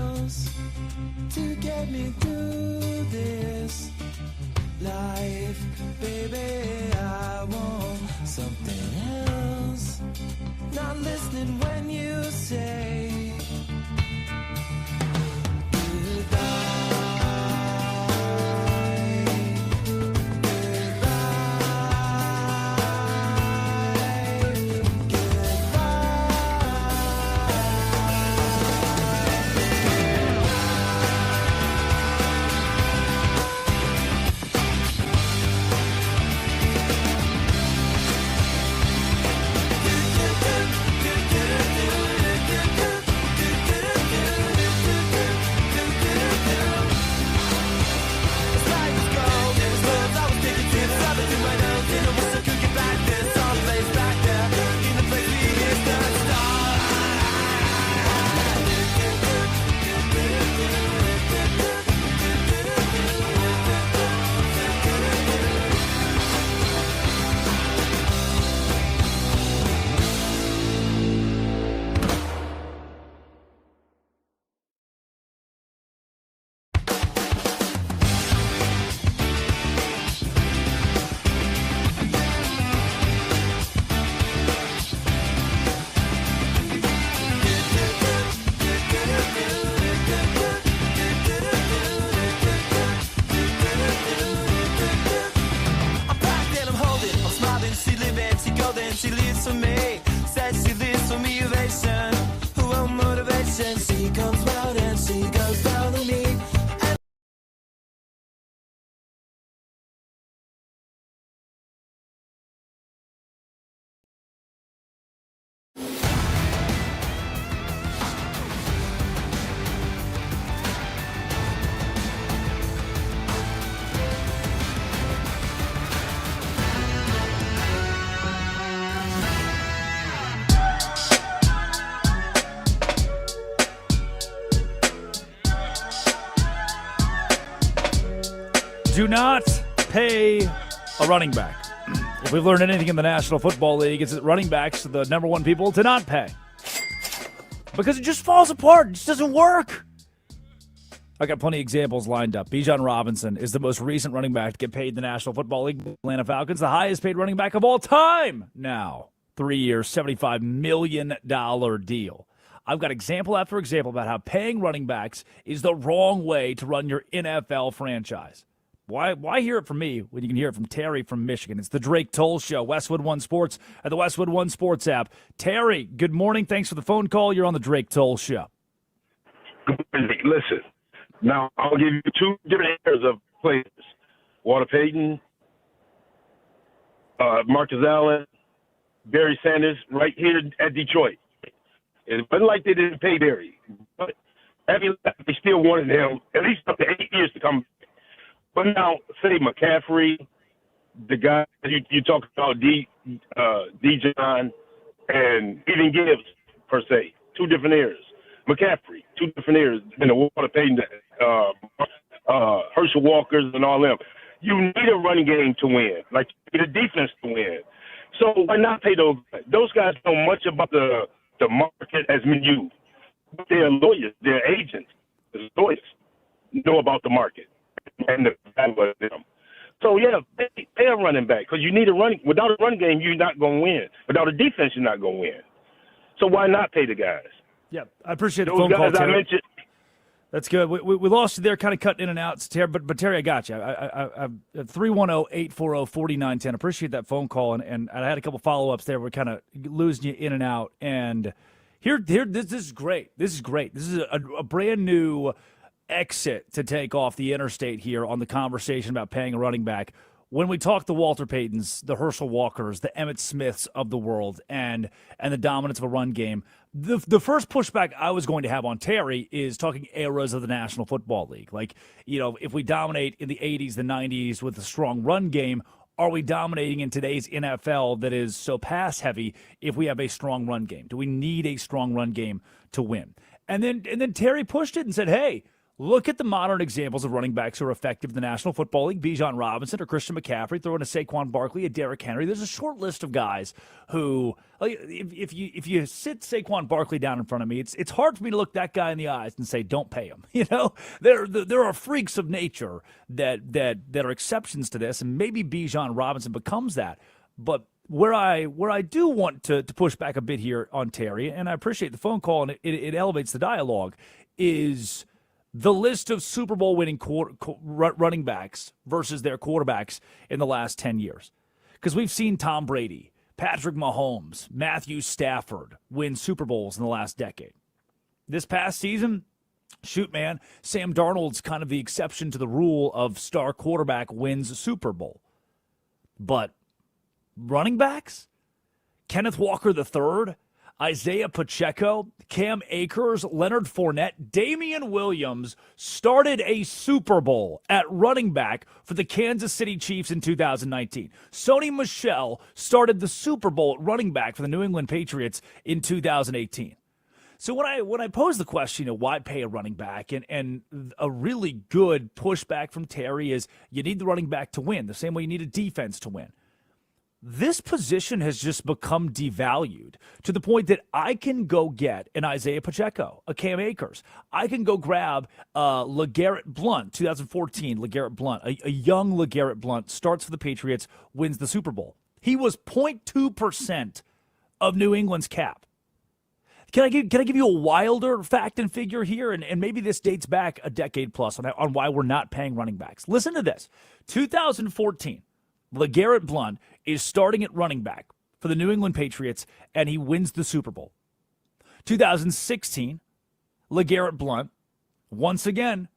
Speaker 1: Do not pay a running back. If we've learned anything in the National Football League, it's that running backs are the number one people to not pay. Because it just falls apart. It just doesn't work. I got plenty of examples lined up. Bijan Robinson is the most recent running back to get paid in the National Football League. Atlanta Falcons, the highest paid running back of all time now. 3 years, $75 million deal. I've got example after example about how paying running backs is the wrong way to run your NFL franchise. Why hear it from me when you can hear it from Terry from Michigan? It's the Drake Toll Show, Westwood One Sports, at the Westwood One Sports app. Terry, good morning. Thanks for the phone call. You're on the Drake Toll Show.
Speaker 18: Good morning. Listen, now I'll give you two different areas of players. Walter Payton, Marcus Allen, Barry Sanders, right here at Detroit. It wasn't like they didn't pay Barry, but they still wanted him at least up to 8 years to come. But now, say McCaffrey, the guy you talk about, Bijan, and even Gibbs, per se, two different eras. McCaffrey, two different eras, and the Walter Payton, Herschel Walkers, and all them. You need a running game to win, like you need a defense to win. So why not pay those guys? Those guys know much about the market as you. They're lawyers, they're agents, they're lawyers, know about the market and the value of them. So, yeah, pay a running back because you need a running. Without a run game, you're not going to win. Without a defense, you're not going to win. So why not pay the guys?
Speaker 1: Yeah, I appreciate the
Speaker 18: those
Speaker 1: phone
Speaker 18: guys
Speaker 1: call, Terry.
Speaker 18: I mentioned.
Speaker 1: That's good. We lost you there, kind of cutting in and out, Terry. But Terry, I got you. I 310-840-4910. Appreciate that phone call, and I had a couple follow-ups there. We're kind of losing you in and out. And here, this is great. This is great. This is a brand new exit to take off the interstate here on the conversation about paying a running back. When we talk the Walter Paytons, the Herschel Walkers, the Emmitt Smiths of the world, and the dominance of a run game, the first pushback I was going to have on Terry is talking eras of the National Football League. Like, if we dominate in the 80s, the 90s with a strong run game, are we dominating in today's NFL that is so pass-heavy if we have a strong run game? Do we need a strong run game to win? And then Terry pushed it and said, hey, look at the modern examples of running backs who are effective in the National Football League. Bijan Robinson or Christian McCaffrey, throw in a Saquon Barkley, a Derrick Henry. There's a short list of guys who, if you sit Saquon Barkley down in front of me, it's hard for me to look that guy in the eyes and say, don't pay him. There are freaks of nature that are exceptions to this, and maybe Bijan Robinson becomes that. But where I do want to push back a bit here on Terry, and I appreciate the phone call, and it elevates the dialogue, is the list of Super Bowl winning running backs versus their quarterbacks in the last 10 years. Because we've seen Tom Brady, Patrick Mahomes, Matthew Stafford win Super Bowls in the last decade. This past season, shoot, man, Sam Darnold's kind of the exception to the rule of star quarterback wins a Super Bowl. But running backs? Kenneth Walker III, Isaiah Pacheco, Cam Akers, Leonard Fournette, Damian Williams started a Super Bowl at running back for the Kansas City Chiefs in 2019. Sony Michel started the Super Bowl at running back for the New England Patriots in 2018. So when I pose the question of why pay a running back, and a really good pushback from Terry is you need the running back to win, the same way you need a defense to win. This position has just become devalued to the point that I can go get an Isaiah Pacheco, a Cam Akers. I can go grab LeGarrette Blount, 2014 LeGarrette Blount, a young LeGarrette Blount, starts for the Patriots, wins the Super Bowl. He was 0.2% of New England's cap. Can I give you a wilder fact and figure here? And maybe this dates back a decade plus on why we're not paying running backs. Listen to this. 2014. LeGarrette Blount is starting at running back for the New England Patriots, and he wins the Super Bowl. 2016, LeGarrette Blount, once again,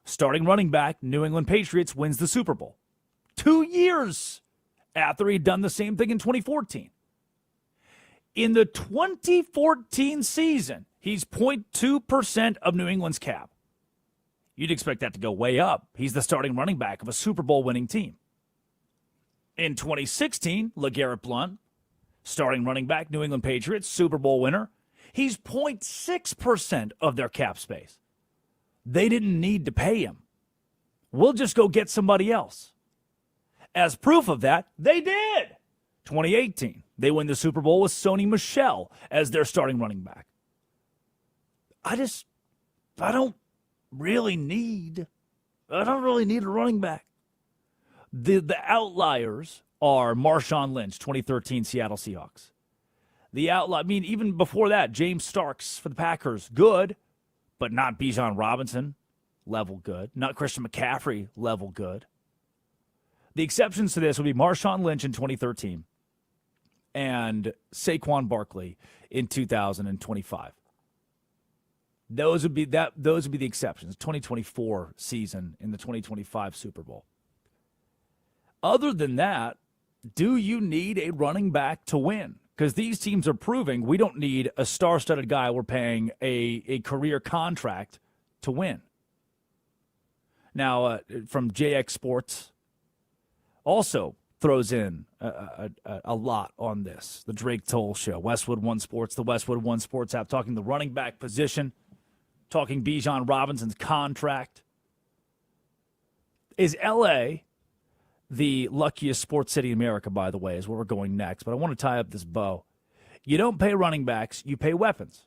Speaker 1: starting running back, New England Patriots, wins the Super Bowl. 2 years after he'd done the same thing in 2014. In the 2014 season, he's 0.2% of New England's cap. You'd expect that to go way up. He's the starting running back of a Super Bowl winning team. In 2016, LeGarrette Blount, starting running back, New England Patriots, Super Bowl winner. He's 0.6% of their cap space. They didn't need to pay him. We'll just go get somebody else. As proof of that, they did. 2018, they win the Super Bowl with Sony Michel as their starting running back. I don't really need a running back. The outliers are Marshawn Lynch, 2013 Seattle Seahawks. Even before that, James Starks for the Packers, good, but not Bijan Robinson, level good. Not Christian McCaffrey, level good. The exceptions to this would be Marshawn Lynch in 2013 and Saquon Barkley in 2025. Those would be the exceptions. 2024 season in the 2025 Super Bowl. Other than that, do you need a running back to win? Because these teams are proving we don't need a star-studded guy we're paying a career contract to win. Now, from JX Sports, also throws in a lot on this. The Drake Toll Show, Westwood One Sports, the Westwood One Sports app, talking the running back position, talking Bijan Robinson's contract. Is L.A. the luckiest sports city in America, by the way, is where we're going next. But I want to tie up this bow. You don't pay running backs, you pay weapons.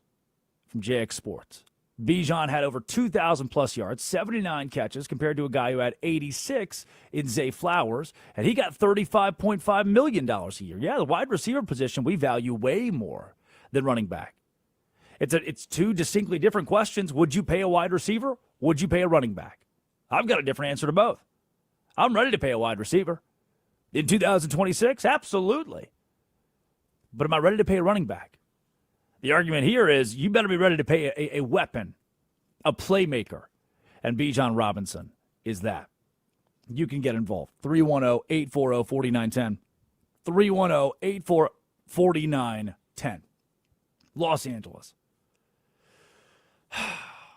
Speaker 1: From JX Sports. Bijan had over 2,000-plus yards, 79 catches, compared to a guy who had 86 in Zay Flowers, and he got $35.5 million a year. Yeah, the wide receiver position we value way more than running back. It's two distinctly different questions. Would you pay a wide receiver? Would you pay a running back? I've got a different answer to both. I'm ready to pay a wide receiver. In 2026, absolutely. But am I ready to pay a running back? The argument here is you better be ready to pay a weapon, a playmaker. And Bijan Robinson is that. You can get involved. 310-840-4910. 310-840-4910. Los Angeles.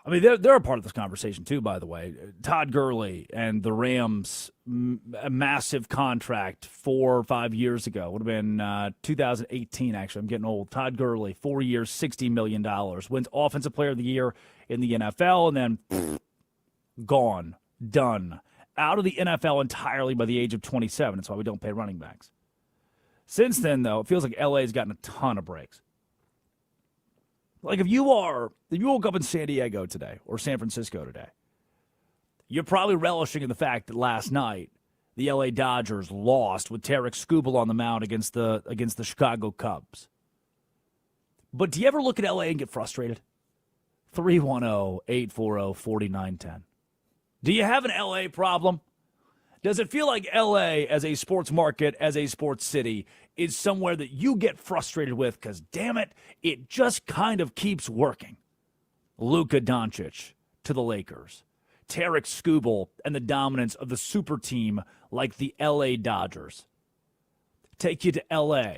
Speaker 1: I mean, they're a part of this conversation, too, by the way. Todd Gurley and the Rams, a massive contract 4 or 5 years ago. Would have been 2018, actually. I'm getting old. Todd Gurley, 4 years, $60 million. Wins Offensive Player of the Year in the NFL, and then gone, done. Out of the NFL entirely by the age of 27. That's why we don't pay running backs. Since then, though, it feels like LA's gotten a ton of breaks. Like if you woke up in San Diego today or San Francisco today, you're probably relishing in the fact that last night the LA Dodgers lost with Tarek Skubal on the mound against the Chicago Cubs. But do you ever look at LA and get frustrated? 310-840-4910. Do you have an LA problem? Does it feel like LA as a sports market, as a sports city, is somewhere that you get frustrated with because, damn it, it just kind of keeps working? Luka Doncic to the Lakers. Tarek Skubal and the dominance of the super team like the LA Dodgers. Take you to LA,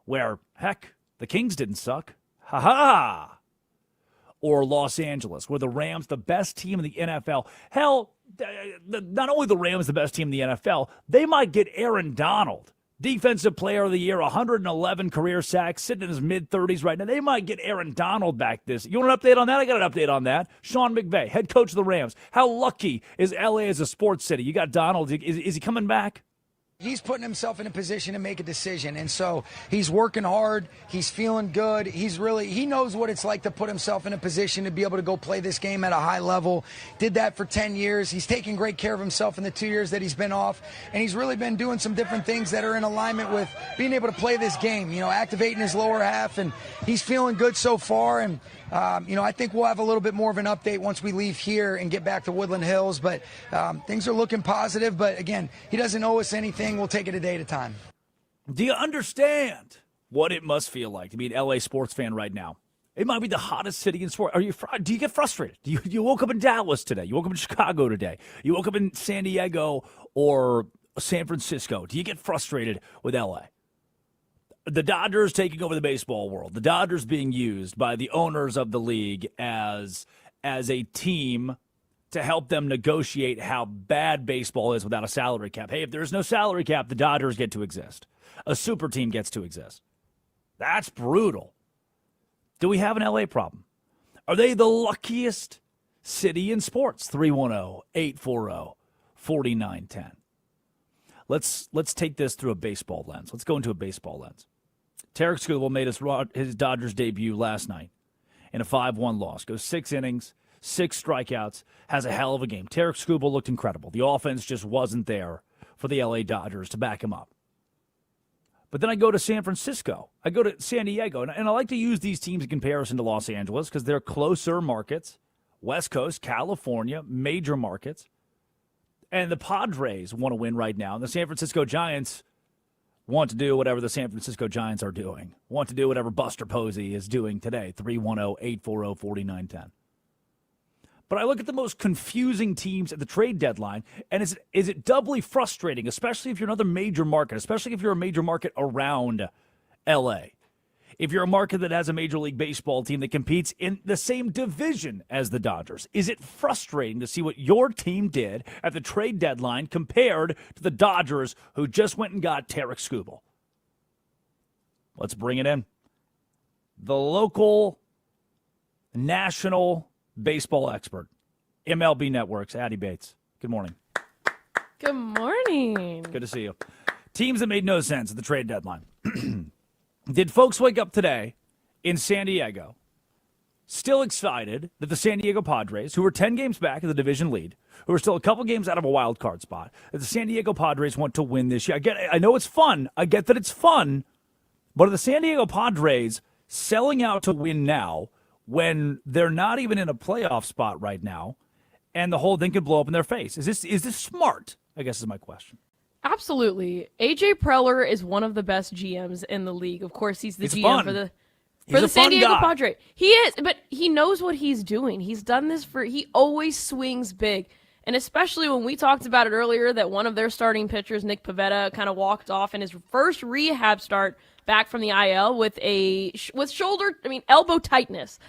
Speaker 1: where, heck, the Kings didn't suck. Ha-ha! Or Los Angeles, where the Rams, the best team in the NFL. Hell, not only the Rams the best team in the NFL, they might get Aaron Donald, Defensive Player of the Year, 111 career sacks, sitting in his mid-30s right now. They might get Aaron Donald back this. You want an update on that? I got an update on that. Sean McVay, head coach of the Rams. How lucky is L.A. as a sports city? You got Donald. Is he coming back?
Speaker 19: He's putting himself in a position to make a decision, and so he's working hard. He's feeling good. He knows what it's like to put himself in a position to be able to go play this game at a high level. Did that for 10 years. He's taking great care of himself in the 2 years that he's been off, and he's really been doing some different things that are in alignment with being able to play this game, activating his lower half, and he's feeling good so far. And I think we'll have a little bit more of an update once we leave here and get back to Woodland Hills. But things are looking positive. But, again, he doesn't owe us anything. We'll take it a day at a time.
Speaker 1: Do you understand what it must feel like to be an L.A. sports fan right now? It might be the hottest city in sport. Do you get frustrated? You woke up in Dallas today. You woke up in Chicago today. You woke up in San Diego or San Francisco. Do you get frustrated with L.A.? The Dodgers taking over the baseball world. The Dodgers being used by the owners of the league as a team to help them negotiate how bad baseball is without a salary cap. Hey, if there's no salary cap, the Dodgers get to exist. A super team gets to exist. That's brutal. Do we have an LA problem? Are they the luckiest city in sports? 310-840-4910. 49-10. Let's take this through a baseball lens. Let's go into a baseball lens. Tarek Skubal made his Dodgers debut last night in a 5-1 loss. Goes 6 innings, 6 strikeouts, has a hell of a game. Tarek Skubal looked incredible. The offense just wasn't there for the LA Dodgers to back him up. But then I go to San Francisco. I go to San Diego. And I like to use these teams in comparison to Los Angeles because they're closer markets. West Coast, California, major markets. And the Padres want to win right now. And the San Francisco Giants want to do whatever the San Francisco Giants are doing. Want to do whatever Buster Posey is doing today. 310-840-4910. But I look at the most confusing teams at the trade deadline, and is it doubly frustrating, especially if you're another major market, especially if you're a major market around L.A., if you're a market that has a Major League Baseball team that competes in the same division as the Dodgers. Is it frustrating to see what your team did at the trade deadline compared to the Dodgers who just went and got Tarek Skubal? Let's bring it in. The local national baseball expert, MLB Network's Addie Bates. Good morning.
Speaker 10: Good morning.
Speaker 1: Good to see you. Teams that made no sense at the trade deadline. Did folks wake up today in San Diego still excited that the San Diego Padres, who were 10 games back in the division lead, who are still a couple games out of a wild card spot, that the San Diego Padres want to win this year? I know it's fun. I get that it's fun. But are the San Diego Padres selling out to win now when they're not even in a playoff spot right now and the whole thing could blow up in their face? Is this smart? I guess is my question.
Speaker 10: Absolutely. AJ Preller is one of the best GMs in the league. Of course, he's GM
Speaker 1: fun.
Speaker 10: for the
Speaker 1: He's a
Speaker 10: San Diego
Speaker 1: guy.
Speaker 10: Padres. He is, but he knows what he's doing. He's done this he always swings big. And especially when we talked about it earlier that one of their starting pitchers, Nick Pivetta, kind of walked off in his first rehab start back from the IL with elbow tightness,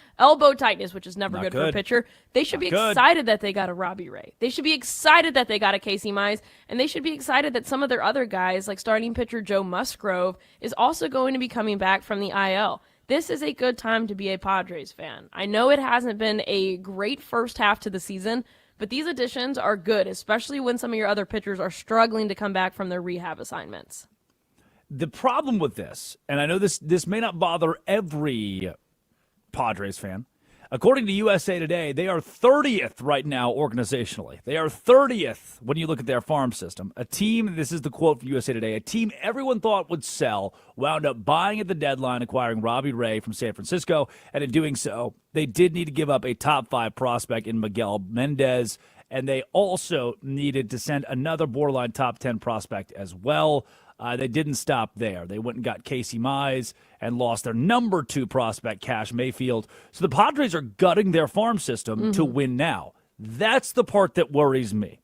Speaker 10: which is never good for a pitcher. They should be excited that they got a Robbie Ray. They should be excited that they got a Casey Mize, and they should be excited that some of their other guys, like starting pitcher Joe Musgrove, is also going to be coming back from the IL. This is a good time to be a Padres fan. I know it hasn't been a great first half to the season, but these additions are good, especially when some of your other pitchers are struggling to come back from their rehab assignments.
Speaker 1: The problem with this, and I know this may not bother every Padres fan, according to USA Today, they are 30th right now organizationally. They are 30th when you look at their farm system. A team, this is the quote from USA Today, a team everyone thought would sell wound up buying at the deadline, acquiring Robbie Ray from San Francisco, and in doing so, they did need to give up a top 5 prospect in Miguel Mendez, and they also needed to send another borderline top 10 prospect as well. They didn't stop there. They went and got Casey Mize and lost their number 2 prospect, Cash Mayfield. So the Padres are gutting their farm system to win now. That's the part that worries me.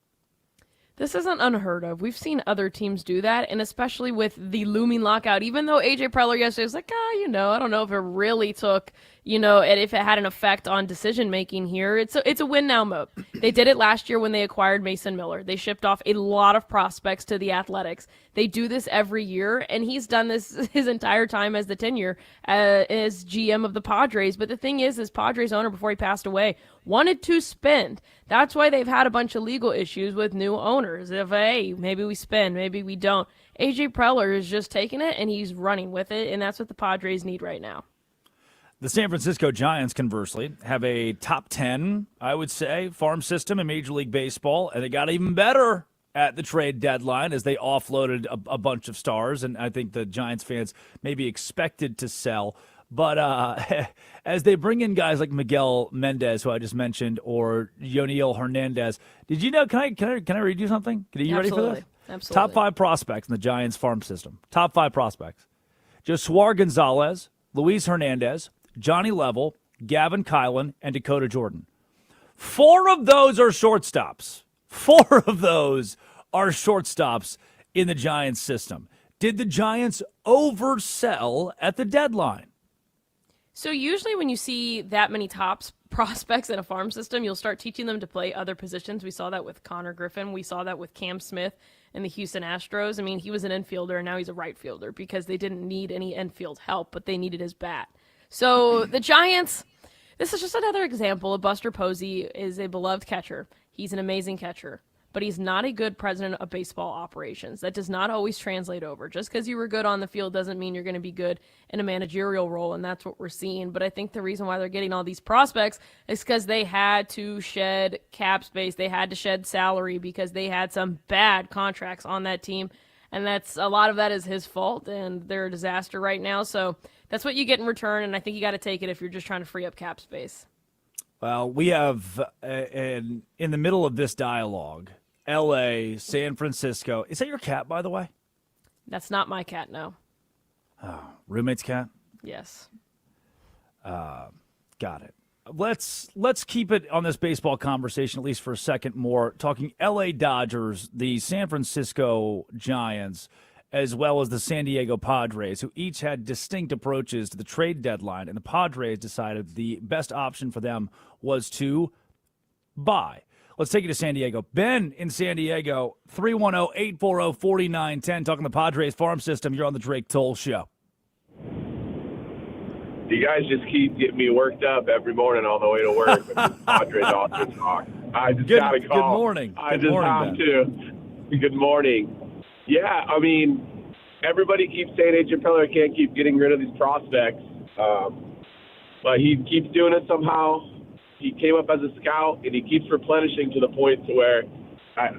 Speaker 10: This isn't unheard of. We've seen other teams do that, and especially with the looming lockout, even though A.J. Preller yesterday was like, I don't know if it really took, and if it had an effect on decision-making here. It's a win-now mode. They did it last year when they acquired Mason Miller. They shipped off a lot of prospects to the Athletics. They do this every year, and he's done this his entire time as the tenure as GM of the Padres. But the thing is, his Padres owner, before he passed away, wanted to spend. That's why they've had a bunch of legal issues with new owners. If, hey, maybe we spend, maybe we don't. A.J. Preller is just taking it, and he's running with it, and that's what the Padres need right now.
Speaker 1: The San Francisco Giants, conversely, have a top 10, I would say, farm system in Major League Baseball, and they got even better at the trade deadline as they offloaded a bunch of stars, and I think the Giants fans may be expected to sell. But as they bring in guys like Miguel Mendez, who I just mentioned, or Yoniel Hernandez, did you know? Can I read you something? Are you ready for this?
Speaker 10: Absolutely.
Speaker 1: Top 5 prospects in the Giants farm system. Top 5 prospects: Josuar Gonzalez, Luis Hernandez, Johnny Level, Gavin Kylan, and Dakota Jordan. 4 of those are shortstops. 4 of those are shortstops in the Giants system. Did the Giants oversell at the deadline?
Speaker 10: So usually when you see that many tops prospects in a farm system, you'll start teaching them to play other positions. We saw that with Connor Griffin. We saw that with Cam Smith in the Houston Astros. I mean, he was an infielder, and now he's a right fielder because they didn't need any infield help, but they needed his bat. So the Giants, this is just another example of Buster Posey is a beloved catcher. He's an amazing catcher. but he's not a good president of baseball operations. That does not always translate over. Just because you were good on the field doesn't mean you're going to be good in a managerial role, and that's what we're seeing. But I think the reason why they're getting all these prospects is because they had to shed cap space. They had to shed salary because they had some bad contracts on that team, and a lot of that is his fault, and they're a disaster right now. So that's what you get in return, and I think you got to take it if you're just trying to free up cap space.
Speaker 1: Well, we have, in the middle of this dialogue, L.A., San Francisco. Is that your cat, by the way?
Speaker 10: That's not my cat, no.
Speaker 1: Oh, roommate's cat?
Speaker 10: Yes.
Speaker 1: Got it. Let's keep it on this baseball conversation, at least for a second more, talking L.A. Dodgers, the San Francisco Giants, as well as the San Diego Padres, who each had distinct approaches to the trade deadline, and the Padres decided the best option for them was to buy. Let's take you to San Diego. Ben in San Diego, 310-840-4910, talking the Padres farm system. You're on the Drake Toll Show.
Speaker 20: You guys just keep getting me worked up every morning on the way to work with this Padres Dodgers talk. I just got to call.
Speaker 1: Good morning.
Speaker 20: I just have to. Good morning. Yeah, I mean, everybody keeps saying AJ Preller can't keep getting rid of these prospects, but he keeps doing it somehow. He came up as a scout, and he keeps replenishing to the point to where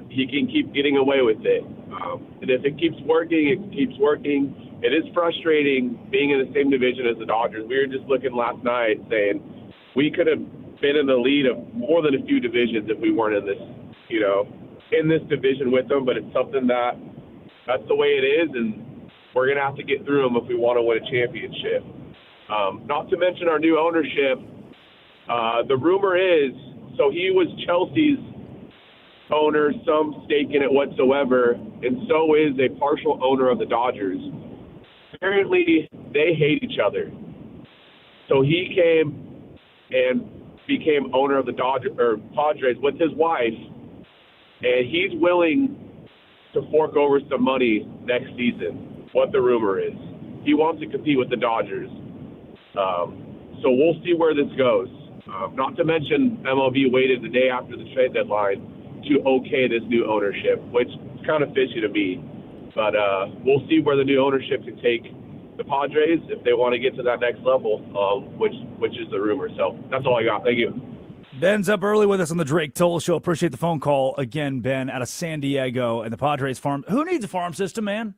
Speaker 20: he can keep getting away with it. And if it keeps working, it keeps working. It is frustrating being in the same division as the Dodgers. We were just looking last night saying we could have been in the lead of more than a few divisions if we weren't in this, in this division with them. But it's something that's the way it is, and we're going to have to get through them if we want to win a championship. Not to mention our new ownership. The rumor is, so he was Chelsea's owner, some stake in it whatsoever, and so is a partial owner of the Dodgers. Apparently, they hate each other. So he came and became owner of the Padres with his wife, and he's willing to fork over some money next season, what the rumor is. He wants to compete with the Dodgers. So we'll see where this goes. Not to mention MLB waited the day after the trade deadline to okay this new ownership, which is kind of fishy to me. But we'll see where the new ownership can take the Padres if they want to get to that next level, which is the rumor. So that's all I got. Thank you.
Speaker 1: Ben's up early with us on the Drake Toll Show. Appreciate the phone call again, Ben, out of San Diego and the Padres farm. Who needs a farm system, man?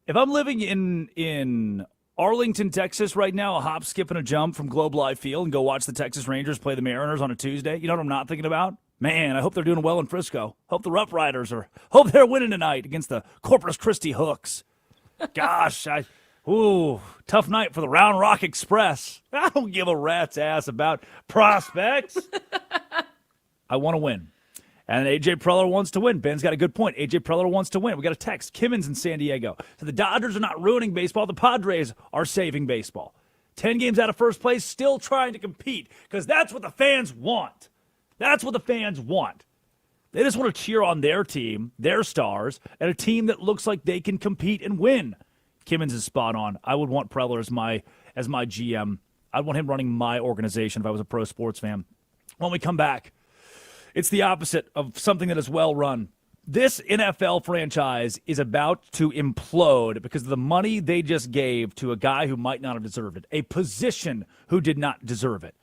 Speaker 1: If I'm living in Arlington, Texas right now, a hop, skip, and a jump from Globe Life Field and go watch the Texas Rangers play the Mariners on a Tuesday, you know what I'm not thinking about? Man, I hope they're doing well in Frisco. Hope the Rough Riders hope they're winning tonight against the Corpus Christi Hooks. Gosh, tough night for the Round Rock Express. I don't give a rat's ass about prospects. I want to win. And A.J. Preller wants to win. Ben's got a good point. A.J. Preller wants to win. We got a text. Kimmins in San Diego. So the Dodgers are not ruining baseball. The Padres are saving baseball. 10 games out of first place, still trying to compete because that's what the fans want. That's what the fans want. They just want to cheer on their team, their stars, and a team that looks like they can compete and win. Kimmins is spot on. I would want Preller as my GM. I'd want him running my organization if I was a pro sports fan. When we come back, it's the opposite of something that is well run. This NFL franchise is about to implode because of the money they just gave to a guy who might not have deserved it, a position who did not deserve it.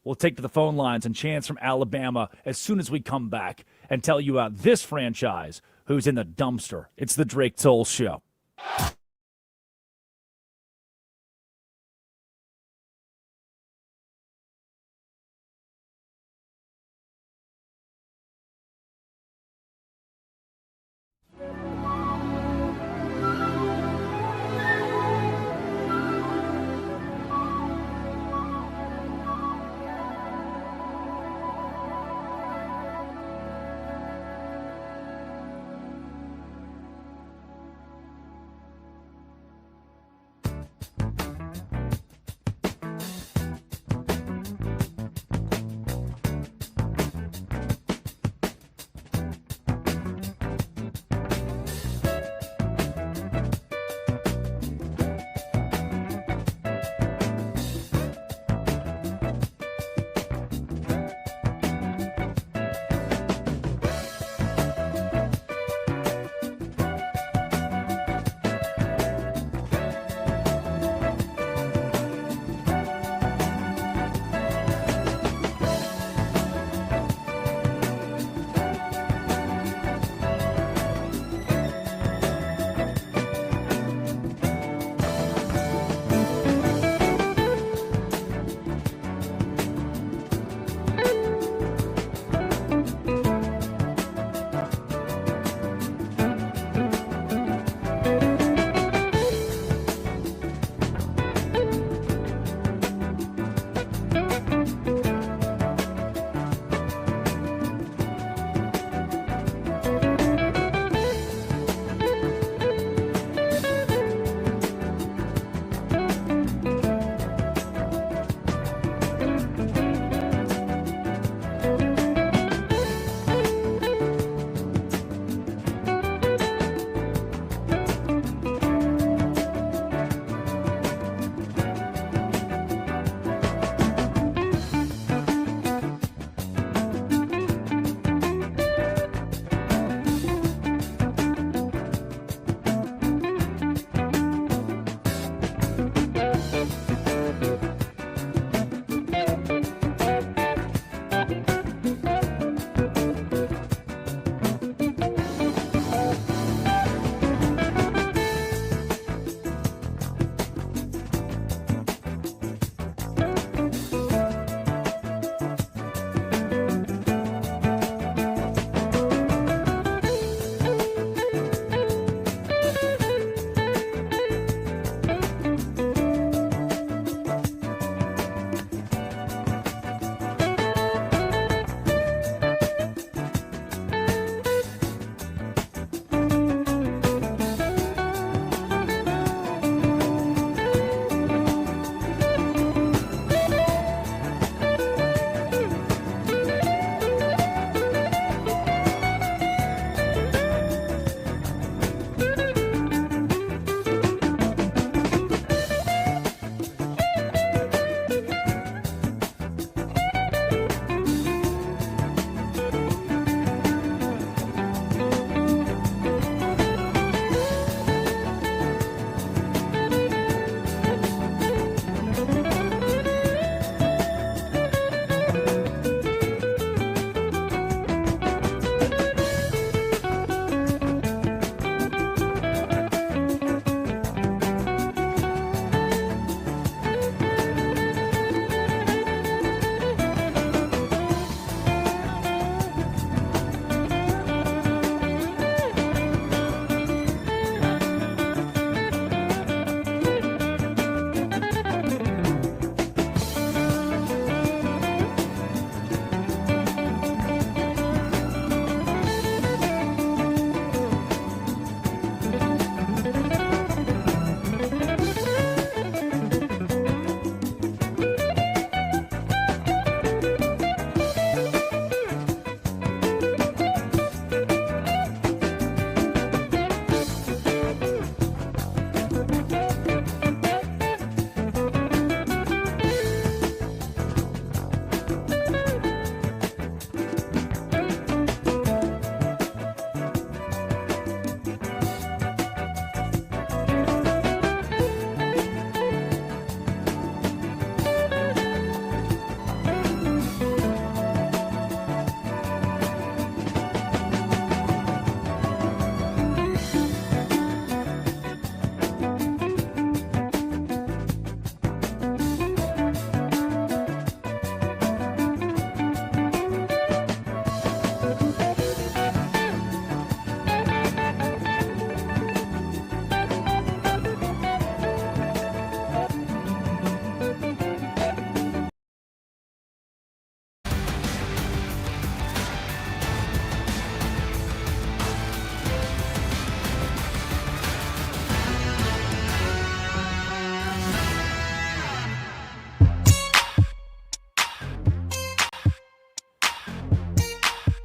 Speaker 1: We'll take to the phone lines and Chance from Alabama as soon as we come back and tell you about this franchise who's in the dumpster. It's the Drake Toll Show.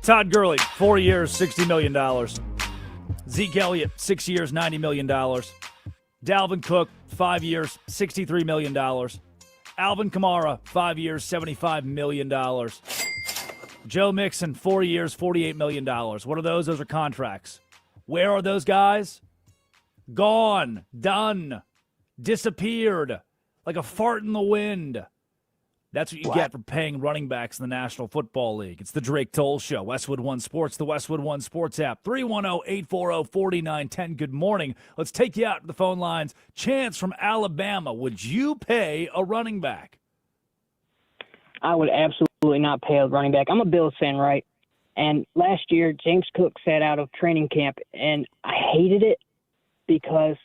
Speaker 1: Todd Gurley, 4 years, $60 million. Zeke Elliott, 6 years, $90 million. Dalvin Cook, 5 years, $63 million. Alvin Kamara, 5 years, $75 million. Joe Mixon, 4 years, $48 million. What are those? Those are contracts. Where are those guys? Gone, done, disappeared, like a fart in the wind. That's what you get for paying running backs in the National Football League. It's the Drake Toll Show, Westwood One Sports, the Westwood One Sports app, 310-840-4910. Good morning. Let's take you out to the phone lines. Chance from Alabama. Would you pay a running back?
Speaker 21: I would absolutely not pay a running back. I'm a Bills fan, right? And last year, James Cook sat out of training camp, and I hated it because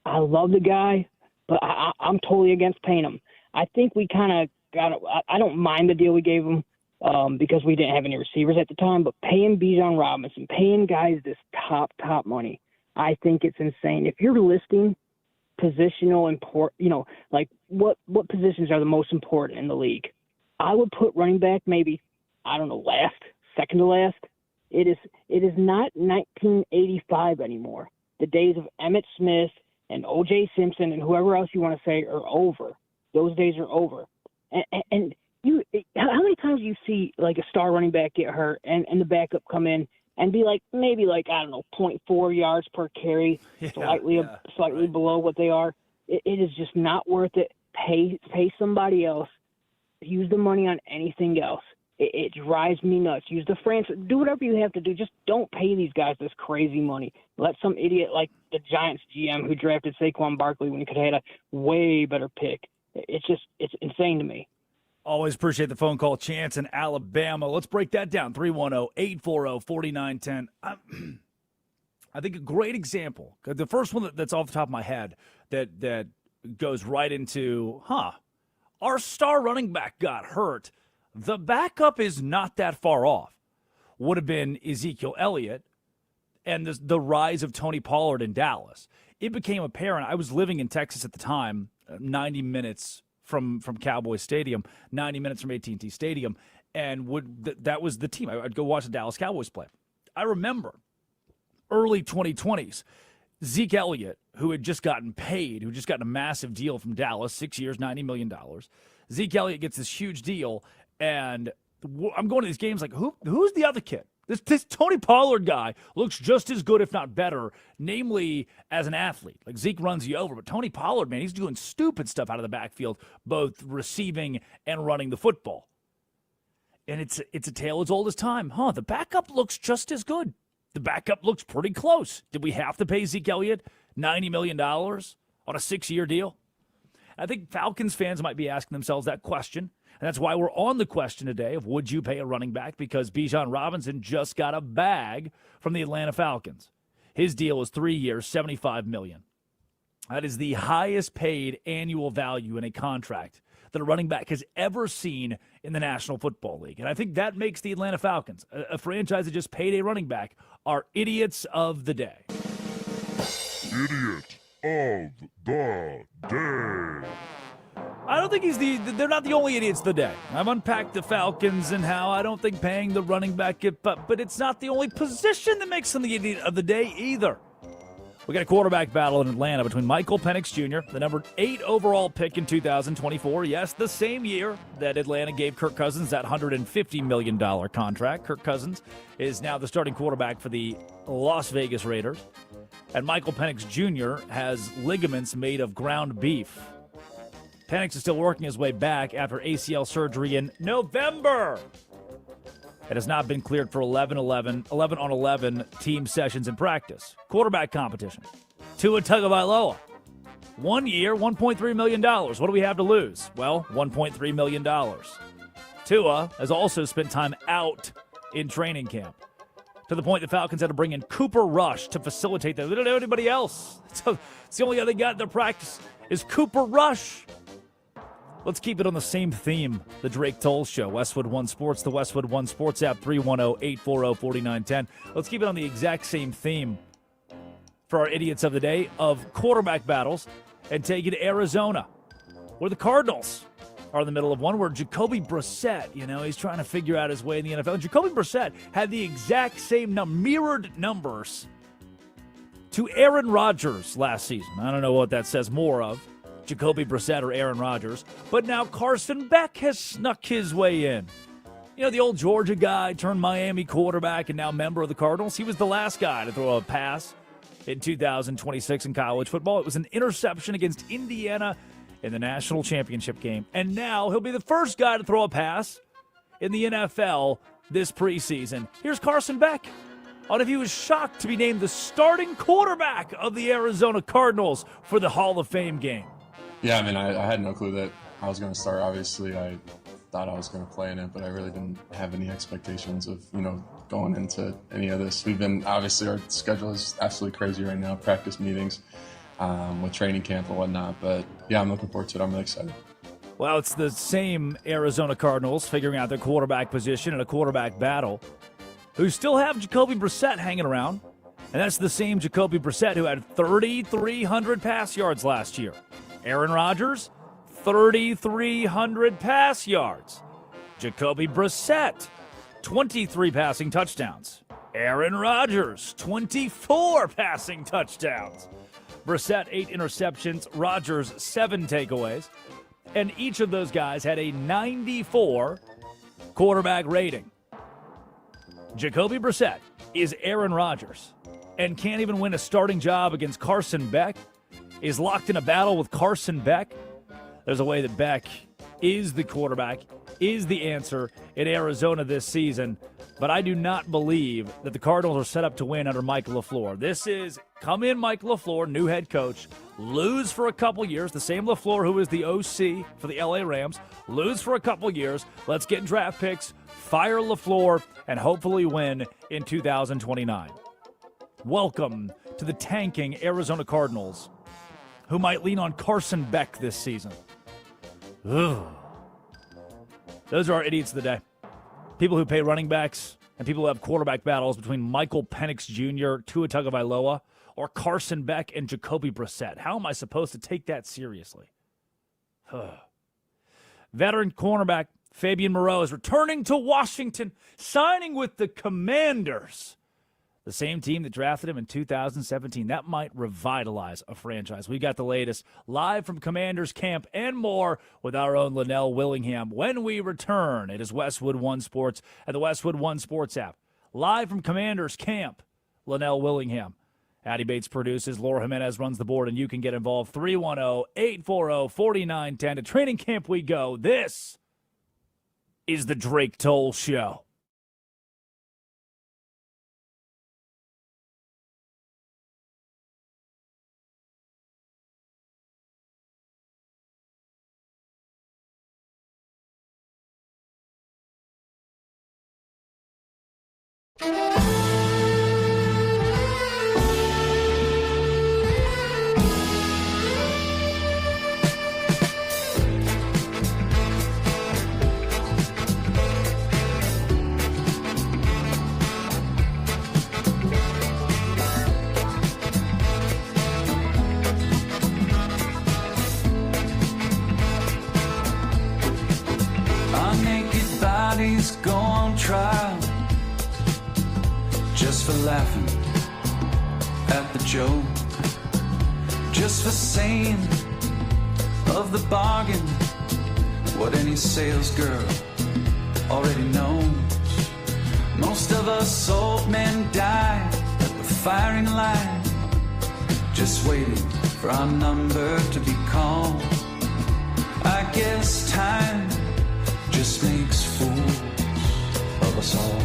Speaker 21: I love the guy, but I'm totally against paying him. I think we kind of I don't mind the deal we gave him because we didn't have any receivers at the time, but paying Bijan Robinson, paying guys this top money, I think it's insane. If you're listing positional like what positions are the most important in the league, I would put running back maybe, I don't know, second to last. It is not 1985 anymore. The days of Emmitt Smith and O.J. Simpson and whoever else you want to say are over. Those days are over. And how many times do you see like a star running back get hurt and the backup come in and be like maybe like, I don't know, 0.4 yards per carry, slightly below what they are? It is just not worth it. Pay somebody else. Use the money on anything else. It drives me nuts. Use the franchise. Do whatever you have to do. Just don't pay these guys this crazy money. Let some idiot like the Giants GM who drafted Saquon Barkley when he could have had a way better pick. It's insane to me.
Speaker 1: Always appreciate the phone call, Chance in Alabama. Let's break that down. 310-840-4910. I think a great example, the first one that's off the top of my head that goes right into, our star running back got hurt. The backup is not that far off. Would have been Ezekiel Elliott and the rise of Tony Pollard in Dallas. It became apparent. I was living in Texas at the time, 90 minutes from Cowboys Stadium, 90 minutes from AT&T Stadium, and that was the team. I'd go watch the Dallas Cowboys play. I remember early 2020s, Zeke Elliott, who had just gotten paid, who just gotten a massive deal from Dallas, 6 years, $90 million. Zeke Elliott gets this huge deal, and I'm going to these games like, who's the other kid? This Tony Pollard guy looks just as good, if not better, namely as an athlete. Like Zeke runs you over, but Tony Pollard, man, he's doing stupid stuff out of the backfield, both receiving and running the football. And it's a tale as old as time. The backup looks just as good. The backup looks pretty close. Did we have to pay Zeke Elliott $90 million on a 6-year deal? I think Falcons fans might be asking themselves that question. And that's why we're on the question today of would you pay a running back, because Bijan Robinson just got a bag from the Atlanta Falcons. His deal is 3 years, $75 million. That is the highest paid annual value in a contract that a running back has ever seen in the National Football League. And I think that makes the Atlanta Falcons, a franchise that just paid a running back, our idiots of the day.
Speaker 17: Idiot of the day.
Speaker 1: I don't think they're not the only idiots of the day. I've unpacked the Falcons and how I don't think paying the running back, but it's not the only position that makes them the idiot of the day either. We got a quarterback battle in Atlanta between Michael Penix Jr., the number 8 overall pick in 2024. Yes, the same year that Atlanta gave Kirk Cousins that $150 million contract. Kirk Cousins is now the starting quarterback for the Las Vegas Raiders. And Michael Penix Jr. has ligaments made of ground beef. Penix is still working his way back after ACL surgery in November. It has not been cleared for 11 on 11 team sessions in practice. Quarterback competition. Tua Tagovailoa. 1 year, $1.3 million. What do we have to lose? Well, $1.3 million. Tua has also spent time out in training camp, to the point the Falcons had to bring in Cooper Rush to facilitate that. They don't have anybody else. So it's the only guy they got in their practice is Cooper Rush. Let's keep it on the same theme. The Drake Toll Show, Westwood One Sports, the Westwood One Sports app, 310-840-4910. Let's keep it on the exact same theme for our idiots of the day of quarterback battles and take it to Arizona, where the Cardinals are in the middle of one where Jacoby Brissett, he's trying to figure out his way in the NFL. And Jacoby Brissett had the exact same mirrored numbers to Aaron Rodgers last season. I don't know what that says more of, Jacoby Brissett or Aaron Rodgers. But now Carson Beck has snuck his way in. The old Georgia guy turned Miami quarterback and now member of the Cardinals. He was the last guy to throw a pass in 2026 in college football. It was an interception against Indiana in the national championship game. And now he'll be the first guy to throw a pass in the NFL this preseason. Here's Carson Beck on if he was shocked to be named the starting quarterback of the Arizona Cardinals for the Hall of Fame game.
Speaker 2: Yeah, I had no clue that I was going to start. Obviously, I thought I was going to play in it, but I really didn't have any expectations of, going into any of this. Obviously, our schedule is absolutely crazy right now, practice meetings with training camp and whatnot. But, yeah, I'm looking forward to it. I'm really excited.
Speaker 1: Well, it's the same Arizona Cardinals figuring out their quarterback position in a quarterback battle who still have Jacoby Brissett hanging around. And that's the same Jacoby Brissett who had 3,300 pass yards last year. Aaron Rodgers, 3,300 pass yards. Jacoby Brissett, 23 passing touchdowns. Aaron Rodgers, 24 passing touchdowns. Brissett, 8 interceptions. Rodgers, 7 takeaways. And each of those guys had a 94 quarterback rating. Jacoby Brissett is Aaron Rodgers and can't even win a starting job against Carson Beck, is locked in a battle with Carson Beck. There's a way that Beck is the quarterback, is the answer in Arizona this season. But I do not believe that the Cardinals are set up to win under Mike LaFleur. This is come in Mike LaFleur, new head coach, lose for a couple years, the same LaFleur who is the OC for the LA Rams, lose for a couple years, let's get draft picks, fire LaFleur, and hopefully win in 2029. Welcome to the tanking Arizona Cardinals, who might lean on Carson Beck this season. Ugh. Those are our idiots of the day. People who pay running backs and people who have quarterback battles between Michael Penix Jr., Tua Tagovailoa, or Carson Beck and Jacoby Brissett. How am I supposed to take that seriously? Veteran cornerback Fabian Moreau is returning to Washington, signing with the Commanders, the same team that drafted him in 2017. That might revitalize a franchise. We got the latest live from Commanders camp and more with our own Linnell Willingham when we return. It is Westwood One Sports and the Westwood One Sports app. Live from Commanders camp, Linnell Willingham. Addie Bates produces, Laura Jimenez runs the board, and you can get involved. 310-840-4910. To training camp we go. This is the Drake Toll Show.
Speaker 4: Go on trial just for laughing at the joke, just for saying of the bargain what any sales girl already knows. Most of us old men die at the firing line, just waiting for our number to be called. I guess time just makes fools of us all.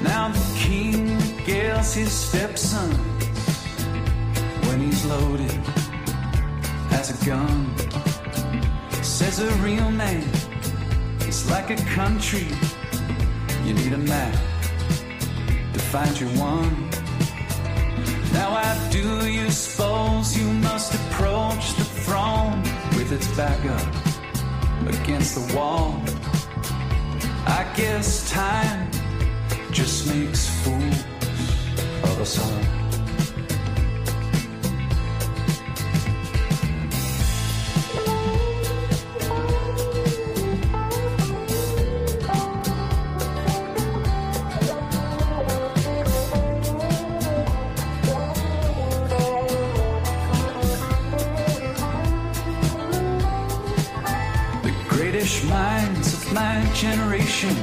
Speaker 4: Now the king gets his stepson when he's loaded as a gun. Says a real man is like a country. You need a map to find your one. Now I do you suppose you must approach the throne with its back up against the wall. I guess time just makes fools of us all. greatest minds of my generation,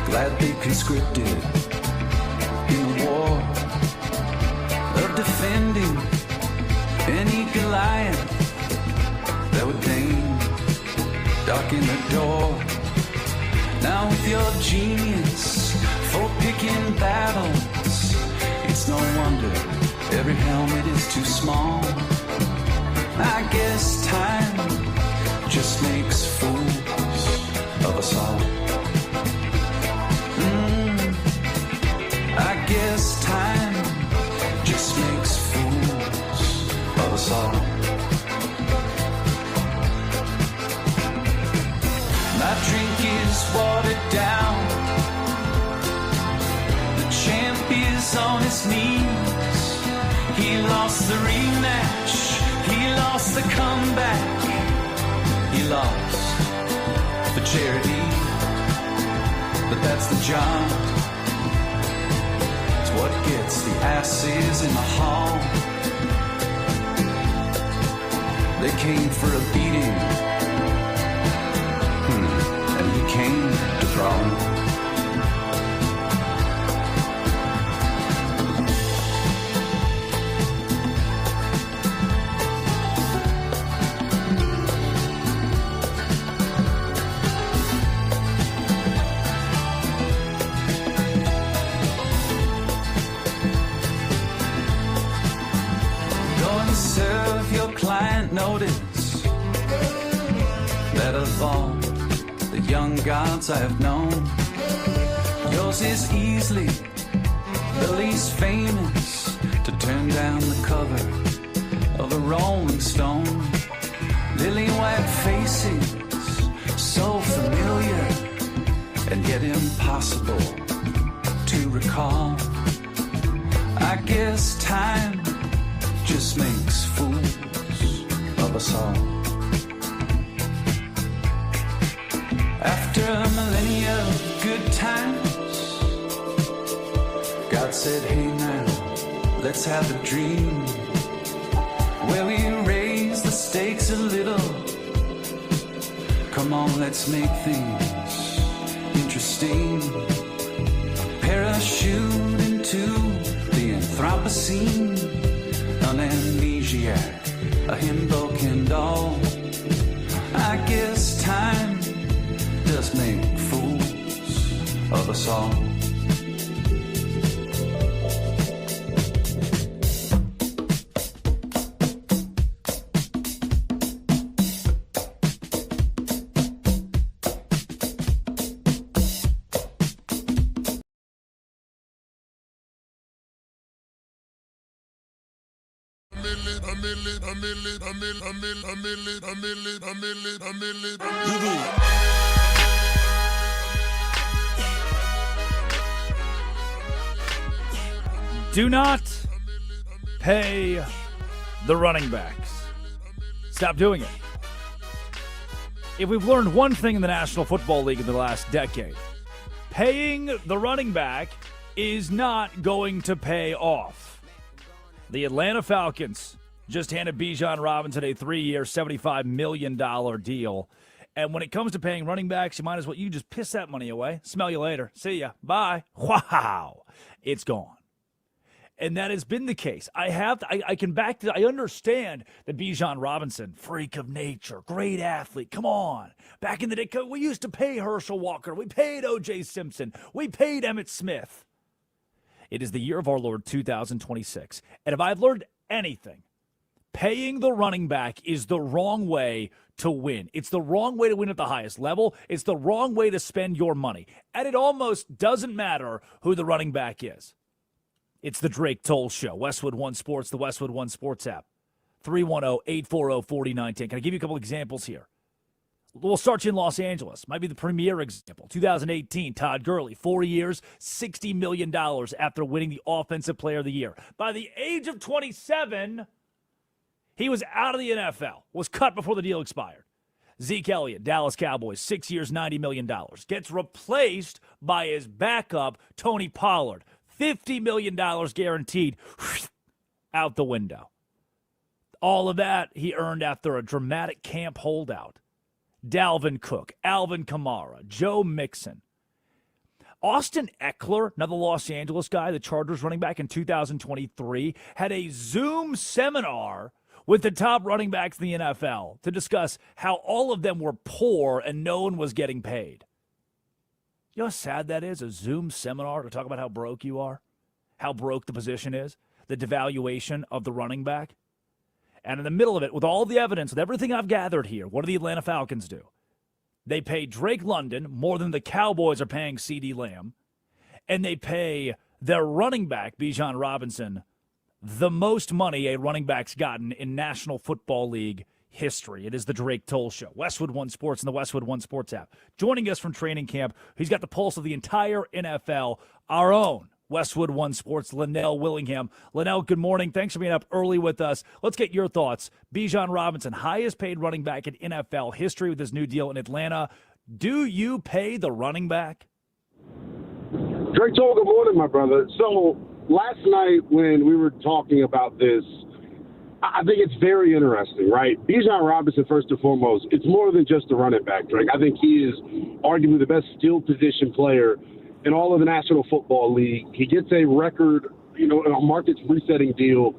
Speaker 4: glad they conscripted in the war of defending any Goliath that would deign darken the door. Now with your genius for picking battles, it's no wonder every helmet is too small. I guess time just makes fools of us all. I guess time just makes fools of us all. My drink is watered down. The champ is on his knees. He lost the rematch. He lost the comeback. He lost for charity. But that's the job. It's what gets the asses in the hall. They came for a beating. And he came to brawl. Go and serve your client notice that of all the young gods I have known, yours is easily the least famous to turn down the cover of a Rolling Stone. Lily white faces, so familiar and yet impossible to recall. I guess time just makes fools of us all. After a millennia of good times, God said, hey now, let's have a dream where we raise the stakes a little. Come on, let's make things interesting. Parachute into the Anthropocene, an amnesiac, a himbo Kendall. I guess time does make fools of us all.
Speaker 1: Do not pay the running backs. Stop doing it. If we've learned one thing in the National Football League in the last decade, paying the running back is not going to pay off. The Atlanta Falcons just handed Bijan Robinson a 3-year, $75 million deal. And when it comes to paying running backs, you might as well, you just piss that money away. Smell you later. See ya. Bye. Wow. It's gone. And that has been the case. I understand that Bijan Robinson, freak of nature, great athlete. Come on. Back in the day, we used to pay Herschel Walker. We paid O.J. Simpson. We paid Emmitt Smith. It is the year of our Lord 2026. And if I've learned anything, paying the running back is the wrong way to win. It's the wrong way to win at the highest level. It's the wrong way to spend your money. And it almost doesn't matter who the running back is. It's the Drake Toll Show. Westwood One Sports, the Westwood One Sports app. 310-840-4910. Can I give you a couple examples here? We'll start you in Los Angeles. Might be the premier example. 2018, Todd Gurley, 4 years, $60 million after winning the Offensive Player of the Year. By the age of 27, he was out of the NFL, was cut before the deal expired. Zeke Elliott, Dallas Cowboys, 6 years, $90 million. Gets replaced by his backup, Tony Pollard. $50 million guaranteed, out the window. All of that he earned after a dramatic camp holdout. Dalvin Cook, Alvin Kamara, Joe Mixon. Austin Eckler, another Los Angeles guy, the Chargers running back in 2023, had a Zoom seminar with the top running backs in the NFL to discuss how all of them were poor and no one was getting paid. You know how sad that is, a Zoom seminar to talk about how broke you are, how broke the position is, the devaluation of the running back. And in the middle of it, with all the evidence, with everything I've gathered here, what do the Atlanta Falcons do? They pay Drake London more than the Cowboys are paying CeeDee Lamb, and they pay their running back, Bijan Robinson, the most money a running back's gotten in National Football League history. It is the Drake Toll Show. Westwood One Sports and the Westwood One Sports app. Joining us from training camp, he's got the pulse of the entire NFL, our own Westwood One Sports, Linnell Willingham. Linnell, good morning. Thanks for being up early with us. Let's get your thoughts. Bijan Robinson, highest paid running back in NFL history with his new deal in Atlanta. Do you pay the running back?
Speaker 3: Drake Toll, good morning, my brother. So last night when we were talking about this, I think it's very interesting, right? Bijan Robinson, first and foremost, it's more than just a running back, Drake. I think he is arguably the best skill position player in all of the National Football League. He gets a record, a market resetting deal.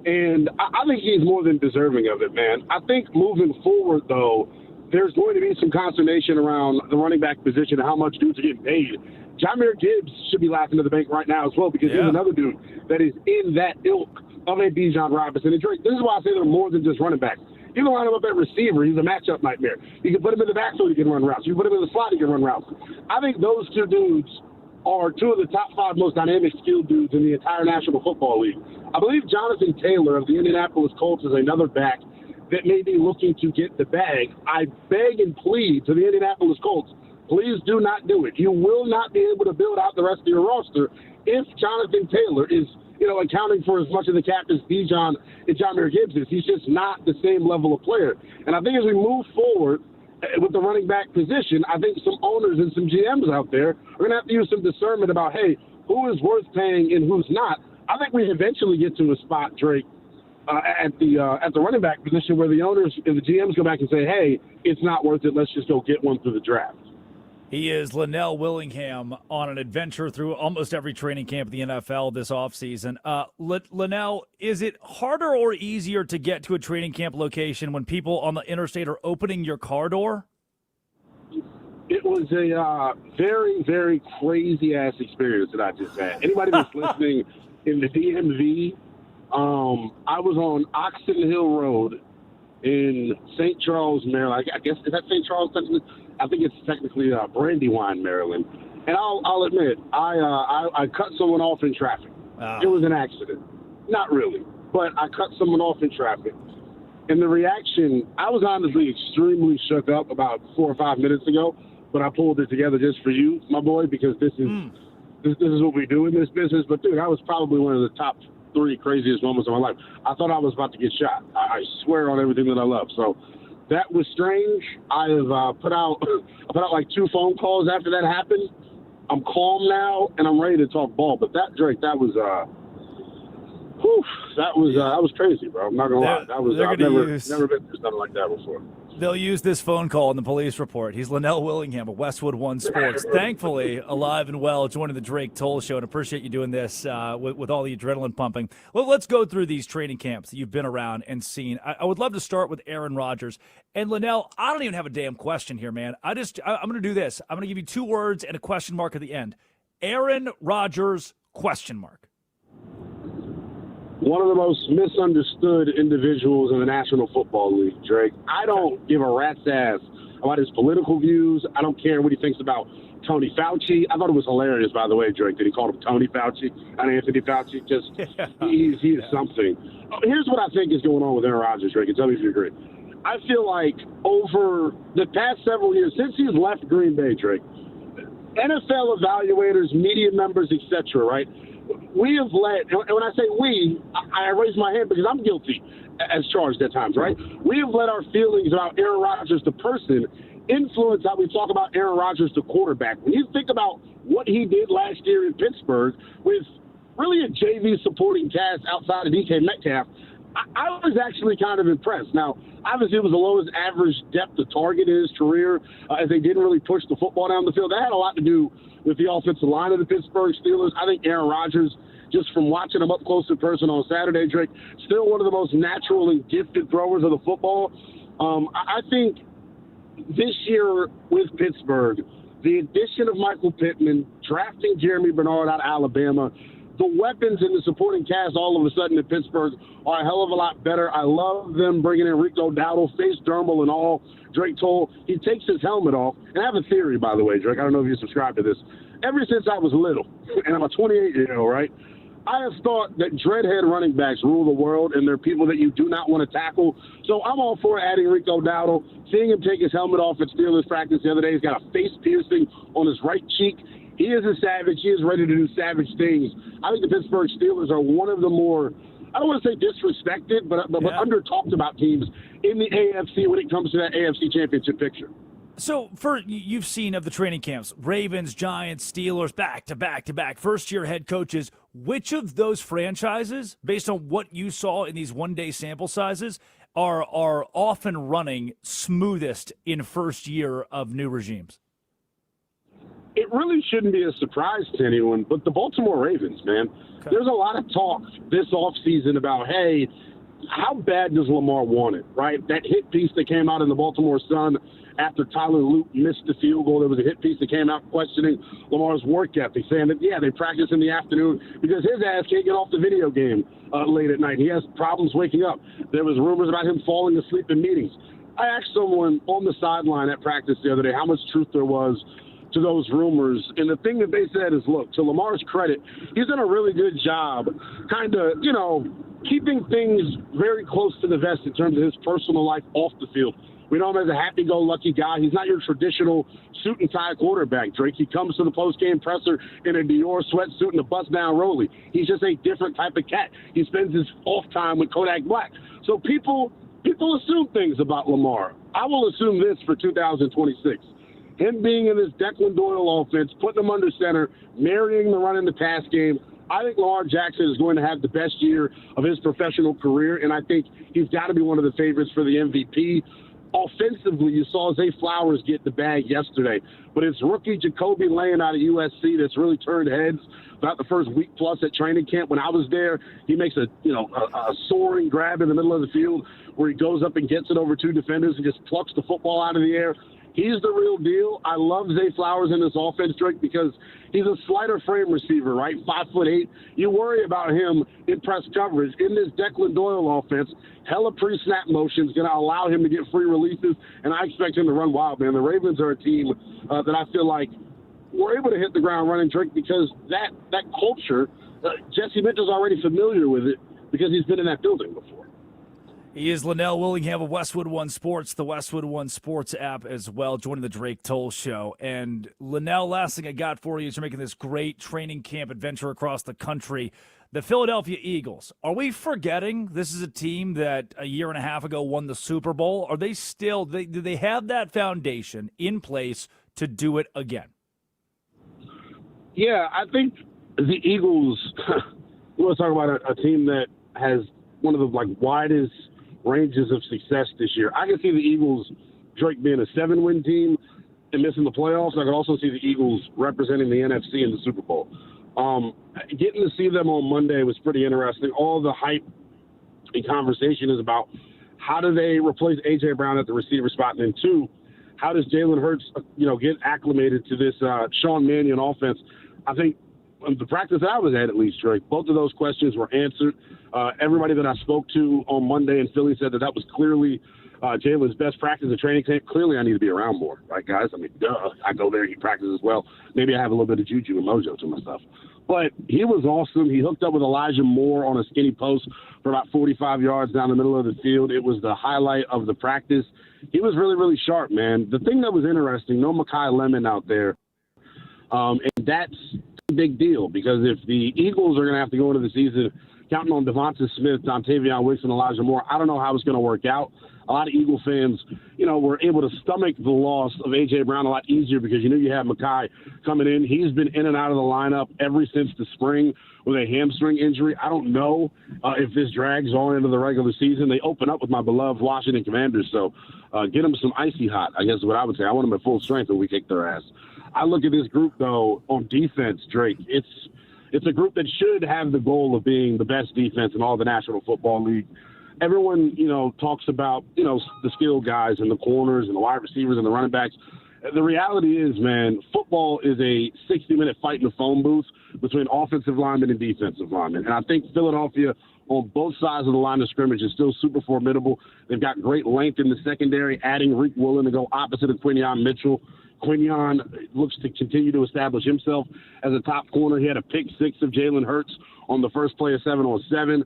Speaker 3: And I think he's more than deserving of it, man. I think moving forward, though, there's going to be some consternation around the running back position and how much dudes are getting paid. Jahmyr Gibbs should be laughing to the bank right now as well, because he's another dude that is in that ilk of a Bijan Robinson. And Drake, this is why I say they're more than just running backs. You can line him up at receiver. He's a matchup nightmare. You can put him in the backfield. He can run routes. You can put him in the slot. He can run routes. I think those two dudes are two of the top 5 most dynamic skilled dudes in the entire National Football League. I believe Jonathan Taylor of the Indianapolis Colts is another back that may be looking to get the bag. I beg and plead to the Indianapolis Colts, please do not do it. You will not be able to build out the rest of your roster if Jonathan Taylor is, accounting for as much of the cap as Bijan and Jahmyr Gibbs is. He's just not the same level of player. And I think as we move forward with the running back position, I think some owners and some GMs out there are going to have to use some discernment about, hey, who is worth paying and who's not. I think we eventually get to a spot, Drake, at the running back position where the owners and the GMs go back and say, hey, it's not worth it. Let's just go get one through the draft.
Speaker 1: He is Linnell Willingham on an adventure through almost every training camp of the NFL this offseason. Linnell, is it harder or easier to get to a training camp location when people on the interstate are opening your car door?
Speaker 3: It was a very, very crazy-ass experience that I just had. Anybody that's listening in the DMV, I was on Oxon Hill Road in St. Charles, Maryland. I guess, is that St. Charles? I think it's technically Brandywine, Maryland. And I'll admit, I cut someone off in traffic. It was an accident. Not really, but I cut someone off in traffic. And the reaction, I was honestly extremely shook up about 4 or 5 minutes ago, but I pulled it together just for you, my boy, because this is what we do in this business. But, dude, that was probably one of the top 3 craziest moments of my life. I thought I was about to get shot. I swear on everything that I love. So that was strange. I have put out like 2 phone calls after that happened. I'm calm now and I'm ready to talk ball. But that, Drake, that was that was crazy, bro. I'm not gonna lie. I've never been through something like that before.
Speaker 1: They'll use this phone call in the police report. He's Linnell Willingham of Westwood One Sports. Thankfully, alive and well, joining the Drake Toll Show, and appreciate you doing this with all the adrenaline pumping. Well, let's go through these training camps that you've been around and seen. I would love to start with Aaron Rodgers. And Linnell, I don't even have a damn question here, man. I'm going to do this. I'm going to give you 2 words and a question mark at the end. Aaron Rodgers, question mark.
Speaker 3: One of the most misunderstood individuals in the National Football League, Drake. I don't give a rat's ass about his political views. I don't care what he thinks about Tony Fauci. I thought it was hilarious, by the way, Drake, that he called him Tony Fauci and Anthony Fauci. Just, he is something. Here's what I think is going on with Aaron Rodgers, Drake, and tell me if you agree. I feel like over the past several years, since he's left Green Bay, Drake, NFL evaluators, media members, etc., right? We have let, and when I say we, I raise my hand because I'm guilty as charged at times, right? We have let our feelings about Aaron Rodgers, the person, influence how we talk about Aaron Rodgers, the quarterback. When you think about what he did last year in Pittsburgh with really a JV supporting cast outside of DK Metcalf, I was actually kind of impressed. Now, obviously, it was the lowest average depth of target in his career, as they didn't really push the football down the field. That had a lot to do with the offensive line of the Pittsburgh Steelers. I think Aaron Rodgers, just from watching him up close in person on Saturday, Drake, still one of the most natural and gifted throwers of the football. I think this year with Pittsburgh, the addition of Michael Pittman, drafting Jeremy Bernard out of Alabama, the weapons and the supporting cast all of a sudden in Pittsburgh are a hell of a lot better. I love them bringing in Rico Dowdle, face dermal and all. Drake told he takes his helmet off. And I have a theory, by the way, Drake. I don't know if you subscribe to this. Ever since I was little, and I'm a 28-year-old, right, I have thought that dreadhead running backs rule the world, and they're people that you do not want to tackle. So I'm all for adding Rico Dowdle. Seeing him take his helmet off at Steelers practice the other day, he's got a face piercing on his right cheek. He is a savage. He is ready to do savage things. I think the Pittsburgh Steelers are one of the more, I don't want to say disrespected, but under-talked about teams in the AFC when it comes to that AFC championship picture.
Speaker 1: So, you've seen of the training camps, Ravens, Giants, Steelers, back-to-back first-year head coaches. Which of those franchises, based on what you saw in these one-day sample sizes, are often running smoothest in first year of new regimes?
Speaker 3: It really shouldn't be a surprise to anyone, but the Baltimore Ravens, man. Okay. There's a lot of talk this offseason about, hey, how bad does Lamar want it, right? That hit piece that came out in the Baltimore Sun after Tyler Luke missed the field goal, there was a hit piece that came out questioning Lamar's work ethic, saying that, yeah, they practice in the afternoon because his ass can't get off the video game late at night. He has problems waking up. There was rumors about him falling asleep in meetings. I asked someone on the sideline at practice the other day how much truth there was to those rumors. And the thing that they said is, look, to Lamar's credit, he's done a really good job kind of, keeping things very close to the vest in terms of his personal life off the field. We know him as a happy-go-lucky guy. He's not your traditional suit-and-tie quarterback, Drake. He comes to the post-game presser in a Dior sweatsuit and a bust-down rollie. He's just a different type of cat. He spends his off time with Kodak Black. So people assume things about Lamar. I will assume this for 2026. Him being in this Declan Doyle offense, putting him under center, marrying the run in the pass game, I think Lamar Jackson is going to have the best year of his professional career, and I think he's got to be one of the favorites for the MVP. Offensively, you saw Zay Flowers get the bag yesterday, but it's rookie Jacoby Lane out of USC that's really turned heads about the first week plus at training camp. When I was there, he makes a soaring grab in the middle of the field where he goes up and gets it over two defenders and just plucks the football out of the air. He's the real deal. I love Zay Flowers in this offense, Drake, because he's a slighter frame receiver, right? 5'8". You worry about him in press coverage. In this Declan Doyle offense, hella pre-snap motion is going to allow him to get free releases, and I expect him to run wild, man. The Ravens are a team that I feel like we're able to hit the ground running, Drake, because that culture, Jesse Mitchell's already familiar with it because he's been in that building before.
Speaker 1: He is Linnell Willingham of Westwood One Sports, the Westwood One Sports app as well, joining the Drake Toll Show. And Linnell, last thing I got for you is you're making this great training camp adventure across the country. The Philadelphia Eagles, are we forgetting this is a team that a year and a half ago won the Super Bowl? Are they still, do they have that foundation in place to do it again?
Speaker 3: Yeah, I think the Eagles, we want to talk about a team that has one of the widest ranges of success this year. I can see the Eagles, Drake, being a 7-win team and missing the playoffs. I can also see the Eagles representing the NFC in the Super Bowl. Getting to see them on Monday was pretty interesting. All the hype and conversation is about how do they replace A.J. Brown at the receiver spot, and then two, how does Jalen Hurts, get acclimated to this Sean Mannion offense? I think the practice I was at least, Drake, both of those questions were answered. Everybody that I spoke to on Monday in Philly said that was clearly Jalen's best practice at training camp. Clearly, I need to be around more, right, guys? I mean, duh. I go there, he practices well. Maybe I have a little bit of juju and mojo to myself. But he was awesome. He hooked up with Elijah Moore on a skinny post for about 45 yards down the middle of the field. It was the highlight of the practice. He was really, really sharp, man. The thing that was interesting, no Mekhi Lemon out there, and that's a big deal because if the Eagles are going to have to go into the season counting on Devonta Smith, Dontavion Wicks, and Elijah Moore, I don't know how it's going to work out. a lot of Eagle fans, were able to stomach the loss of A.J. Brown a lot easier because you had Mekhi coming in. He's been in and out of the lineup ever since the spring with a hamstring injury. I don't know if this drags on into the regular season. They open up with my beloved Washington Commanders, so get them some icy hot, I guess is what I would say. I want them at full strength when we kick their ass. I look at this group, though, on defense, Drake. It's a group that should have the goal of being the best defense in all the National Football League. Everyone, talks about, the skilled guys and the corners and the wide receivers and the running backs. The reality is, man, football is a 60-minute fight in the phone booth between offensive linemen and defensive linemen. And I think Philadelphia on both sides of the line of scrimmage is still super formidable. They've got great length in the secondary, adding Reek Woolen to go opposite of Quinyon Mitchell. Quinyon looks to continue to establish himself as a top corner. He had a pick six of Jalen Hurts on the first play of 7-on-7.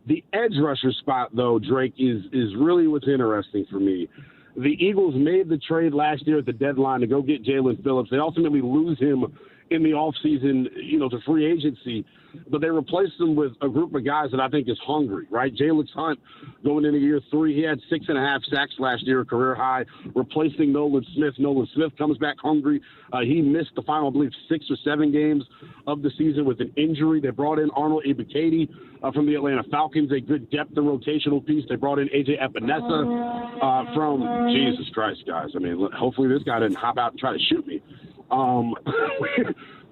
Speaker 3: The edge rusher spot, though, Drake, is really what's interesting for me. The Eagles made the trade last year at the deadline to go get Jalen Phillips. They ultimately lose him in the offseason, to free agency, but they replaced him with a group of guys that I think is hungry, right? Jalen Hunt going into year 3, he had 6.5 sacks last year, a career high, replacing Nolan Smith. Nolan Smith comes back hungry. He missed the final, I believe, 6 or 7 games of the season with an injury. They brought in Arnold Ebiketie from the Atlanta Falcons, a good depth and rotational piece. They brought in A.J. Epinesa from, Jesus Christ, guys. I mean, hopefully this guy didn't hop out and try to shoot me.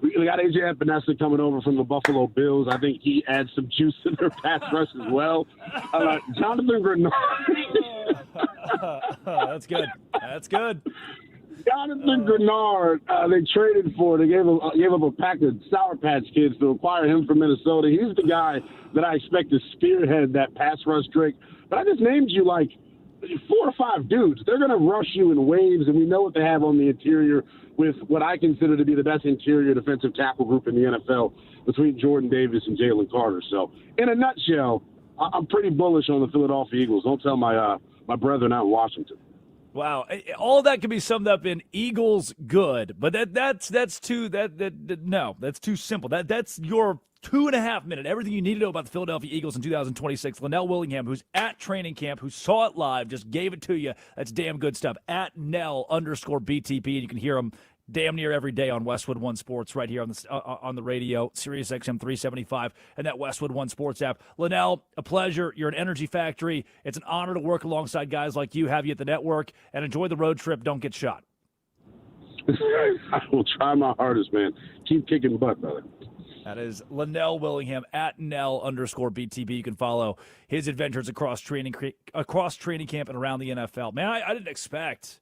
Speaker 3: We got A.J. Epinesa coming over from the Buffalo Bills. I think he adds some juice in their pass rush as well. Jonathan Grenard.
Speaker 1: That's good. That's good.
Speaker 3: Jonathan Grenard, they traded for. They gave up a pack of Sour Patch Kids to acquire him from Minnesota. He's the guy that I expect to spearhead that pass rush, Drake. But I just named you like 4 or 5 dudes. They're going to rush you in waves, and we know what they have on the interior with what I consider to be the best interior defensive tackle group in the NFL between Jordan Davis and Jalen Carter. So, in a nutshell, I'm pretty bullish on the Philadelphia Eagles. Don't tell my brethren out in Washington.
Speaker 1: Wow, all of that can be summed up in Eagles good, but that's too that's too simple. That's your 2.5 minute everything you need to know about the Philadelphia Eagles in 2026. Linnell Willingham, who's at training camp, who saw it live, just gave it to you. That's damn good stuff. At Nell_BTP, and you can hear him damn near every day on Westwood One Sports right here on the radio, Sirius XM 375, and that Westwood One Sports app. Linnell, a pleasure. You're an energy factory. It's an honor to work alongside guys like you, have you at the network, and enjoy the road trip. Don't get shot.
Speaker 3: I will try my hardest, man. Keep kicking butt, brother.
Speaker 1: That is Linnell Willingham at Nell_BTB. You can follow his adventures across training camp and around the NFL. Man, I didn't expect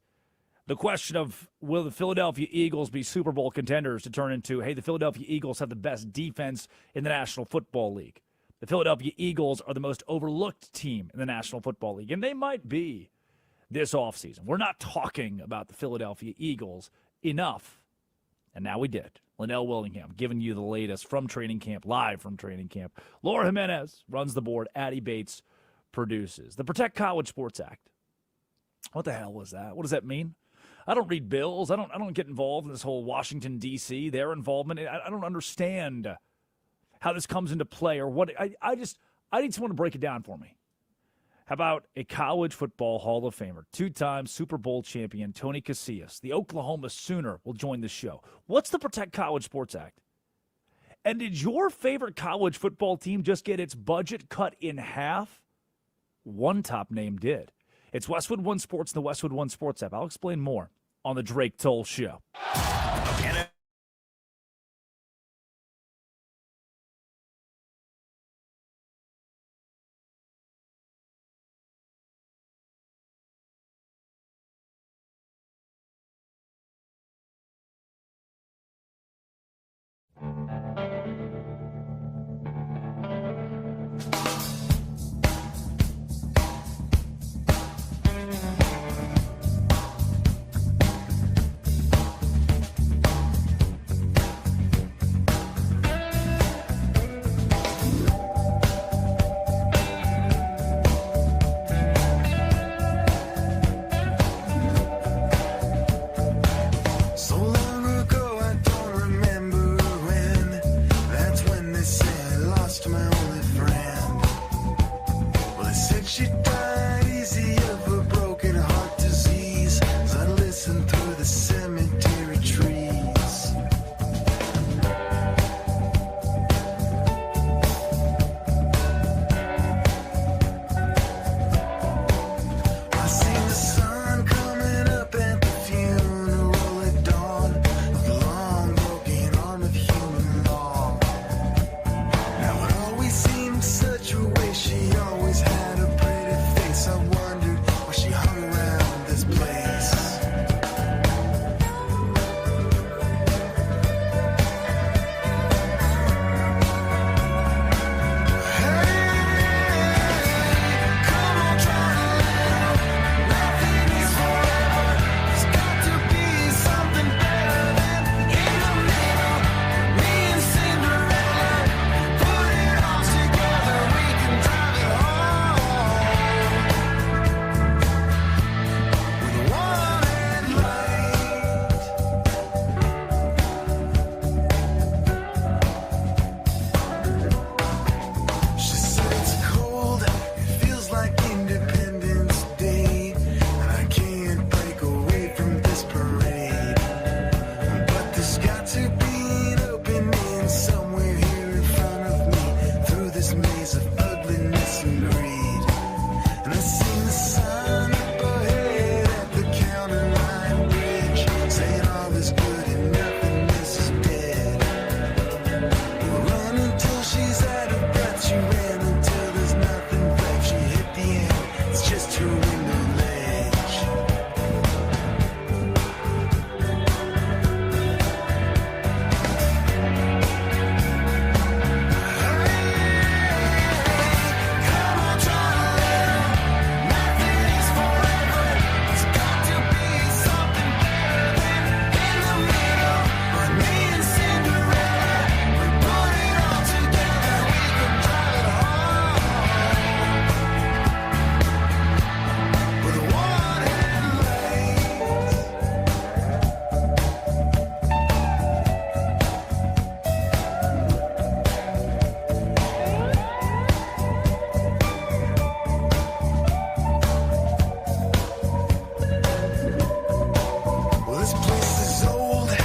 Speaker 1: the question of will the Philadelphia Eagles be Super Bowl contenders to turn into, hey, the Philadelphia Eagles have the best defense in the National Football League. The Philadelphia Eagles are the most overlooked team in the National Football League, and they might be this offseason. We're not talking about the Philadelphia Eagles enough, and now we did. Linnell Willingham giving you the latest from training camp, live from training camp. Laura Jimenez runs the board. Addie Bates produces. The Protect College Sports Act. What the hell was that? What does that mean? I don't read bills. I don't get involved in this whole Washington, D.C., their involvement. I don't understand how this comes into play or what. I need someone to break it down for me. How about a college football Hall of Famer, 2-time Super Bowl champion Tony Casillas, the Oklahoma Sooner, will join the show. What's the Protect College Sports Act? And did your favorite college football team just get its budget cut in half? One top name did. It's Westwood One Sports and the Westwood One Sports app. I'll explain more on the Drake Toll Show.
Speaker 4: So long ago, I don't remember when. the cemetery trees. I seen the sun coming up at the funeral at dawn of the long broken arm of human law. Now it always seemed such a waste. She always had a pretty face. I wondered why she hung around this place. She said it's cold, it feels like Independence Day, and I can't break away from this parade. But there's got to be an opening somewhere here in front of me, through this maze of ugliness and greed. And I seen the sign up ahead at the counter line bridge, saying all is good and nothing is dead. Run until she's out of breath. She ran until there's nothing left. She hit the end. It's just her window ledge. Come on, try to live. Nothing is forever. It's got to be something better than in the middle. But me and Cinderella, we put it all together. We could drive it home with one headlight. Well, this place is old. It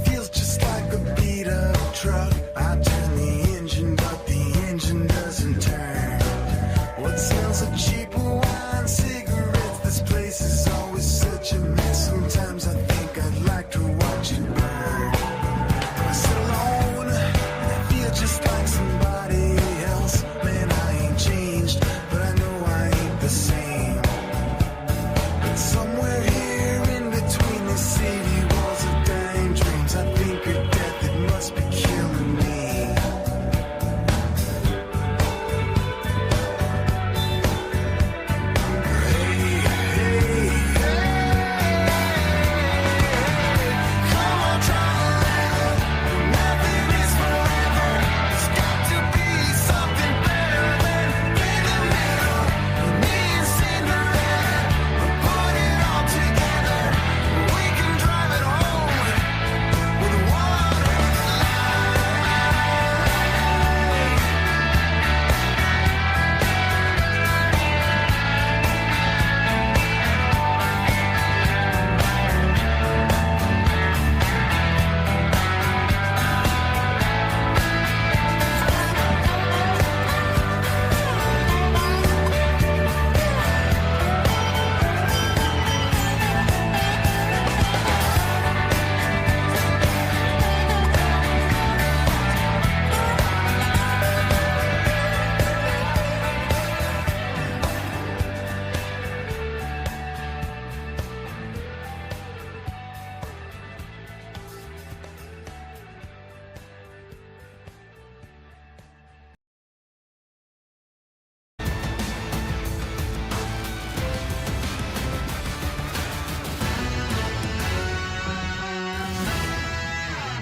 Speaker 4: feels just like a beat up truck. I turn the engine, but the engine doesn't turn. What smells of cheap wine, cigarettes? This place is always such a mess. Sometimes I think I'd like to watch it burn. I sit alone, and I feel just like somebody else. Man, I ain't changed, but I know I ain't the same. But somewhere here in between these city walls of dying dreams, I think of death, it must be killing me. Come on, try to live. Nothing is forever. There's got to be something better than in the middle. Me and Cinderella, we put it all together. We can drive it home with one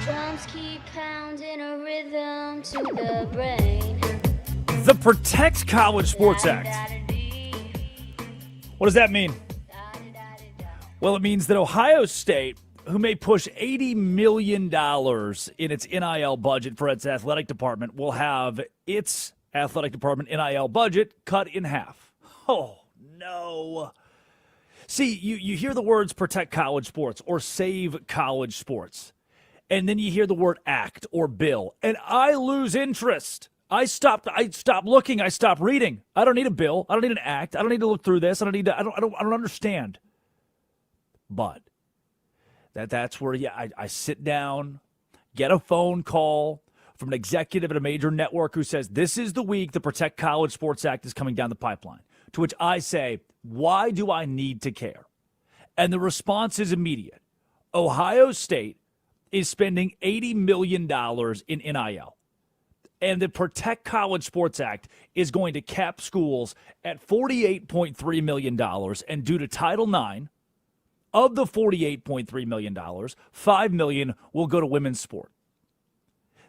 Speaker 6: Drums keep pounding a rhythm to the brain.
Speaker 1: The Protect College Sports Act. What does that mean? Well, it means that Ohio State, who may push $80 million in its NIL budget for its athletic department, will have its athletic department NIL budget cut in half. Oh, no. See, you hear the words protect college sports or save college sports, and then you hear the word act or bill, and I lose interest. I stopped looking. I stopped reading. I don't need a bill. I don't need an act. I don't need to look through this. I don't understand. But that's where I sit down, get a phone call from an executive at a major network who says, this is the week the Protect College Sports Act is coming down the pipeline. To which I say, why do I need to care? And the response is immediate. Ohio State is spending $80 million in NIL. And the Protect College Sports Act is going to cap schools at $48.3 million. And due to Title IX, of the $48.3 million, $5 million will go to women's sport.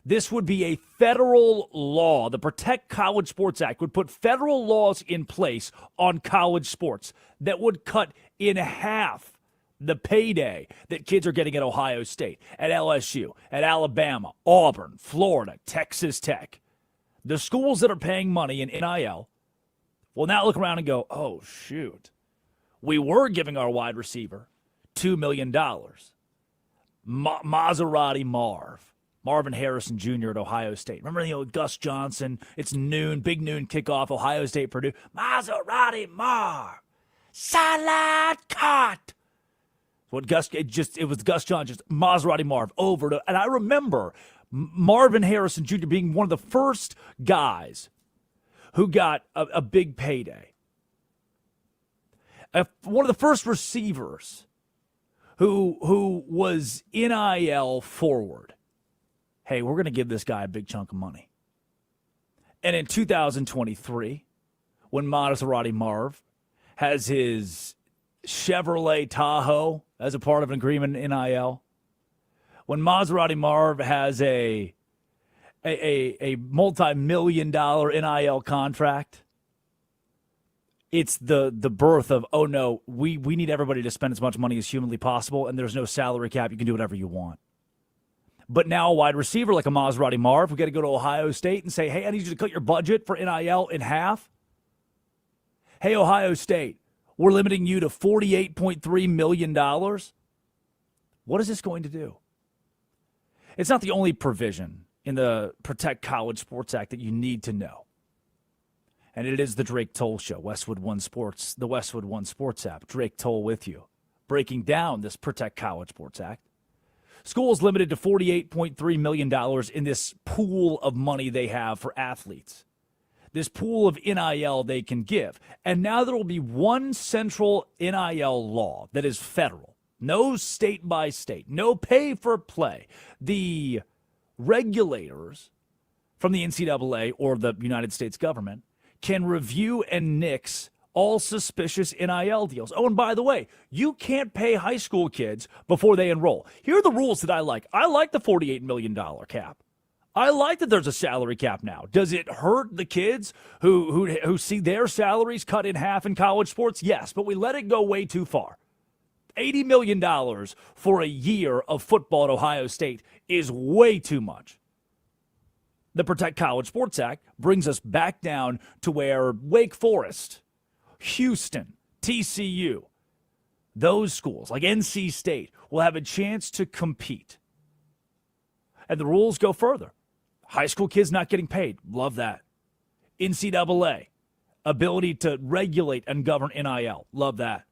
Speaker 1: This would be a federal law. The Protect College Sports Act would put federal laws in place on college sports that would cut in half the payday that kids are getting at Ohio State, at LSU, at Alabama, Auburn, Florida, Texas Tech. The schools that are paying money in NIL will now look around and go, oh, shoot, we were giving our wide receiver $2 million. Maserati Marvin Harrison Jr. at Ohio State. Remember, Gus Johnson? It's noon, big noon kickoff, Ohio State, Purdue. Maserati Marv. Salad cut. It was Gus Johnson, just Maserati Marv and I remember Marvin Harrison Jr. being one of the first guys who got a big payday. One of the first receivers who was NIL forward. Hey, we're going to give this guy a big chunk of money. And in 2023, when Maserati Marv has his Chevrolet Tahoe as a part of an agreement in NIL, when Maserati Marv has a multi-million-dollar NIL contract, it's the birth of, oh, no, we need everybody to spend as much money as humanly possible, and there's no salary cap. You can do whatever you want. But now a wide receiver like a Maserati Marv, we got to go to Ohio State and say, hey, I need you to cut your budget for NIL in half. Hey, Ohio State, we're limiting you to $48.3 million. What is this going to do? It's not the only provision in the Protect College Sports Act that you need to know. And it is the Drake Toll Show, Westwood One Sports, the Westwood One Sports app. Drake Toll with you, breaking down this Protect College Sports Act. Schools limited to $48.3 million in this pool of money they have for athletes. This pool of NIL they can give. And now there will be one central NIL law that is federal. No state by state. No pay for play. The regulators from the NCAA or the United States government can review and nix all suspicious NIL deals. Oh, and by the way, you can't pay high school kids before they enroll. Here are the rules that I like. I like the $48 million cap. I like that there's a salary cap now. Does it hurt the kids who see their salaries cut in half in college sports? Yes, but we let it go way too far. $80 million for a year of football at Ohio State is way too much. The Protect College Sports Act brings us back down to where Wake Forest, Houston, TCU, those schools like NC State will have a chance to compete. And the rules go further. High school kids not getting paid. Love that. NCAA, ability to regulate and govern NIL. Love that.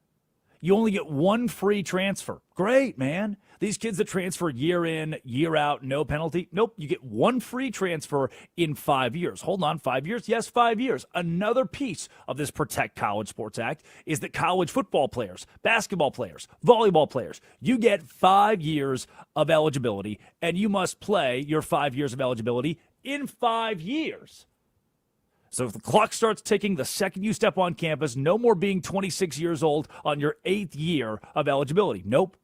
Speaker 1: You only get one free transfer. Great, man. These kids that transfer year in, year out, no penalty. Nope, you get one free transfer in 5 years. Hold on, 5 years? Yes, 5 years. Another piece of this Protect College Sports Act is that college football players, basketball players, volleyball players, you get 5 years of eligibility, and you must play your 5 years of eligibility in 5 years. So if the clock starts ticking the second you step on campus, no more being 26 years old on your 8th year of eligibility. Nope.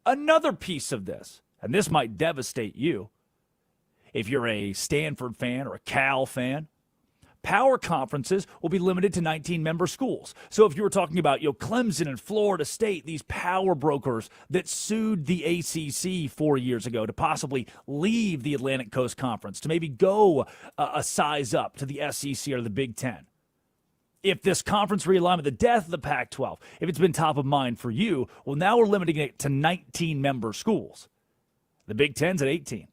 Speaker 1: Another piece of this, and this might devastate you if you're a Stanford fan or a Cal fan, power conferences will be limited to 19-member schools. So if you were talking about Clemson and Florida State, these power brokers that sued the ACC 4 years ago to possibly leave the Atlantic Coast Conference, to maybe go a size up to the SEC or the Big Ten. If this conference realignment, the death of the Pac-12, if it's been top of mind for you, well, now we're limiting it to 19 member schools. The Big Ten's at 18.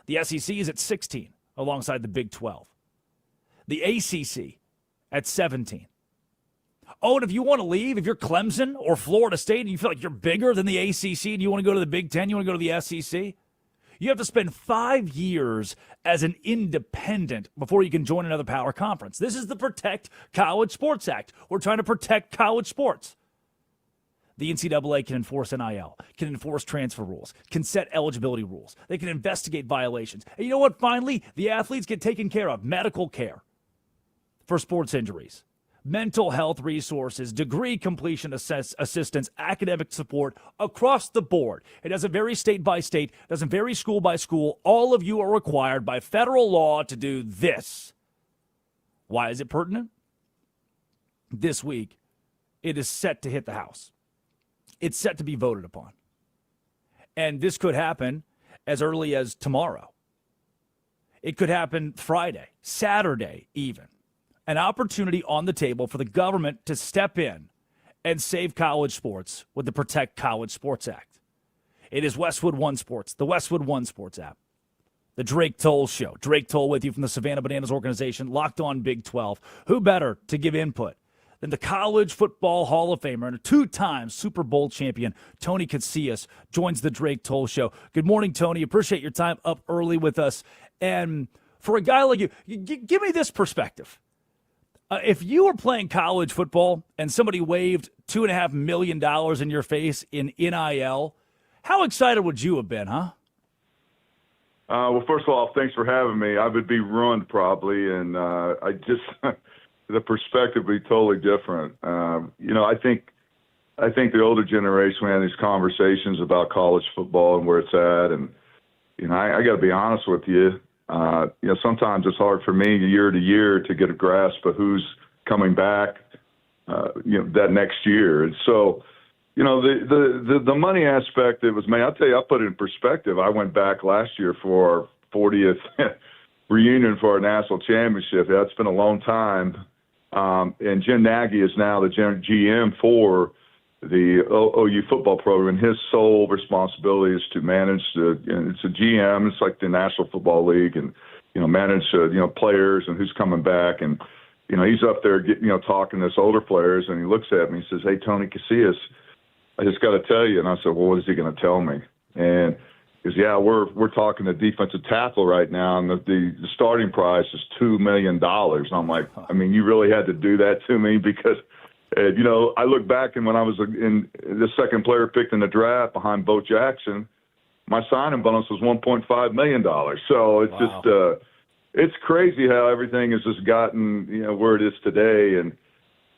Speaker 1: The SEC is at 16, alongside the Big 12. The ACC at 17. Oh, and if you want to leave, if you're Clemson or Florida State and you feel like you're bigger than the ACC and you want to go to the Big Ten, you want to go to the SEC, you have to spend 5 years as an independent before you can join another power conference. This is the Protect College Sports Act. We're trying to protect college sports. The NCAA can enforce NIL, can enforce transfer rules, can set eligibility rules. They can investigate violations. And you know what? Finally, the athletes get taken care of. Medical care for sports injuries, mental health resources, degree completion assistance, academic support across the board. It doesn't vary state by state, doesn't vary school by school. All of you are required by federal law to do this. Why is it pertinent? This week, it is set to hit the House. It's set to be voted upon. And this could happen as early as tomorrow. It could happen Friday, Saturday even. An opportunity on the table for the government to step in and save college sports with the Protect College Sports Act. It is Westwood One Sports, the Westwood One Sports app. The Drake Toll Show. Drake Toll with you from the Savannah Bananas organization, Locked On Big 12. Who better to give input than the College Football Hall of Famer and a two-time Super Bowl champion, Tony Casillas, joins the Drake Toll Show. Good morning, Tony. Appreciate your time up early with us. And for a guy like you, give me this perspective. If you were playing college football and somebody waved $2.5 million in your face in NIL, how excited would you have been, huh?
Speaker 8: Well, first of all, thanks for having me. I would be ruined probably, and I just the perspective would be totally different. I think the older generation, we had these conversations about college football and where it's at, and I got to be honest with you. Sometimes it's hard for me year to year to get a grasp of who's coming back, that next year. And so, the money aspect, it was, man, I'll tell you, I'll put it in perspective. I went back last year for our 40th reunion for our national championship. That's been a long time. And Jim Nagy is now the GM for the OU football program. His sole responsibility is to manage it's a GM. It's like the National Football League, and manage players and who's coming back. And he's up there talking to this older players, and he looks at me and says, "Hey, Tony Casillas, I just got to tell you." And I said, "Well, what is he going to tell me?" And he goes, "Yeah, we're talking to defensive tackle right now, and the starting price is $2 million." And I'm like, I mean, you really had to do that to me? Because I look back, and when I was in the second player picked in the draft behind Bo Jackson, my signing bonus was $1.5 million. So it's just it's crazy how everything has just gotten where it is today. And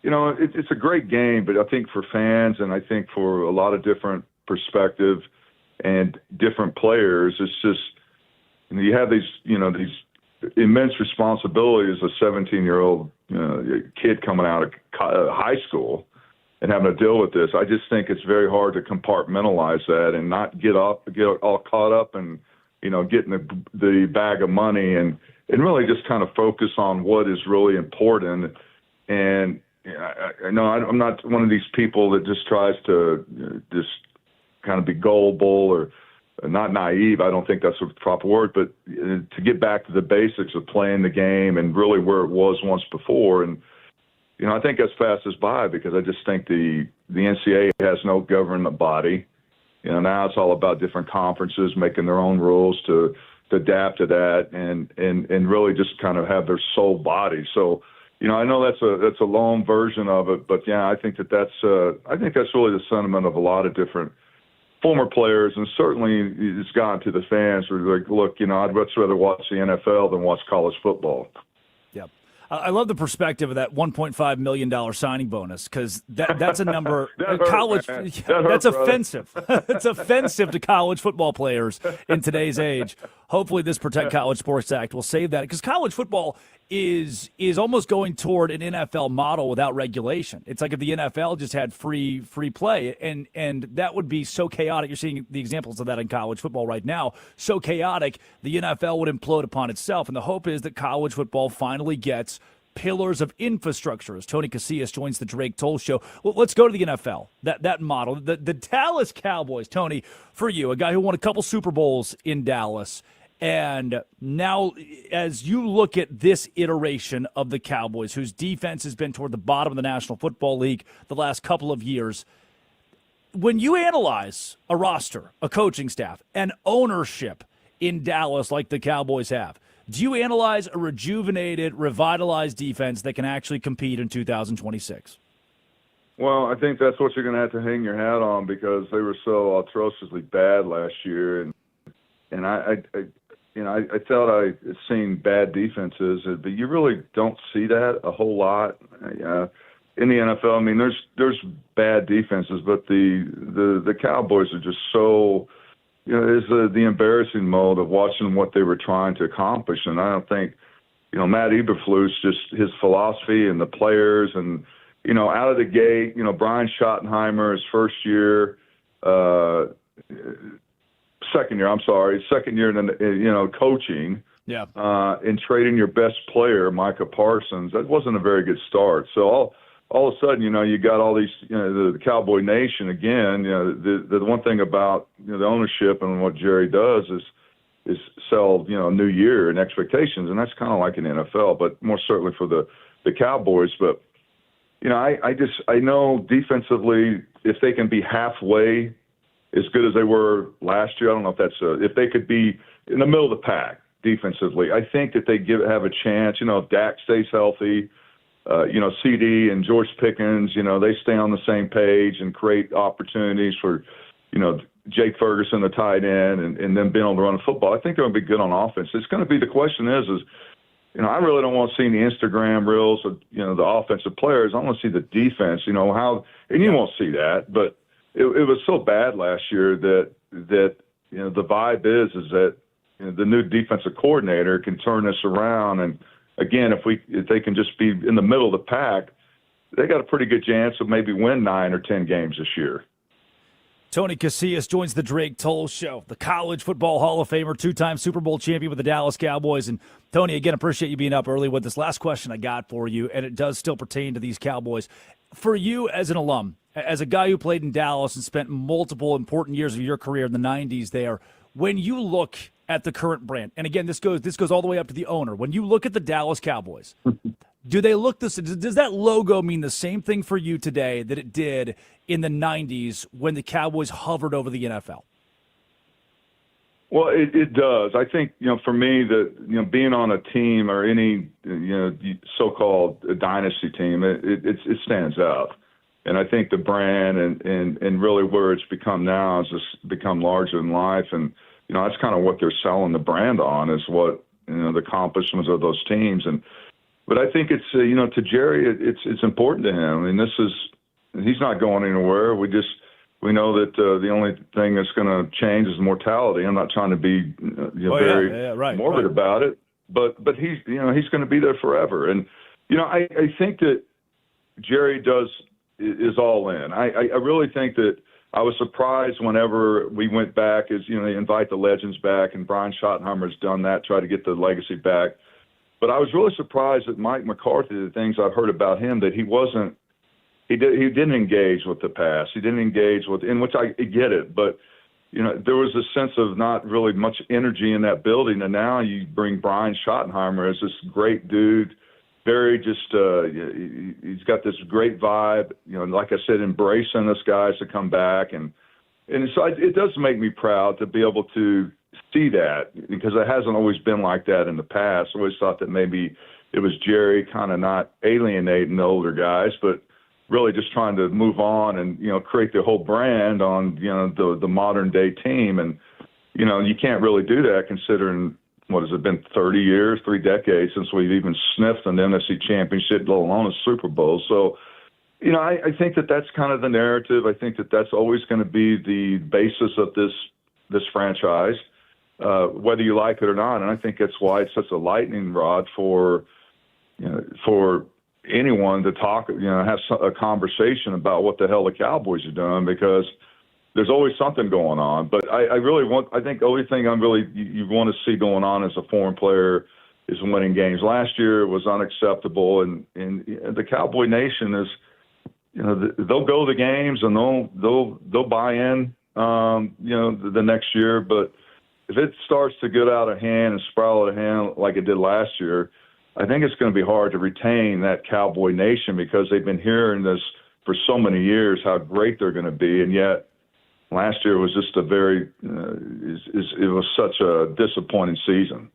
Speaker 8: it's a great game, but I think for fans, and I think for a lot of different perspective and different players, it's just you have these immense responsibilities as a 17-year-old kid coming out of high school and having to deal with this. I just think it's very hard to compartmentalize that and not get all caught up and getting the bag of money and really just kind of focus on what is really important. And I know I'm not one of these people that just tries to just kind of be gullible or not naive. I don't think that's the proper word, but to get back to the basics of playing the game and really where it was once before. And, I think that's passes by because I just think the NCAA has no government body. Now it's all about different conferences making their own rules to adapt to that and really just kind of have their sole body. So, I know that's a long version of it, but yeah, I think that's really the sentiment of a lot of different former players, and certainly it's gotten to the fans who are like, look, I'd much rather watch the NFL than watch college football.
Speaker 1: Yep. I love the perspective of that $1.5 million signing bonus, because that's a number college. That's offensive. It's offensive to college football players in today's age. Hopefully, this Protect College Sports Act will save that, because college football is almost going toward an NFL model without regulation. It's like if the NFL just had free play, and that would be so chaotic. You're seeing the examples of that in college football right now. So chaotic, the NFL would implode upon itself. And the hope is that college football finally gets pillars of infrastructure as Tony Casillas joins the Drake Toll Show. Well, let's go to the NFL, that model. The Dallas Cowboys, Tony, for you, a guy who won a couple Super Bowls in Dallas. And now, as you look at this iteration of the Cowboys, whose defense has been toward the bottom of the National Football League the last couple of years, when you analyze a roster, a coaching staff, and ownership in Dallas like the Cowboys have, do you analyze a rejuvenated, revitalized defense that can actually compete in 2026?
Speaker 8: Well, I think that's what you're going to have to hang your hat on because they were so atrociously bad last year, and I thought I had seen bad defenses, but you really don't see that a whole lot in the NFL. I mean, there's bad defenses, but the Cowboys are just so. It's the embarrassing mode of watching what they were trying to accomplish. And I don't think, Matt Eberflus, just his philosophy and the players and, out of the gate, Brian Schottenheimer, his second year in, coaching.
Speaker 1: Yeah.
Speaker 8: And trading your best player, Micah Parsons, that wasn't a very good start. So all of a sudden, you got all these, the Cowboy Nation again. The one thing about the ownership and what Jerry does is sell a new year and expectations, and that's kind of like in the NFL, but more certainly for the Cowboys. But I know defensively, if they can be halfway as good as they were last year, I don't know if that's if they could be in the middle of the pack defensively, I think that they have a chance. If Dak stays healthy. CeeDee and George Pickens, they stay on the same page and create opportunities for, Jake Ferguson, the tight end, and then being able to run the football. I think they're going to be good on offense. It's going to be, the question is, I really don't want to see any Instagram reels of, the offensive players. I want to see the defense, and you won't see that, but it was so bad last year that the vibe is that the new defensive coordinator can turn this around. And again, if they can just be in the middle of the pack, they got a pretty good chance of maybe win 9 or 10 games this year.
Speaker 1: Tony Casillas joins the Drake Toll Show, the College Football Hall of Famer, two-time Super Bowl champion with the Dallas Cowboys. And Tony, again, appreciate you being up early with this. Last question I got for you, and it does still pertain to these Cowboys. For you as an alum, as a guy who played in Dallas and spent multiple important years of your career in the 90s there, when you look at the current brand, and again, this goes all the way up to the owner. When you look at the Dallas Cowboys, does that logo mean the same thing for you today that it did in the 90s when the Cowboys hovered over the NFL?
Speaker 8: Well, it does. I think, for me, that, being on a team or any, so-called dynasty team, it stands out. And I think the brand and really where it's become now is just become larger than life. And, that's kind of what they're selling the brand on, is what, the accomplishments of those teams. But I think it's, to Jerry, it's important to him. I mean, he's not going anywhere. We know that the only thing that's going to change is mortality. I'm not trying to be morbid about it, but he's going to be there forever. And I think that Jerry is all in. I really think that I was surprised whenever we went back, they invite the legends back, and Brian Schottenheimer's done that, try to get the legacy back. But I was really surprised that Mike McCarthy, the things I've heard about him, that he didn't engage with the past. He didn't engage with, in which I get it, but there was a sense of not really much energy in that building. And now you bring Brian Schottenheimer as this great dude, very he's got this great vibe, like I said, embracing us guys to come back. And so it does make me proud to be able to see that, because it hasn't always been like that in the past. I always thought that maybe it was Jerry kind of not alienating the older guys, but really just trying to move on and, create the whole brand on, the modern day team. And, you can't really do that considering, what has it been, 30 years, 3 decades since we've even sniffed an NFC championship, let alone a Super Bowl. So, I think that that's kind of the narrative. I think that that's always going to be the basis of this franchise, whether you like it or not. And I think that's why it's such a lightning rod for anyone to talk, have a conversation about what the hell the Cowboys are doing, because there's always something going on. But I think the only thing you want to see going on as a foreign player winning games. Last year it was unacceptable, and the Cowboy Nation is, they'll go to the games and they'll buy in, the next year. But if it starts to get out of hand and spiral out of hand like it did last year, I think it's going to be hard to retain that Cowboy Nation, because they've been hearing this for so many years, how great they're going to be. And yet last year was just it was such a disappointing season.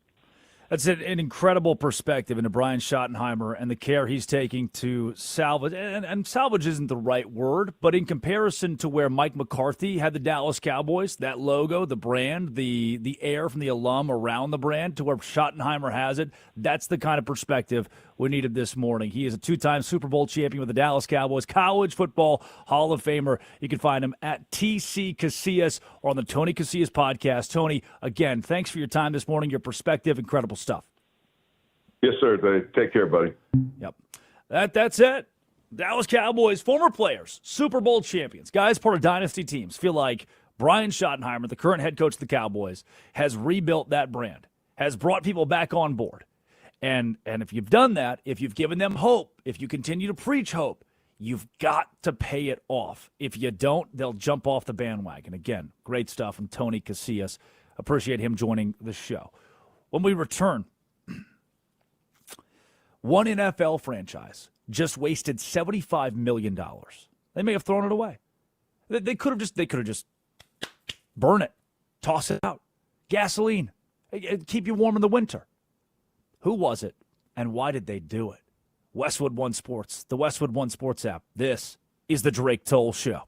Speaker 1: That's an incredible perspective into Brian Schottenheimer and the care he's taking to salvage. And salvage isn't the right word, but in comparison to where Mike McCarthy had the Dallas Cowboys, that logo, the brand, the air from the alum around the brand, to where Schottenheimer has it, that's the kind of perspective we needed this morning. He is a 2-time Super Bowl champion with the Dallas Cowboys, College Football Hall of Famer. You can find him at TC Casillas or on the Tony Casillas podcast. Tony, again, thanks for your time this morning, your perspective, incredible stuff.
Speaker 8: Yes, sir. Take care, buddy.
Speaker 1: Yep. That's it. Dallas Cowboys, former players, Super Bowl champions, guys part of dynasty teams, feel like Brian Schottenheimer, the current head coach of the Cowboys, has rebuilt that brand, has brought people back on board. And if you've done that, if you've given them hope, if you continue to preach hope, you've got to pay it off. If you don't, they'll jump off the bandwagon. Again, great stuff from Tony Casillas. Appreciate him joining the show. When we return, one NFL franchise just wasted $75 million. They may have thrown it away. They could have just burn it, toss it out. Gasoline, keep you warm in the winter. Who was it, and why did they do it? Westwood One Sports, the Westwood One Sports app. This is the Drake Toll Show.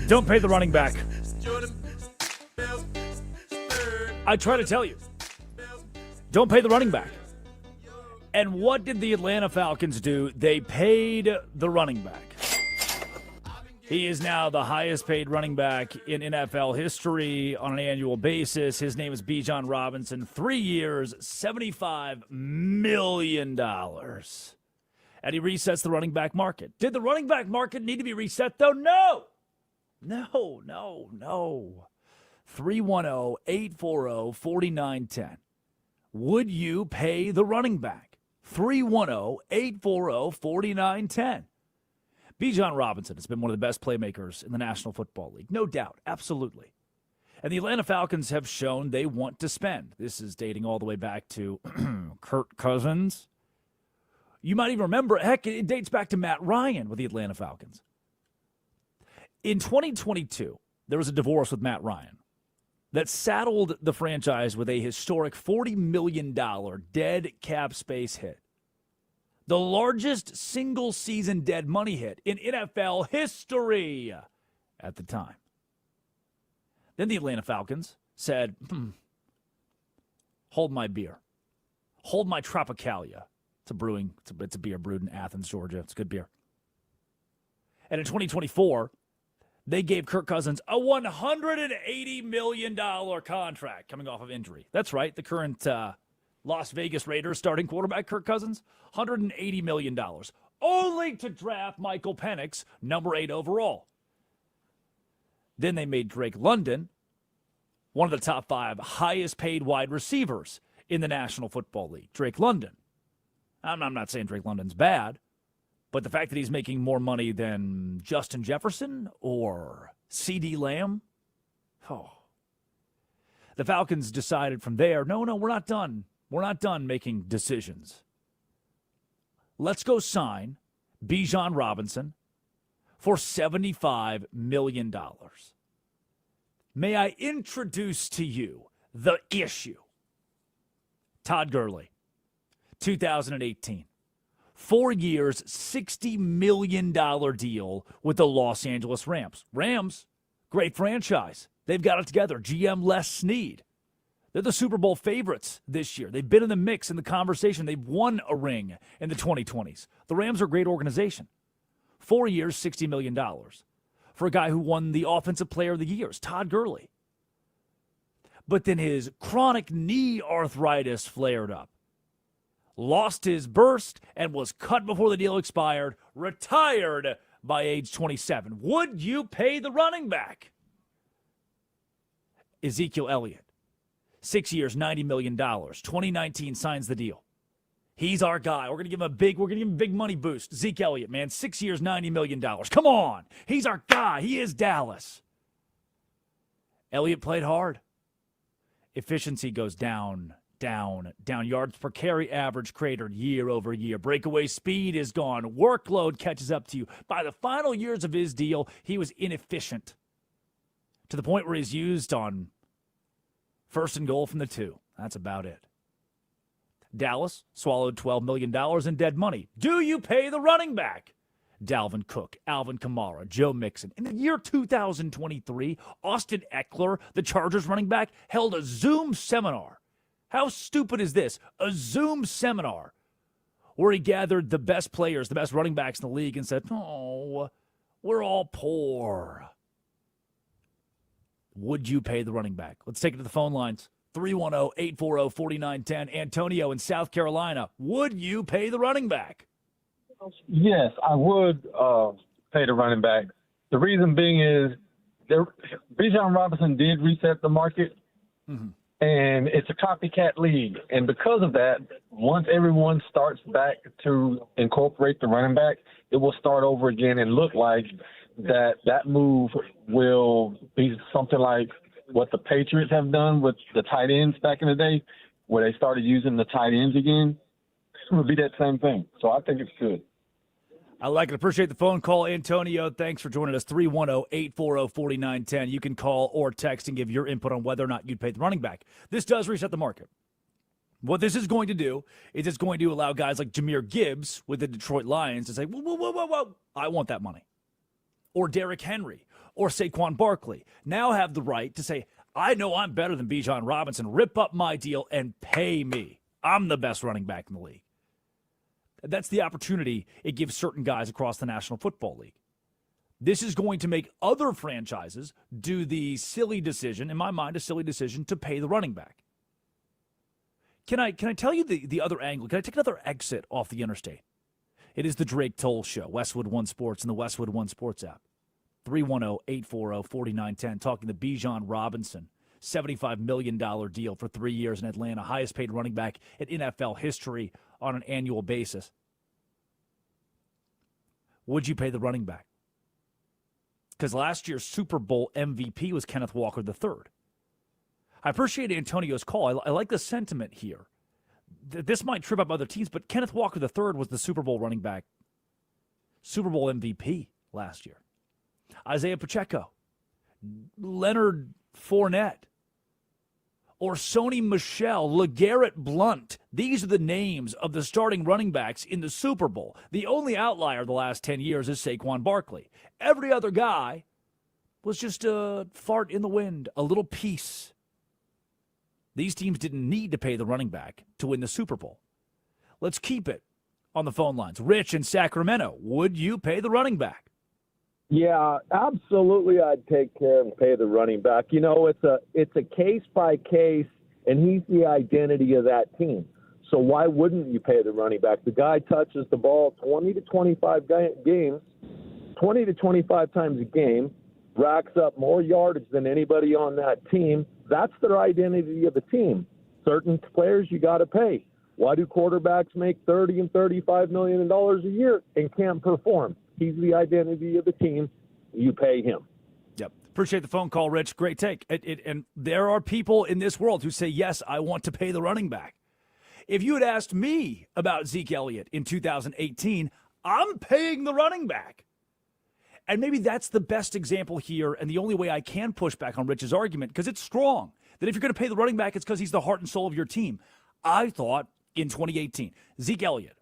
Speaker 1: Don't pay the running back. I try to tell you. Don't pay the running back. And what did the Atlanta Falcons do? They paid the running back. He is now the highest paid running back in NFL history on an annual basis. His name is Bijan Robinson. 3 years, $75 million. And he resets the running back market. Did the running back market need to be reset, though? No. 310-840-4910. Would you pay the running back? 310-840-4910. Bijan Robinson has been one of the best playmakers in the National Football League. No doubt. Absolutely. And the Atlanta Falcons have shown they want to spend. This is dating all the way back to Kirk Cousins. You might even remember, heck, it dates back to Matt Ryan with the Atlanta Falcons. In 2022, there was a divorce with Matt Ryan that saddled the franchise with a historic $40 million dead cap space hit. The largest single-season dead money hit in NFL history at the time. Then the Atlanta Falcons said, hold my beer. Hold my Tropicalia. It's a beer brewed in Athens, Georgia. It's good beer. And in 2024, they gave Kirk Cousins a $180 million contract coming off of injury. That's right, the current Las Vegas Raiders starting quarterback Kirk Cousins, $180 million, only to draft Michael Penix, number 8 overall. Then they made Drake London one of the top 5 highest paid wide receivers in the National Football League. Drake London. I'm not saying Drake London's bad, but the fact that he's making more money than Justin Jefferson or CeeDee Lamb, the Falcons decided from there, no, we're not done. We're not done making decisions. Let's go sign Bijan Robinson for $75 million. May I introduce to you the issue? Todd Gurley, 2018. 4 years, $60 million deal with the Los Angeles Rams. Rams, great franchise. They've got it together. GM Les Snead. They're the Super Bowl favorites this year. They've been in the mix, in the conversation. They've won a ring in the 2020s. The Rams are a great organization. 4 years, $60 million for a guy who won the Offensive Player of the Year, Todd Gurley. But then his chronic knee arthritis flared up. Lost his burst and was cut before the deal expired, retired by age 27. Would you pay the running back? Ezekiel Elliott, 6 years, $90 million. 2019 signs the deal. He's our guy. We're gonna give him a big money boost. Zeke Elliott, man, 6 years, $90 million. Come on. He's our guy. He is Dallas. Elliott played hard. Efficiency goes down. Yards per carry average cratered year over year. Breakaway speed is gone. Workload catches up to you. By the final years of his deal, he was inefficient to the point where he's used on first and goal from the 2. That's about it. Dallas swallowed $12 million in dead money. Do you pay the running back? Dalvin Cook, Alvin Kamara, Joe Mixon. In the year 2023, Austin Eckler, the Chargers running back, held a Zoom seminar. How stupid is this? A Zoom seminar where he gathered the best players, the best running backs in the league and said, oh, we're all poor. Would you pay the running back? Let's take it to the phone lines. 310-840-4910. Antonio in South Carolina. Would you pay the running back?
Speaker 11: Yes, I would pay the running back. The reason being is Bijan Robinson did reset the market. Mm-hmm. And it's a copycat league. And because of that, once everyone starts back to incorporate the running back, it will start over again and look like that move will be something like what the Patriots have done with the tight ends back in the day, where they started using the tight ends again. It would be that same thing. So I think it's good.
Speaker 1: I like it. Appreciate the phone call, Antonio. Thanks for joining us. 310-840-4910. You can call or text and give your input on whether or not you'd pay the running back. This does reset the market. What this is going to do is it's going to allow guys like Jahmyr Gibbs with the Detroit Lions to say, whoa, I want that money. Or Derrick Henry or Saquon Barkley now have the right to say, I know I'm better than Bijan Robinson. Rip up my deal and pay me. I'm the best running back in the league. That's the opportunity it gives certain guys across the National Football League. This is going to make other franchises do the silly decision, in my mind, a silly decision to pay the running back. Can I tell you the other angle? Can I take another exit off the interstate? It is the Drake Toll Show, Westwood One Sports and the Westwood One Sports app. 310-840-4910, talking to Bijan Robinson. $75 million deal for 3 years in Atlanta, highest paid running back in NFL history on an annual basis. Would you pay the running back? Because last year's Super Bowl MVP was Kenneth Walker III. I appreciate Antonio's call. I like the sentiment here. This might trip up other teams, but Kenneth Walker III was the Super Bowl running back, Super Bowl MVP last year. Isaiah Pacheco, Leonard Fournette, or Sony Michel, LeGarrette Blount. These are the names of the starting running backs in the Super Bowl. The only outlier the last 10 years is Saquon Barkley. Every other guy was just a fart in the wind, a little piece. These teams didn't need to pay the running back to win the Super Bowl. Let's keep it on the phone lines. Rich in Sacramento, would you pay the running back?
Speaker 12: Yeah, absolutely. I'd take care and pay the running back. You know, it's a case by case, and he's the identity of that team. So why wouldn't you pay the running back? The guy touches the ball 20 to 25 games, 20 to 25 times a game, racks up more yardage than anybody on that team. That's their identity of the team. Certain players you got to pay. Why do quarterbacks make $30 and $35 million a year and can't perform? He's the identity of the team. You pay him.
Speaker 1: Yep. Appreciate the phone call, Rich. Great take. And there are people in this world who say, yes, I want to pay the running back. If you had asked me about Zeke Elliott in 2018, I'm paying the running back. And maybe that's the best example here and the only way I can push back on Rich's argument, because it's strong, that if you're going to pay the running back, it's because he's the heart and soul of your team. I thought in 2018, Zeke Elliott,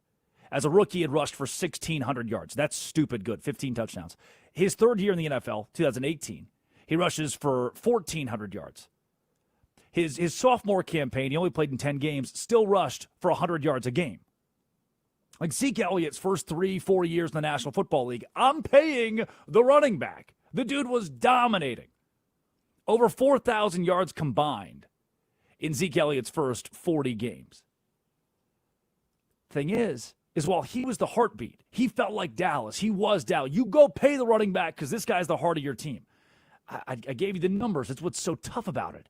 Speaker 1: as a rookie, had rushed for 1,600 yards. That's stupid good, 15 touchdowns. His third year in the NFL, 2018, he rushes for 1,400 yards. His sophomore campaign, he only played in 10 games, still rushed for 100 yards a game. Like Zeke Elliott's first 3-4 years in the National Football League, I'm paying the running back. The dude was dominating. Over 4,000 yards combined in Zeke Elliott's first 40 games. Thing is while he was the heartbeat, he felt like Dallas. He was Dallas. You go pay the running back because this guy's the heart of your team. I gave you the numbers. It's what's so tough about it.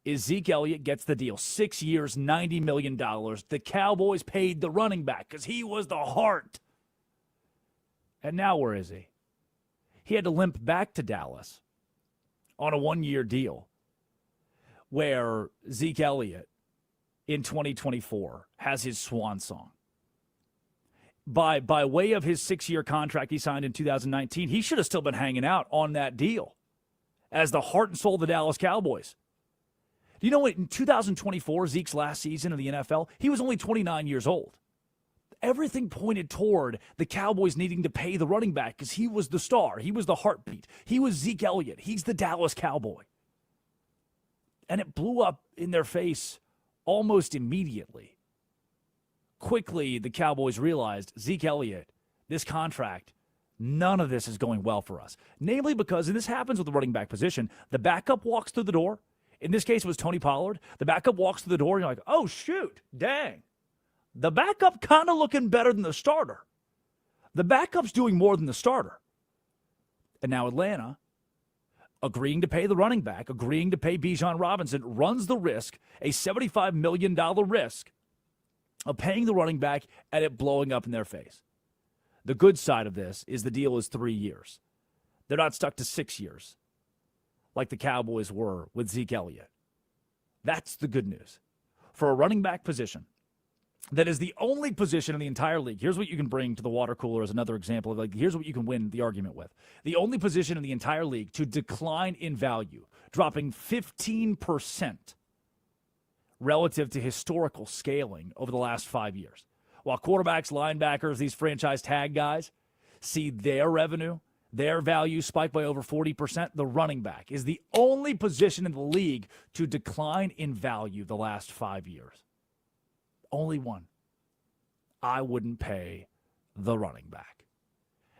Speaker 1: Is Zeke Elliott gets the deal. 6 years, $90 million. The Cowboys paid the running back because he was the heart. And now where is he? He had to limp back to Dallas on a one-year deal where Zeke Elliott in 2024 has his swan song. By way of his 6-year contract he signed in 2019, he should have still been hanging out on that deal as the heart and soul of the Dallas Cowboys. Do you know what? In 2024, Zeke's last season in the NFL, he was only 29 years old. Everything pointed toward the Cowboys needing to pay the running back because he was the star. He was the heartbeat. He was Zeke Elliott. He's the Dallas Cowboy. And it blew up in their face almost immediately. Quickly, the Cowboys realized, Zeke Elliott, this contract, none of this is going well for us. Namely because, and this happens with the running back position, the backup walks through the door. In this case, it was Tony Pollard. The backup walks through the door, and you're like, oh, shoot, dang. The backup kind of looking better than the starter. The backup's doing more than the starter. And now Atlanta, agreeing to pay the running back, agreeing to pay Bijan Robinson, runs the risk, a $75 million risk, of paying the running back and it blowing up in their face. The good side of this is the deal is 3 years. They're not stuck to 6 years like the Cowboys were with Zeke Elliott. That's the good news. For a running back position that is the only position in the entire league, here's what you can bring to the water cooler as another example of, like, here's what you can win the argument with. The only position in the entire league to decline in value, dropping 15%. relative to historical scaling over the last 5 years. While quarterbacks, linebackers, these franchise tag guys see their revenue, their value spike by over 40%, the running back is the only position in the league to decline in value the last 5 years. Only one. I wouldn't pay the running back.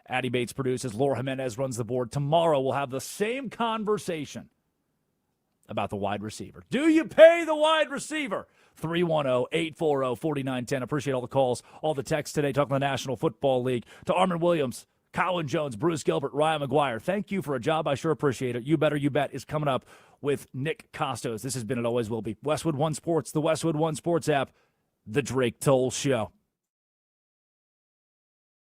Speaker 1: Addy Bates produces. Laura Jimenez runs the board. Tomorrow we'll have the same conversation about the wide receiver. Do you pay the wide receiver? 310-840-4910. Appreciate all the calls, all the texts today talking the National Football League. To Armin Williams, Colin Jones, Bruce Gilbert, Ryan McGuire, thank you for a job. I sure appreciate it. You Better You Bet is coming up with Nick Costos. This has been, it always will be, Westwood One Sports, the Westwood One Sports app, The Drake Toll Show.